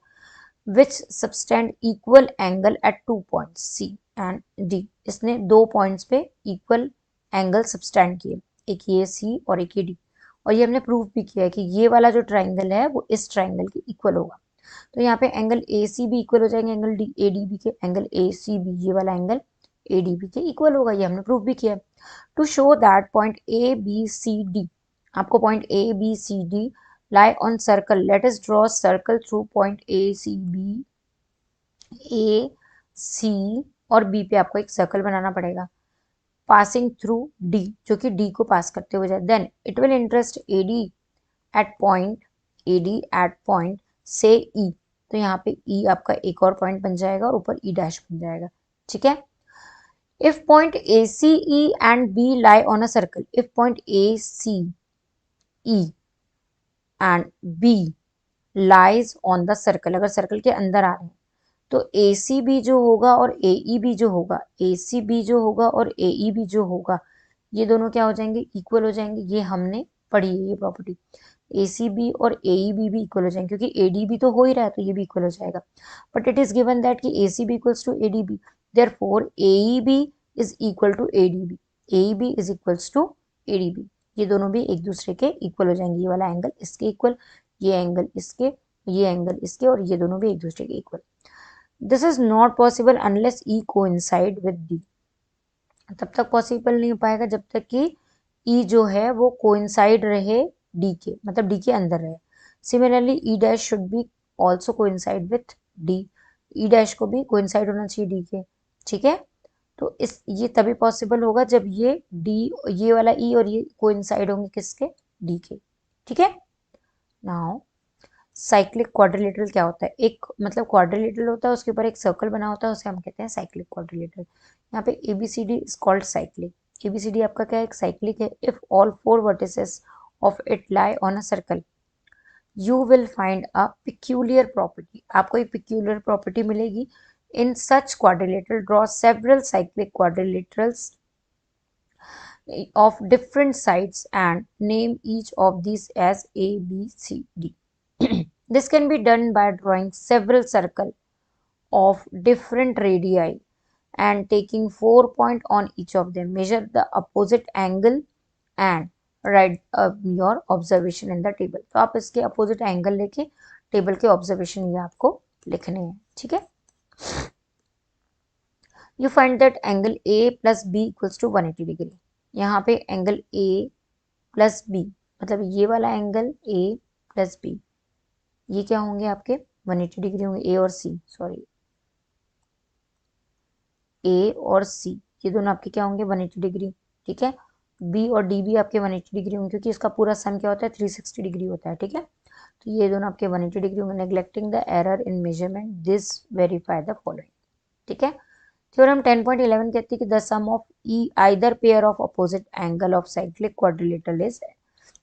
which subtend equal angle at 2 points C and D. इसने 2 पॉइंट्स पे इक्वल एंगल सबस्टेंड किए, एक ये सी और एक ये डी, और ये हमने प्रूव भी किया है कि ये वाला जो ट्राइंगल है वो इस ट्राइंगल के इक्वल होगा। तो यहाँ पे एंगल ए सी भी इक्वल हो जाएंगे angle D A D B के। एंगल ए सी बी ये वाला एंगल ए डी बी के इक्वल होगा, ये हमने प्रूव भी किया। To show that point A B C D, आपको point A B C D lie on circle, let us draw a circle through point A C B, A C और B पे आपको एक सर्कल बनाना पड़ेगा, passing through D, जो कि D को पास करते हुए जाए। then it will interest AD at point AD at point say E, तो यहाँ पे E आपका एक और पॉइंट बन जाएगा और ऊपर E डैश बन जाएगा। ठीक है, if point ACE and B lie on a circle, if point ACE and B lies on the circle, अगर सर्कल के अंदर आ रहे हैं तो ACB जो होगा और AEB जो होगा, ACB जो होगा और AEB जो होगा, ये दोनों क्या हो जाएंगे? इक्वल हो जाएंगे। ये हमने पढ़ी है ये प्रॉपर्टी, ACB और AEB भी इक्वल हो जाएंगे, क्योंकि ADB तो हो ही रहा है तो ये भी इक्वल हो जाएगा। But it is given that कि ACB equals to ADB, therefore AEB is equal to ADB, AEB is equals to ADB। ये दोनों भी एक दूसरे के इक्वल हो जाएंगे, ये वाला एंगल इसके इक्वल, ये एंगल इसके, ये एंगल इसके, और ये दोनों भी एक दूसरे के equal. This is not possible unless E coincide with D, तब तक पॉसिबल नहीं हो पाएगा जब तक कि ई जो है वो कोइंसाइड रहे डी के, मतलब डी के अंदर रहे। Similarly E dash should be also coincide with D, E dash को भी कोइंसाइड होना चाहिए डी के। ठीक है, तो इस ये तभी पॉसिबल होगा जब ये डी, ये वाला ई और ये कोइंसाइड होंगे किसके? डी के। ठीक है, नाउ साइक्लिक क्वाड्रिलेटरल क्या होता है? एक मतलब क्वाड्रिलेटरल होता है, उसके ऊपर एक सर्कल बना होता है, उसे हम कहते हैं साइक्लिक क्वाड्रिलेटरल। यहाँ पे ABCD is called cyclic. ABCD आपका क्या है? एक साइक्लिक है। If all 4 vertices of it lie on a circle, you will find a peculiar property, आपको एक पिक्यूलियर प्रॉपर्टी मिलेगी। In such quadrilateral draw several cyclic quadrilaterals of different sides and name each of these as A, B, C, D. This can be done by drawing several circles of different radii and taking 4 points on each of them. Measure the opposite angle and write your observation in the table. तो आप इसके opposite angle लेके टेबल के observation ये आपको लिखने हैं। ठीक है, you find that angle A plus b equals to 180 degree. यहाँ पे एंगल ए प्लस बी मतलब ये वाला एंगल ए प्लस बी, ये क्या होंगे आपके 180 डिग्री होंगे। ए और सी, सॉरी, ए और सी ये दोनों आपके क्या होंगे 180 डिग्री। ठीक है, बी और डी भी आपके 180 डिग्री होंगे क्योंकि इसका पूरा सम क्या होता है 360 डिग्री होता है। ठीक है, तो ये दोनों आपके 180 डिग्री होंगे। Neglecting the error in measurement this verify the following. ठीक है, थ्योरम 10.11 कहती है कि the sum of e either pair of opposite angle of cyclic quadrilateral is,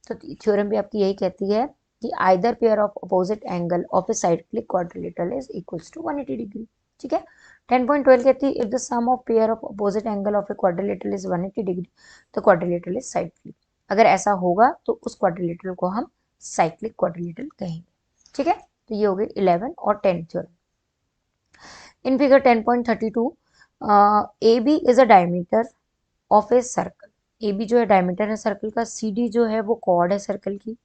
तो थ्योरम भी आपकी यही कहती है कि either pair of opposite angle of a cyclic quadrilateral is equals to 180 degree. ठीक है, 10.12 कहती है if the sum of pair of opposite angle of a quadrilateral is 180 degree तो क्वाड्रिलेटरल इज साइक्लिक। अगर ऐसा होगा तो उस क्वाड्रिलेटरल को हम साइक्लिक क्वाड्रिलेटरल कहेंगे। ठीक है, तो ये हो गए 11 और 10 theorem. In figure 10.32 AB is a diameter of a circle. AB जो है डायमीटर है सर्कल का, CD जो है वो कॉर्ड है सर्कल की,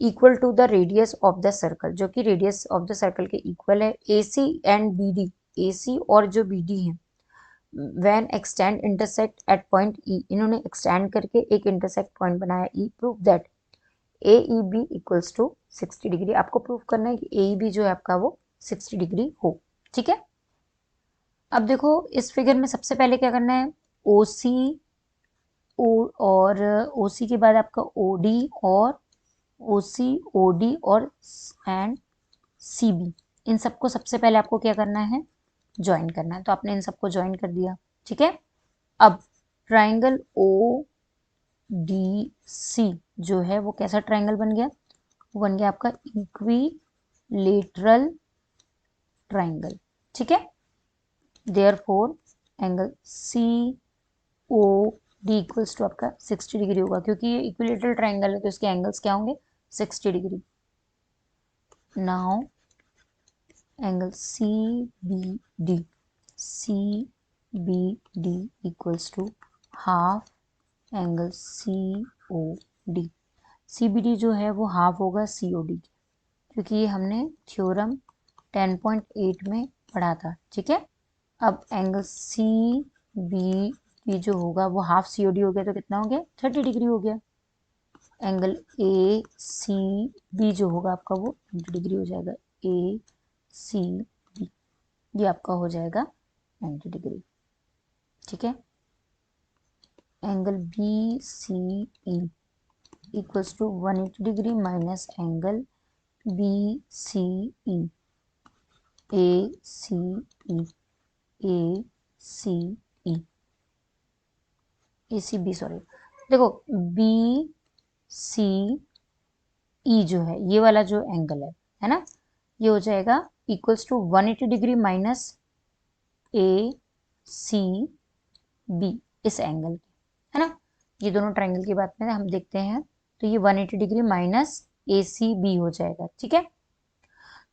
equal to the radius of the circle, जो कि रेडियस ऑफ द सर्कल के इक्वल है। AC एंड BD, AC और जो BD है, when extend intersect at point E, इन्होंने एक्सटेंड करके एक इंटरसेक्ट पॉइंट बनाया E, prove that AEB equals to 60 degree. आपको प्रूव करना है कि AEB जो है आपका वो 60 डिग्री हो। ठीक है, अब देखो इस फिगर में सबसे पहले क्या करना है, OC और OC के बाद आपका OD और OC OD और एंड CB, इन सबको सबसे पहले आपको क्या करना है, ज्वाइन करना है। तो आपने इन सबको ज्वाइन कर दिया। ठीक है, अब ट्राइंगल ODC जो है वो कैसा ट्राइंगल बन गया, वो बन गया आपका इक्विलेटरल ट्राइंगल। ठीक है, therefore angle COD equals to आपका 60 डिग्री होगा, क्योंकि ये इक्विलेटरल ट्राइंगल है तो इसके एंगल्स क्या होंगे 60 degree. Now angle CBD equals to half angle COD। CBD जो है वो हाफ होगा COD की, क्योंकि ये हमने थ्योरम 10.8 में पढ़ा था। ठीक है, अब एंगल CBD जो होगा वो हाफ COD हो गया तो कितना हो गया 30 डिग्री हो गया। एंगल ACB जो होगा आपका वो 90 डिग्री हो जाएगा। ACB ये आपका हो जाएगा 90 डिग्री। ठीक है, angle BCE equals to 180 degree minus angle BCE ACB sorry, देखो BCE जो है ये वाला जो एंगल है ना, ये हो जाएगा equals to 180 degree minus ACB इस एंगल की, है ना। ये दोनों ट्राइंगल की बात में हम देखते हैं तो ये 180 डिग्री माइनस ACB हो जाएगा। ठीक है,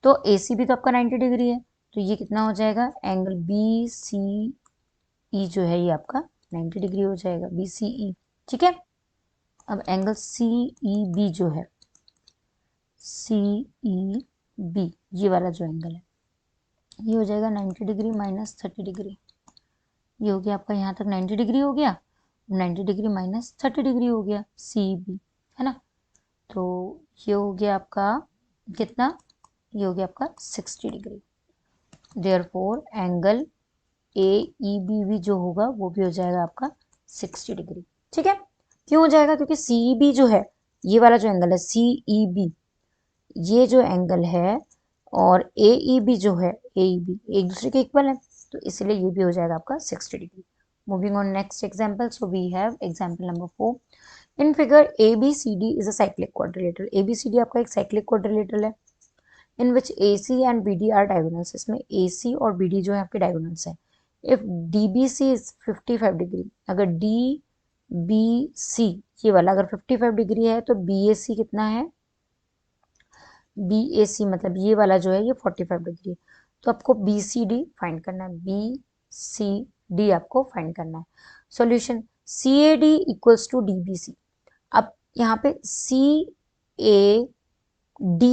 तो ACB तो आपका 90 डिग्री है तो ये कितना हो जाएगा, एंगल BCE जो है ये आपका 90 डिग्री हो जाएगा, BCE। ठीक है, अब एंगल CEB जो है, CEB ये वाला जो एंगल है ये हो जाएगा 90 डिग्री माइनस 30 डिग्री। ये हो गया आपका यहाँ तक 90 डिग्री हो गया, 90 डिग्री माइनस 30 डिग्री हो गया CEB, है ना। तो ये हो गया आपका कितना, ये हो गया आपका 60 डिग्री। देयरफॉर एंगल AEB जो होगा वो भी हो जाएगा आपका 60 डिग्री। ठीक है, क्यों हो जाएगा, क्योंकि CEB जो है ये वाला जो एंगल है CEB ये जो एंगल है और AEB जो है AEB एक दूसरे के इक्वल है तो इसलिए ये भी हो जाएगा आपका 60 degree. Moving on next example, so we have example number 4। In figure ABCD is a cyclic quadrilateral. ABCD आपका एक साइक्लिक क्वाड्रिलेटरल है in which AC and BD are diagonals. इसमें AC और BD जो है आपके डायगोनल्स है। इफ DBC इज 55 डिग्री, अगर DBC ये वाला अगर 55 डिग्री है तो BAC कितना है, BAC मतलब ये वाला जो है ये 45 डिग्री है। तो आपको BCD फाइंड करना है, BCD आपको फाइंड करना है। Solution CAD equals to DBC। अब यहाँ पे CAD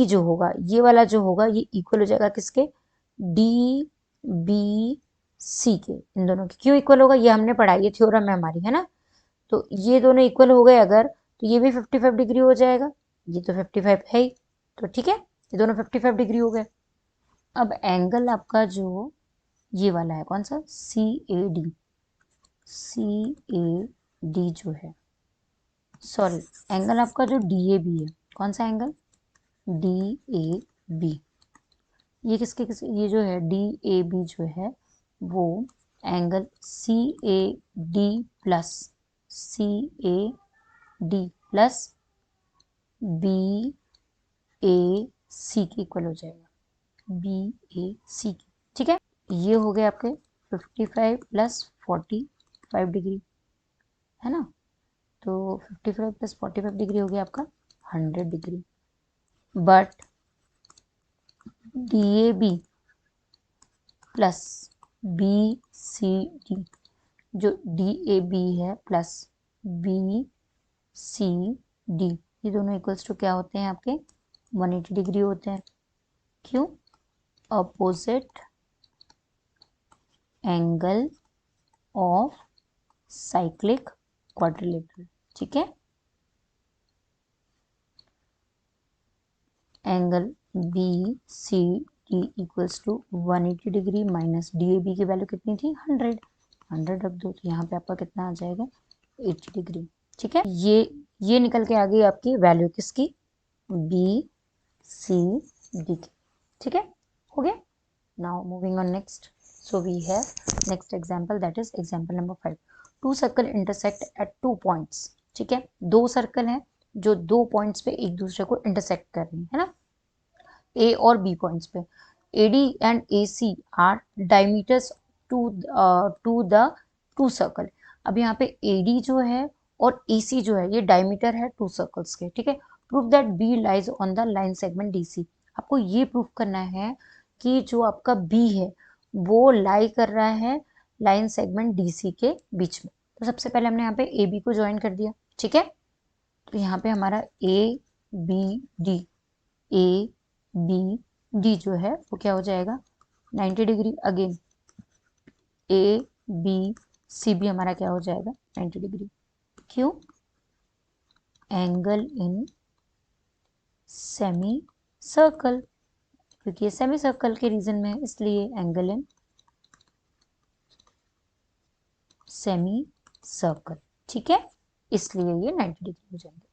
जो होगा ये वाला जो होगा ये इक्वल हो जाएगा किसके, DBC सी के, इन दोनों के क्यों इक्वल होगा, ये हमने पढ़ा, ये थ्योरम है हमारी, है ना। तो ये दोनों इक्वल हो गए अगर, तो ये भी 55 डिग्री हो जाएगा, ये तो 55 है ही, तो ठीक है, ये दोनों 55 डिग्री हो गए। अब एंगल आपका जो ये वाला है, कौन सा, सी A D, C A D जो है, सॉरी, एंगल आपका जो डी ए बी है, कौन सा एंगल, डी ए बी, ये ये जो है डी ए बी जो है वो angle C A D plus C A D plus B A C के इक्वल हो जाएगा, बी ए सी के, ठीक है। ये हो गए आपके 55 प्लस 45 डिग्री, है ना। तो 55 प्लस 45 डिग्री हो गया आपका 100 degree. But D A B plus B C D, जो डी ए बी है प्लस बी सी डी, ये दोनों इक्वल्स टू क्या होते हैं आपके, 180 डिग्री होते हैं। क्यों, opposite angle of cyclic quadrilateral, ठीक है। Angle B C D equals to 180 degree minus D A B की वैल्यू कितनी थी, 100 रख दो, तो यहाँ पे आपका कितना आ जाएगा, 80 डिग्री, ठीक है। ये निकल के आ गई आपकी वैल्यू किसकी, बी सी डी की, ठीक है, हो गया। Now moving on next, so we have next example, that is example number 5। Two circle intersect at 2 points, ठीक है, दो सर्कल हैं जो 2 पॉइंट्स पे एक दूसरे को इंटरसेक्ट कर रही है ना, ए और बी पॉइंट्स पे। AD and AC are diameters to the two circle. अब यहाँ पे AD जो है और AC जो है ये डायमीटर है टू सर्कल्स के, ठीक है। Prove that B lies on the line segment DC। आपको ये प्रूव करना है कि जो आपका B है वो लाई कर रहा है लाइन सेगमेंट DC के बीच में। तो सबसे पहले हमने यहाँ पे AB को ज्वाइन कर दिया, ठीक है। तो यहाँ पे हमारा ABD, ABD जो है वो क्या हो जाएगा, 90 डिग्री। अगेन ABC भी हमारा क्या हो जाएगा, 90 डिग्री। क्यों, एंगल इन सेमी सर्कल, क्योंकि ये सेमी सर्कल के रीजन में है, इसलिए एंगल इन सेमी सर्कल, ठीक है, इसलिए ये 90 डिग्री हो जाएंगे।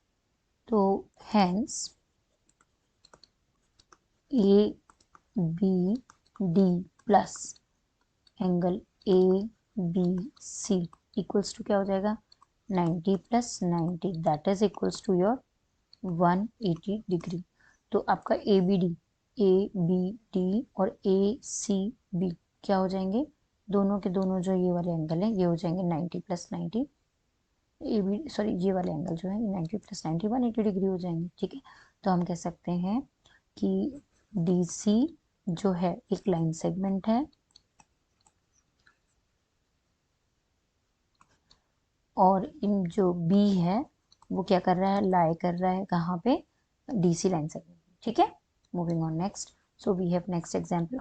तो hence ABD plus angle ABC equals to क्या हो जाएगा, 90 plus 90, that is equals to your 180 degree. तो आपका ABD और ACB क्या हो जाएंगे, दोनों के दोनों जो ये वाले एंगल हैं ये हो जाएंगे 90 प्लस 90, ये वाले एंगल जो है 90 प्लस 90 180 डिग्री हो जाएंगे, ठीक है। तो हम कह सकते हैं कि DC जो है एक लाइन सेगमेंट है और इन जो B है वो क्या कर रहा है, लाई कर रहा है कहाँ पे, DC लाइन सेगमेंट, ठीक है। Moving on next, so we have next example,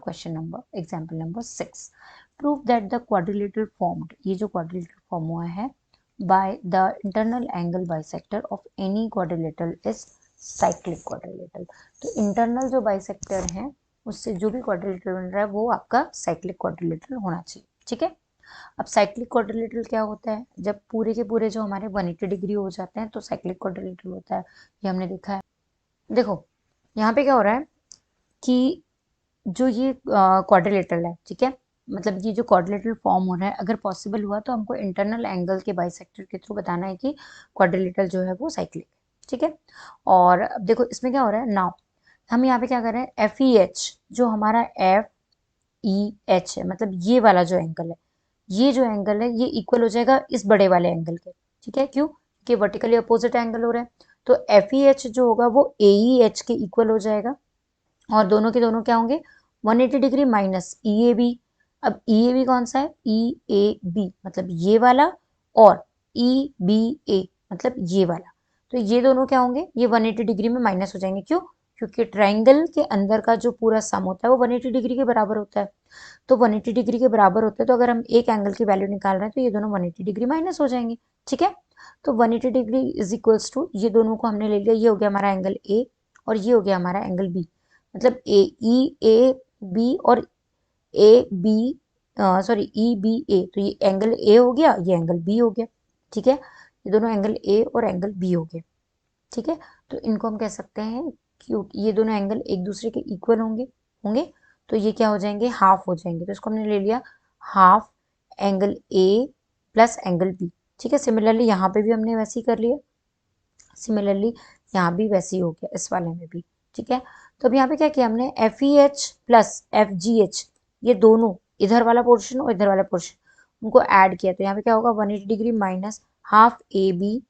example number 6। prove that the quadrilateral formed, ये जो quadrilateral फॉर्म हुआ है by the internal angle bisector of any quadrilateral is cyclic quadrilateral। तो इंटरनल जो बाइसेक्टर है उससे जो भी क्वाड्रिलेटरल बन रहा है वो आपका साइक्लिक क्वाड्रिलेटरल होना चाहिए, ठीक है। अब साइक्लिक क्वाड्रिलेटरल क्या होता है, जब पूरे के पूरे जो हमारे 180 डिग्री हो जाते हैं तो साइक्लिक क्वाड्रिलेटरल होता है, ये हमने देखा है। देखो यहाँ पे क्या हो रहा है कि जो ये क्वाड्रिलेटरल है, ठीक है, मतलब ये जो क्वाड्रिलेटरल फॉर्म हो रहा है, अगर पॉसिबल हुआ तो हमको इंटरनल एंगल के बाइसेक्टर के थ्रू बताना है कि क्वाड्रिलेटरल जो है वो साइक्लिक, ठीक है। और अब देखो इसमें क्या हो रहा है, नाउ हम यहाँ पे क्या कर रहे हैं, FEH जो हमारा FEH है, मतलब ये वाला जो एंगल है, ये जो एंगल है ये इक्वल हो जाएगा इस बड़े वाले एंगल के, ठीक है। क्यों, कि वर्टिकली अपोजिट एंगल हो रहा है, तो FEH जो होगा वो AEH के इक्वल हो जाएगा और दोनों के दोनों क्या होंगे, 180 डिग्री माइनस EAB। अब EAB कौन सा है, EAB मतलब ये वाला, और EBA मतलब ये वाला, तो ये दोनों क्या होंगे, ये 180 डिग्री में माइनस हो जाएंगे। क्यों, क्योंकि ट्राइंगल के अंदर का जो पूरा सम होता है वो 180 डिग्री के बराबर होता है। तो 180 डिग्री के बराबर होता है, तो अगर हम एक एंगल की वैल्यू निकाल रहे हैं तो ये दोनों 180 डिग्री माइनस हो जाएंगे। ठीक है, तो 180 डिग्री इज इक्वल्स टू, ये दोनों को हमने ले लिया, ये हो गया हमारा एंगल ए और ये हो गया हमारा एंगल बी। मतलब ए बी और A B, sorry E B A, तो ये एंगल ए हो गया, ये एंगल बी हो गया। ठीक है, ये दोनों एंगल ए और एंगल बी हो गए। ठीक है, तो इनको हम कह सकते हैं क्योंकि ये दोनों एंगल एक दूसरे के इक्वल होंगे होंगे तो ये क्या हो जाएंगे, हाफ हो जाएंगे। तो इसको हमने ले लिया हाफ एंगल ए प्लस एंगल बी। ठीक है, सिमिलरली यहाँ पे भी हमने वैसे ही कर लिया, सिमिलरली यहाँ भी वैसे ही हो गया इस वाले में भी। ठीक है, तो अब यहाँ पे क्या किया हमने, F E H plus F G H, ये दोनों इधर वाला पोर्शन और इधर वाला पोर्शन उनको ऐड किया, तो यहाँ पे क्या होगा 180 degree minus half A B,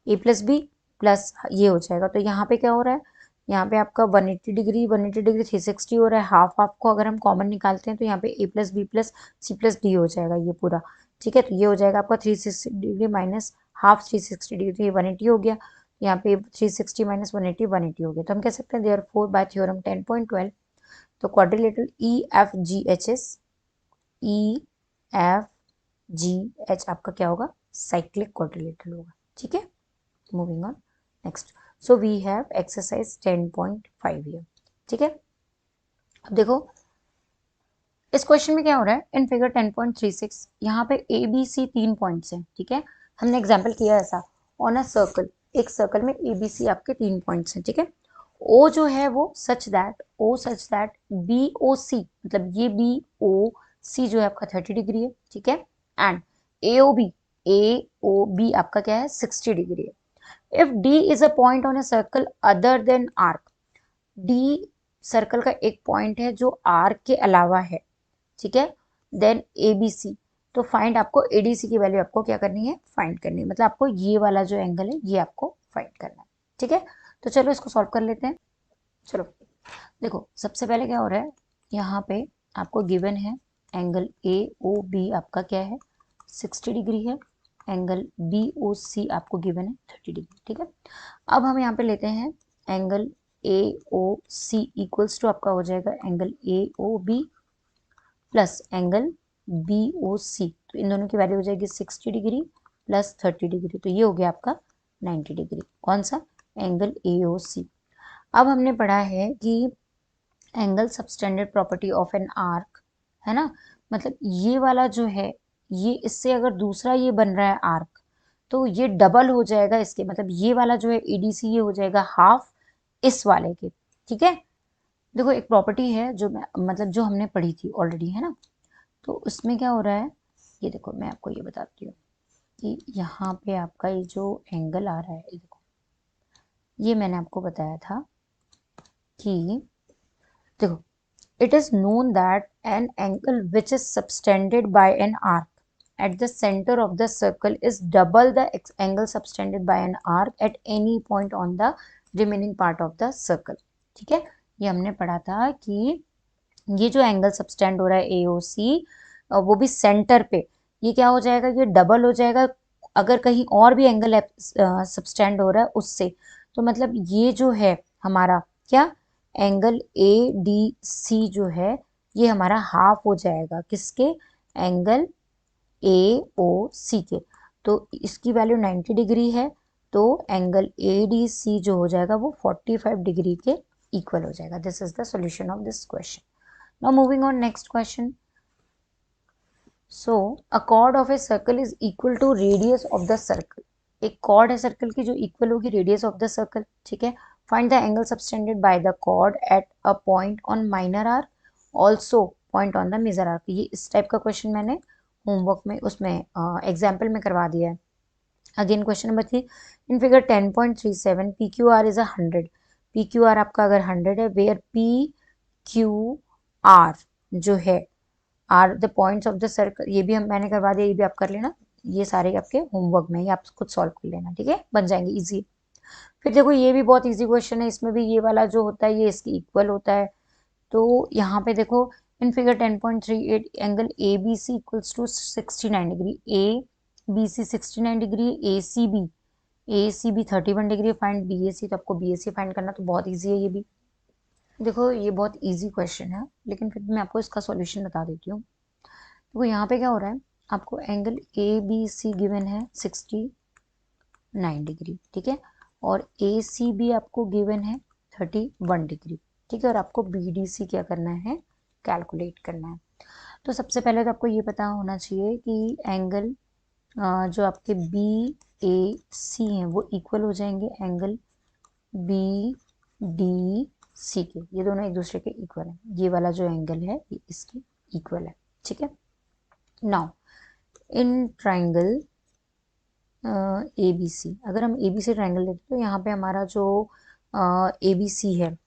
A plus B plus ये हो जाएगा। तो यहाँ पे क्या हो रहा है, यहाँ पे आपका 180 डिग्री 360 हो रहा है। हाफ हाफ को अगर हम कॉमन निकालते हैं तो यहाँ पे A plus B plus C plus D हो जाएगा ये पूरा। ठीक है, तो ये हो जाएगा आपका 360 डिग्री माइनस हाफ 360 डिग्री, तो ये 180 हो गया। यहाँ पे 360 माइनस 180 180 हो गया। तो हम कह सकते हैं देयरफॉर बाय थ्योरम 10.12 तो quadrilateral E F G H is, E F G H आपका क्या होगा, साइक्लिक क्वाड्रिलेटरल होगा। ठीक है, moving on next, so we have exercise 10.5 here. ठीक है, अब देखो इस क्वेश्चन में क्या हो रहा है, इन फिगर 10.36 यहाँ पे ए बी सी 3 पॉइंट्स हैं। ठीक है, हमने एग्जाम्पल किया ऐसा, ऑन अ सर्कल, एक सर्कल में ए बी सी आपके 3 पॉइंट्स हैं। ठीक है, ओ जो है वो सच दैट बी ओ सी, मतलब ये बी ओ सी जो है आपका 30 डिग्री है। ठीक है, एंड ए ओ बी आपका क्या है, 60 डिग्री है। If D is a point on a circle other than arc, D circle का एक पॉइंट है जो आर्क के अलावा है। ठीक है, देन ए बी सी, तो फाइंड, आपको एडीसी की वैल्यू आपको क्या करनी है, फाइंड करनी है, मतलब आपको ये वाला जो एंगल है ये आपको फाइंड करना है। ठीक है, तो चलो इसको सॉल्व कर लेते हैं। चलो देखो सबसे पहले क्या हो रहा है, यहाँ पे आपको गिवन है एंगल ए ओ बी आपका क्या है, 60 डिग्री है। एंगल बी ओ सी आपको गिवन है 30 डिग्री। ठीक है, अब हम यहाँ पे लेते हैं angle A O C equals to आपका हो जाएगा angle A O B plus angle B O C, तो इन दोनों की वैल्यू हो जाएगी 60 डिग्री प्लस 30 डिग्री, तो ये हो गया आपका 90 डिग्री। कौन सा, एंगल ए ओ सी। अब हमने पढ़ा है कि angle subtended property of an arc है ना, मतलब ये वाला जो है, ये इससे अगर दूसरा ये बन रहा है आर्क तो ये डबल हो जाएगा इसके, मतलब ये वाला जो है एडीसी ये हो जाएगा हाफ इस वाले के। ठीक है, देखो एक प्रॉपर्टी है जो मतलब जो हमने पढ़ी थी ऑलरेडी है ना, तो उसमें क्या हो रहा है, ये देखो मैं आपको ये बताती हूँ कि यहाँ पे आपका ये जो एंगल आ रहा है, ये देखो ये मैंने आपको बताया था कि देखो it is known that an angle which is subtended by an arc at the center of the circle is double the angle subtended by an arc at any point on the remaining part of the circle। ठीक है, ये हमने पढ़ा था कि ये जो एंगल सबटेंड हो रहा है AOC, वो भी सेंटर पे, ये क्या हो जाएगा, ये डबल हो जाएगा अगर कहीं और भी एंगल सबटेंड हो रहा है उससे। तो मतलब ये जो है हमारा क्या, एंगल ADC जो है ये हमारा हाफ हो जाएगा किसके, एंगल AOC के। तो इसकी वैल्यू 90 डिग्री है, तो एंगल ADC जो हो जाएगा वो 45 डिग्री के इक्वल हो जाएगा। This is the solution of this question. Now moving on next question. So a chord of a circle is equal to radius of the circle, एक कॉर्ड है सर्कल की जो इक्वल होगी रेडियस ऑफ द सर्कल। ठीक है, find the angle subtended by the chord at a point on minor arc, also point on the major arc. ये इस टाइप का क्वेश्चन मैंने होमवर्क में उसमें एग्जाम्पल में करवा दिया है। Again question number 3, in figure 10.37 P Q are is 100, P Q are आपका अगर 100 है, वेयर पी क्यू आर जो है are the points of the circle, ये भी हम मैंने करवा दिया, ये भी आप कर लेना, ये सारे आपके होमवर्क में, ये आप खुद सॉल्व कर लेना। ठीक है, बन जाएंगे इजी। फिर देखो ये भी बहुत इजी क्वेश्चन है, इसमें भी ये वाला जो होता है ये इसकी इक्वल होता है। तो यहाँ पे देखो in figure 10.38 angle A B C equals to 69 degree, A B C 69 degree, A C B A C B 31 degree find B A C, तो आपको बी ए सी फाइंड करना तो बहुत ईजी है ये भी। देखो ये बहुत ईजी क्वेश्चन है, लेकिन फिर भी मैं आपको इसका सॉल्यूशन बता देती हूँ। देखो यहाँ पे क्या हो रहा है, आपको angle A B C given है 69 डिग्री, ठीक है, और ए सी बी आपको गिवन है 31 डिग्री, ठीक है, और आपको बी डी सी क्या करना है, कैलकुलेट करना है। तो सबसे पहले तो आपको ये पता होना चाहिए कि एंगल जो आपके बी ए सी हैं वो इक्वल हो जाएंगे एंगल बी डी सी के, ये दोनों एक दूसरे के इक्वल है, ये वाला जो एंगल है ये इसके इक्वल है, ठीक है। Now in triangle A B C, अगर हम ए बी सी ट्राइंगल लेते तो यहाँ पे हमारा जो ए बी सी है,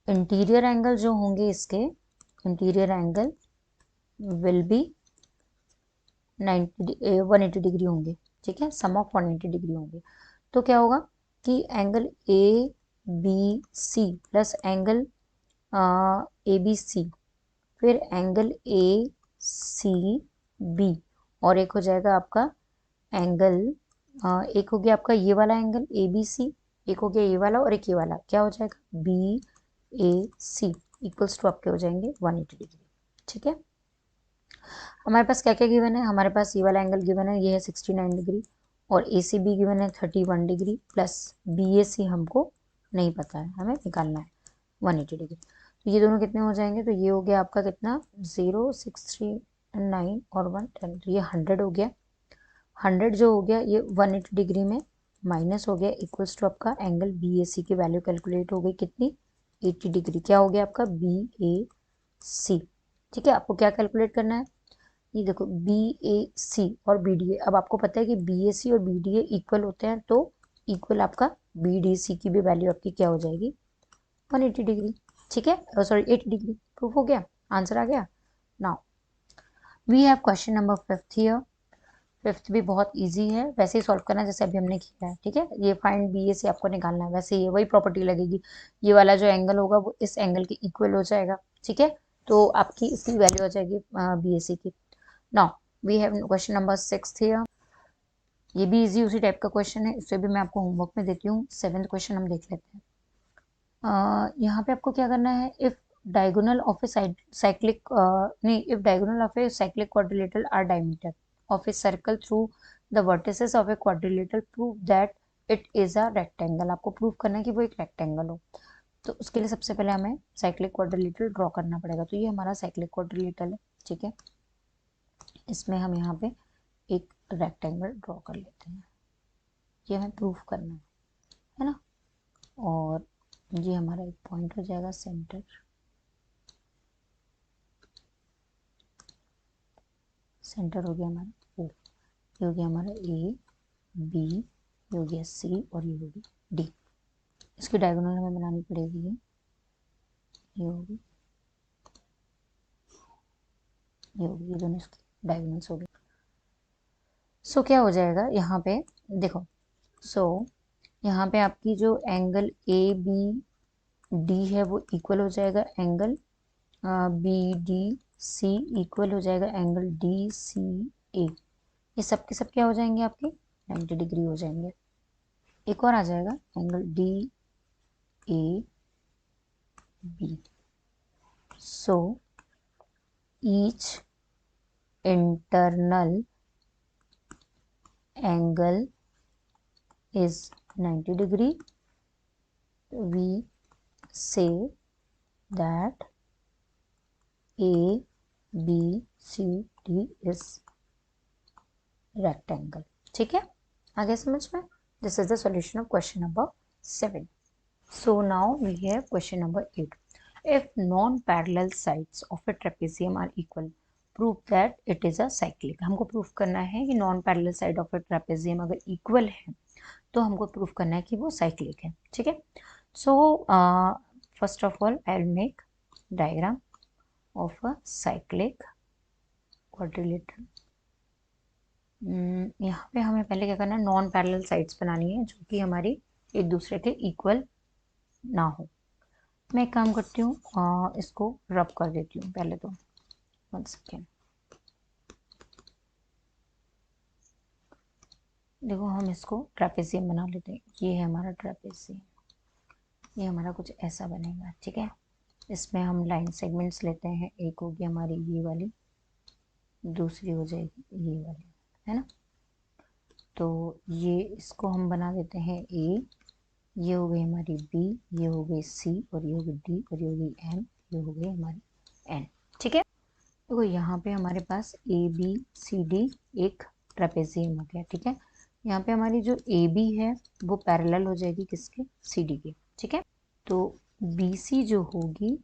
इंटीरियर एंगल जो होंगे इसके, interior angle will be 180 degree होंगे, ठीक है, सम ऑफ 180 डिग्री होंगे। तो क्या होगा कि angle A B C plus angle A B C, फिर एंगल ए सी बी, और एक हो जाएगा आपका एंगल एक हो गया आपका ये वाला एंगल ए बी सी, एक हो गया ये वाला, और एक ये वाला, क्या हो जाएगा B A C equals to आपके हो जाएंगे 180 डिग्री, ठीक है। हमारे पास क्या क्या गिवन है, हमारे पास ये वाला एंगल गिवन है, ये है 69 डिग्री, और ए सी बी गिवन है 31 डिग्री, प्लस बी ए सी हमको नहीं पता है, हमें निकालना है 180 डिग्री। तो ये दोनों कितने हो जाएंगे, तो ये हो गया आपका कितना 0 6 3 9 और 1 10, तो ये 100 हो गया। 100 जो हो गया ये 180 डिग्री में माइनस हो गया, इक्वल्स टू आपका एंगल बी ए सी की वैल्यू कैलकुलेट हो गई कितनी 80 डिग्री, क्या हो गया आपका बी ए सी, ठीक है। आपको क्या कैलकुलेट करना है, ये देखो बी ए सी और बी डी ए, अब आपको पता है कि बी ए सी और बी डी ए इक्वल होते हैं, तो इक्वल आपका बी डी सी की भी वैल्यू आपकी क्या हो जाएगी 180 डिग्री, ठीक है, सॉरी 80 डिग्री। प्रूफ हो गया, आंसर आ गया। Now we have question number 5 here. 5 भी बहुत इजी है, वैसे ही सॉल्व करना जैसे अभी हमने किया है, ठीक है। ये फाइंड बी ए सी आपको निकालना है, वैसे ये वही प्रॉपर्टी लगेगी, ये वाला जो एंगल होगा वो इस एंगल के इक्वल हो जाएगा, ठीक है, तो आपकी इसकी वैल्यू हो जाएगी बी ए सी की। Now we have question number 6 here. ये भी इजी उसी टाइप का क्वेश्चन है, इससे भी मैं आपको होमवर्क में देती हूँ। 7th क्वेश्चन हम देख लेते हैं। यहाँ पे आपको क्या करना है, if diagonal of a cyclic नहीं, if diagonal of a cyclic quadrilateral are diameter of a circle through the vertices of a quadrilateral, prove that it is a rectangle. आपको प्रूव करना है कि वो एक रेक्टेंगल हो, तो उसके लिए सबसे पहले हमें साइक्लिक क्वाड्रिलेटरल ड्रॉ करना पड़ेगा। तो ये हमारा साइक्लिक क्वाड्रिलेटरल है, ठीक है, इसमें हम यहाँ पे एक रेक्टेंगल ड्रॉ कर लेते हैं, ये हमें प्रूफ करना है ना। और ये हमारा एक पॉइंट हो जाएगा सेंटर, सेंटर हो गया हमारा ओ, ये हो गया हमारा ए बी, ये हो गया सी, और ये होगी डी। इसकी डायगोनल हमें बनानी पड़ेगी, ये होगी, ये होगी, ये दोनों इसकी डायगोनल्स हो गई। सो क्या हो जाएगा यहाँ पे, देखो, सो यहाँ पे आपकी जो एंगल ए बी डी है वो इक्वल हो जाएगा angle B D C, equal हो जाएगा एंगल डी सी ए, ये सब के सब क्या हो जाएंगे आपके 90 डिग्री हो जाएंगे। एक और आ जाएगा angle D A B, so each internal angle is 90 degree, we say that A, B, C, D is rectangle, ठीक है, आगे समझ में। This is the solution of question number 7. So now we have question number 8. If non-parallel sides of a trapezium are equal, prove that it is a cyclic. हमको प्रूफ करना है कि non parallel side of a trapezium अगर इक्वल है तो हमको प्रूफ करना है कि वो साइक्लिक है, ठीक है। So first of all I will make diagram of a cyclic quadrilateral. यहाँ पे हमें पहले क्या करना है, नॉन पैरेलल साइड्स बनानी है जो कि हमारी एक दूसरे के इक्वल ना हो। मैं एक काम करती हूँ, इसको रब कर देती हूँ पहले तो, 1 सेकेंड। देखो हम इसको ट्रेपेजियम बना लेते हैं। ये है हमारा ट्रेपेजियम, ये हमारा कुछ ऐसा बनेगा, ठीक है। इसमें हम लाइन सेगमेंट्स लेते हैं। एक होगी हमारी ये वाली, दूसरी हो जाएगी ये वाली, है ना। तो ये इसको हम बना देते हैं ए, ये हो गई हमारी बी, ये हो गई सी, और ये हो गई डी, और ये हो गई एम, ये हो गई हमारी एन, ठीक है। देखो यहाँ पे हमारे पास ए बी सी डी एक ट्रेपेजियम हो गया, ठीक है। यहाँ पे हमारी जो ए बी है वो पैरेलल हो जाएगी किसके, सी डी के, ठीक है। तो बी सी जो होगी,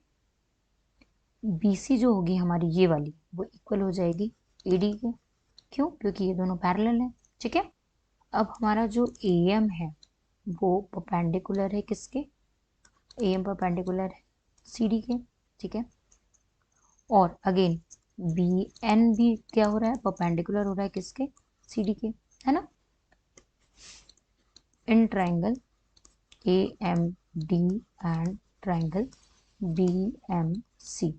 BC जो होगी हमारी ये वाली, वो इक्वल हो जाएगी AD के। क्यों? क्योंकि ये दोनों पैरेलल है, ठीक है। अब हमारा जो AM है वो परपेंडिकुलर है किसके, AM परपेंडिकुलर है CD के, ठीक है। और अगेन BN भी क्या हो रहा है, परपेंडिकुलर हो रहा है किसके, CD के, है ना। In triangle AMD and triangle BMC,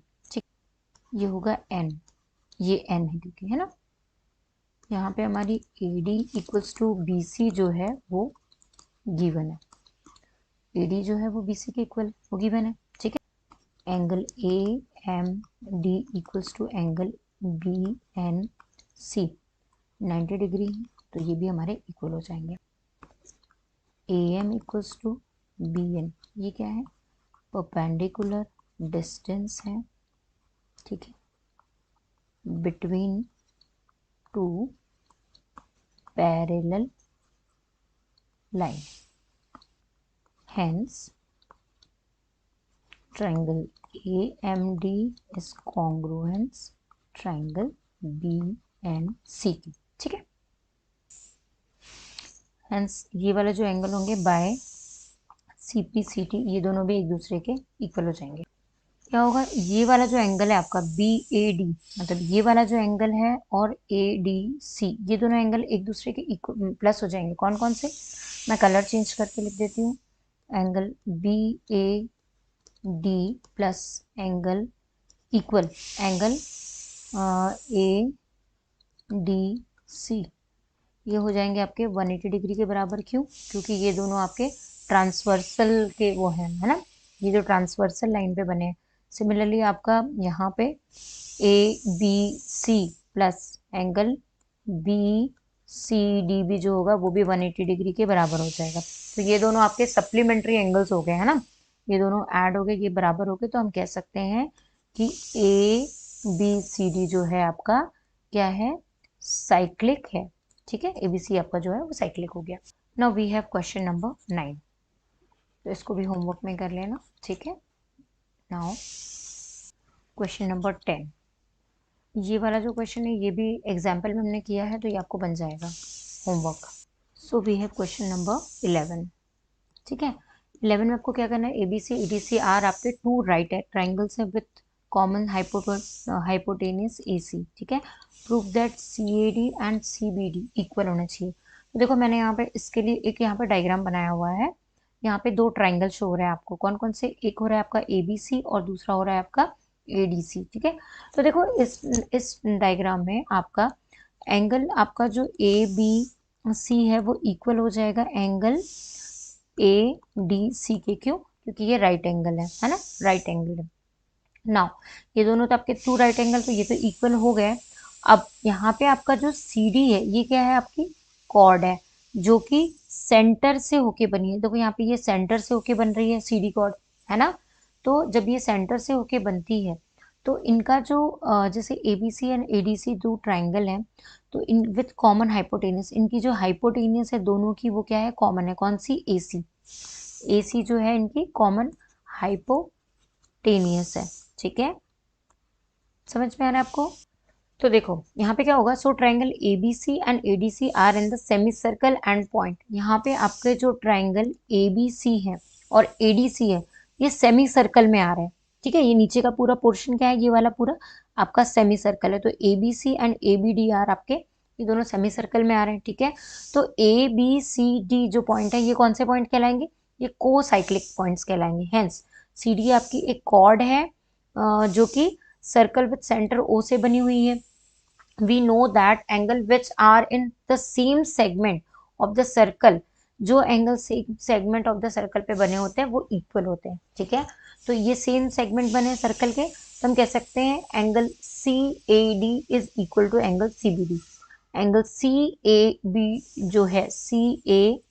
ये होगा N, ये N है क्योंकि, है ना। यहाँ पे हमारी AD इक्वल्स टू BC जो है वो गिवन है, AD जो है वो BC के इक्वल, वो गिवन है, ठीक है। Angle AMD equals to angle BNC 90 degree है, तो ये भी हमारे इक्वल हो जाएंगे। AM इक्वल्स टू BN, ये क्या है, परपेंडिकुलर डिस्टेंस है, ठीक है, between two parallel line. Hence, triangle AMD is congruent triangle BNC की, ठीक है। Hence, ये वाला जो एंगल होंगे बाय CPCT, ये दोनों भी एक दूसरे के इक्वल हो जाएंगे। क्या होगा, ये वाला जो एंगल है आपका BAD, मतलब ये वाला जो एंगल है, और ADC, ये दोनों एंगल एक दूसरे के प्लस हो जाएंगे। कौन कौन से, मैं कलर चेंज करके लिख देती हूँ। Angle BAD plus angle equal angle ADC, ये हो जाएंगे आपके 180 डिग्री के बराबर। क्यों? क्योंकि ये दोनों आपके ट्रांसवर्सल के वो हैं, है ना, ये जो ट्रांसवर्सल लाइन पे बने हैं। सिमिलरली आपका यहाँ पे ABC प्लस एंगल BCD भी जो होगा वो भी 180 डिग्री के बराबर हो जाएगा। तो ये दोनों आपके सप्लीमेंट्री एंगल्स हो गए, है ना, ये दोनों ऐड हो गए, ये बराबर हो गए। तो हम कह सकते हैं कि ABCD जो है आपका क्या है, साइक्लिक है, ठीक है। ABC आपका जो है वो साइक्लिक हो गया। Now we have question number 9, तो इसको भी होमवर्क में कर लेना, ठीक है। नाउ क्वेश्चन नंबर 10, ये वाला जो क्वेश्चन है ये भी एग्जाम्पल में हमने किया है, तो ये आपको बन जाएगा homework. So we have question number 11, ठीक है। 11 में आपको क्या करना है, ABC EDC आर आपके टू राइट ट्राइंगल्स है विथ कॉमन हाइपोटेनियस AC, ठीक है। Prove that CAD and CBD equal होना चाहिए। तो देखो मैंने यहाँ पे इसके लिए एक यहाँ पे डायग्राम बनाया हुआ है। यहाँ पे दो ट्राइंगल शो हो रहा है आपको, कौन कौन से, एक हो रहा है आपका ABC और दूसरा हो रहा है आपका ADC, ठीक है। तो देखो इस डायग्राम में आपका एंगल आपका जो ABC है वो इक्वल हो जाएगा एंगल ADC के। क्यों? क्योंकि ये राइट एंगल है ना, राइट एंगल है। नाउ ये दोनों तो आपके टू राइट एंगल, तो ये तो इक्वल हो गए। अब यहाँ पे आपका जो CD है ये क्या है, आपकी कॉर्ड है जो कि सेंटर से होके बनी है। देखो यहाँ पे ये सेंटर से होके बन रही है CD कॉर्ड, है ना। तो जब ये सेंटर से होके बनती है तो इनका जो जैसे ABC एंड ADC दो ट्राइंगल हैं, तो इन विथ कॉमन हाइपोटेनियस, इनकी जो हाइपोटेनियस है दोनों की वो क्या है, कॉमन है। कौन सी, AC जो है इनकी कॉमन हाइपोटेनियस है, ठीक है। समझ में आ रहा है आपको? तो देखो यहाँ पे क्या होगा, so triangle ABC and ADC are in the semicircle and point. यहाँ पे आपके जो ट्राइंगल ABC है और ADC है ये सेमी सर्कल में आ रहे हैं, ठीक है। ये नीचे का पूरा पोर्शन क्या है, ये वाला पूरा आपका सेमी सर्कल है। तो ABC एंड ABD आर आपके ये दोनों सेमी सर्कल में आ रहे हैं, ठीक है। तो ABCD जो पॉइंट है ये कौन से पॉइंट कहलाएंगे, ये को साइक्लिक पॉइंट्स कहलाएंगे। हेंस CD आपकी एक कॉर्ड है जो कि सर्कल विथ सेंटर O से बनी हुई है। We know that angle which are in the same segment of the circle, जो angle segment of the circle पे बने होते हैं वो इक्वल होते हैं, ठीक है। तो ये सेम सेगमेंट बने सर्कल के, तो हम कह सकते हैं angle C A D is equal to angle C B D. Angle C A B जो है, सी ए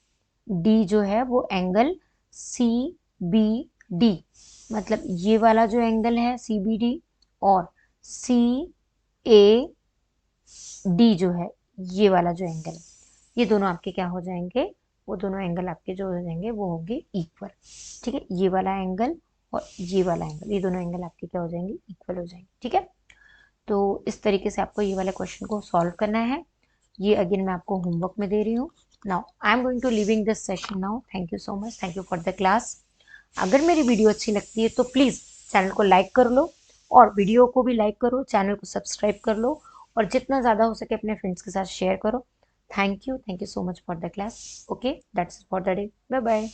डी जो है वो एंगल सी बी डी, मतलब ये वाला जो एंगल है सी बी डी, और सी ए डी जो है ये वाला जो एंगल है, ये दोनों आपके क्या हो जाएंगे, वो दोनों एंगल आपके जो हो जाएंगे वो होंगे इक्वल, ठीक है। ये वाला एंगल और ये वाला एंगल, ये दोनों एंगल आपके क्या हो जाएंगे, इक्वल हो जाएंगे, ठीक है। तो इस तरीके से आपको ये वाले क्वेश्चन को सॉल्व करना है। ये अगेन मैं आपको होमवर्क में दे रही हूँ। Now I am going to living this session now. Thank you so much, thank you for the class. अगर मेरी वीडियो अच्छी लगती है तो प्लीज़ चैनल को लाइक कर लो, और वीडियो को भी लाइक करो, चैनल को सब्सक्राइब कर लो, और जितना ज़्यादा हो सके अपने फ्रेंड्स के साथ शेयर करो। Thank you so much for the class. Okay, that's for the day. Bye bye.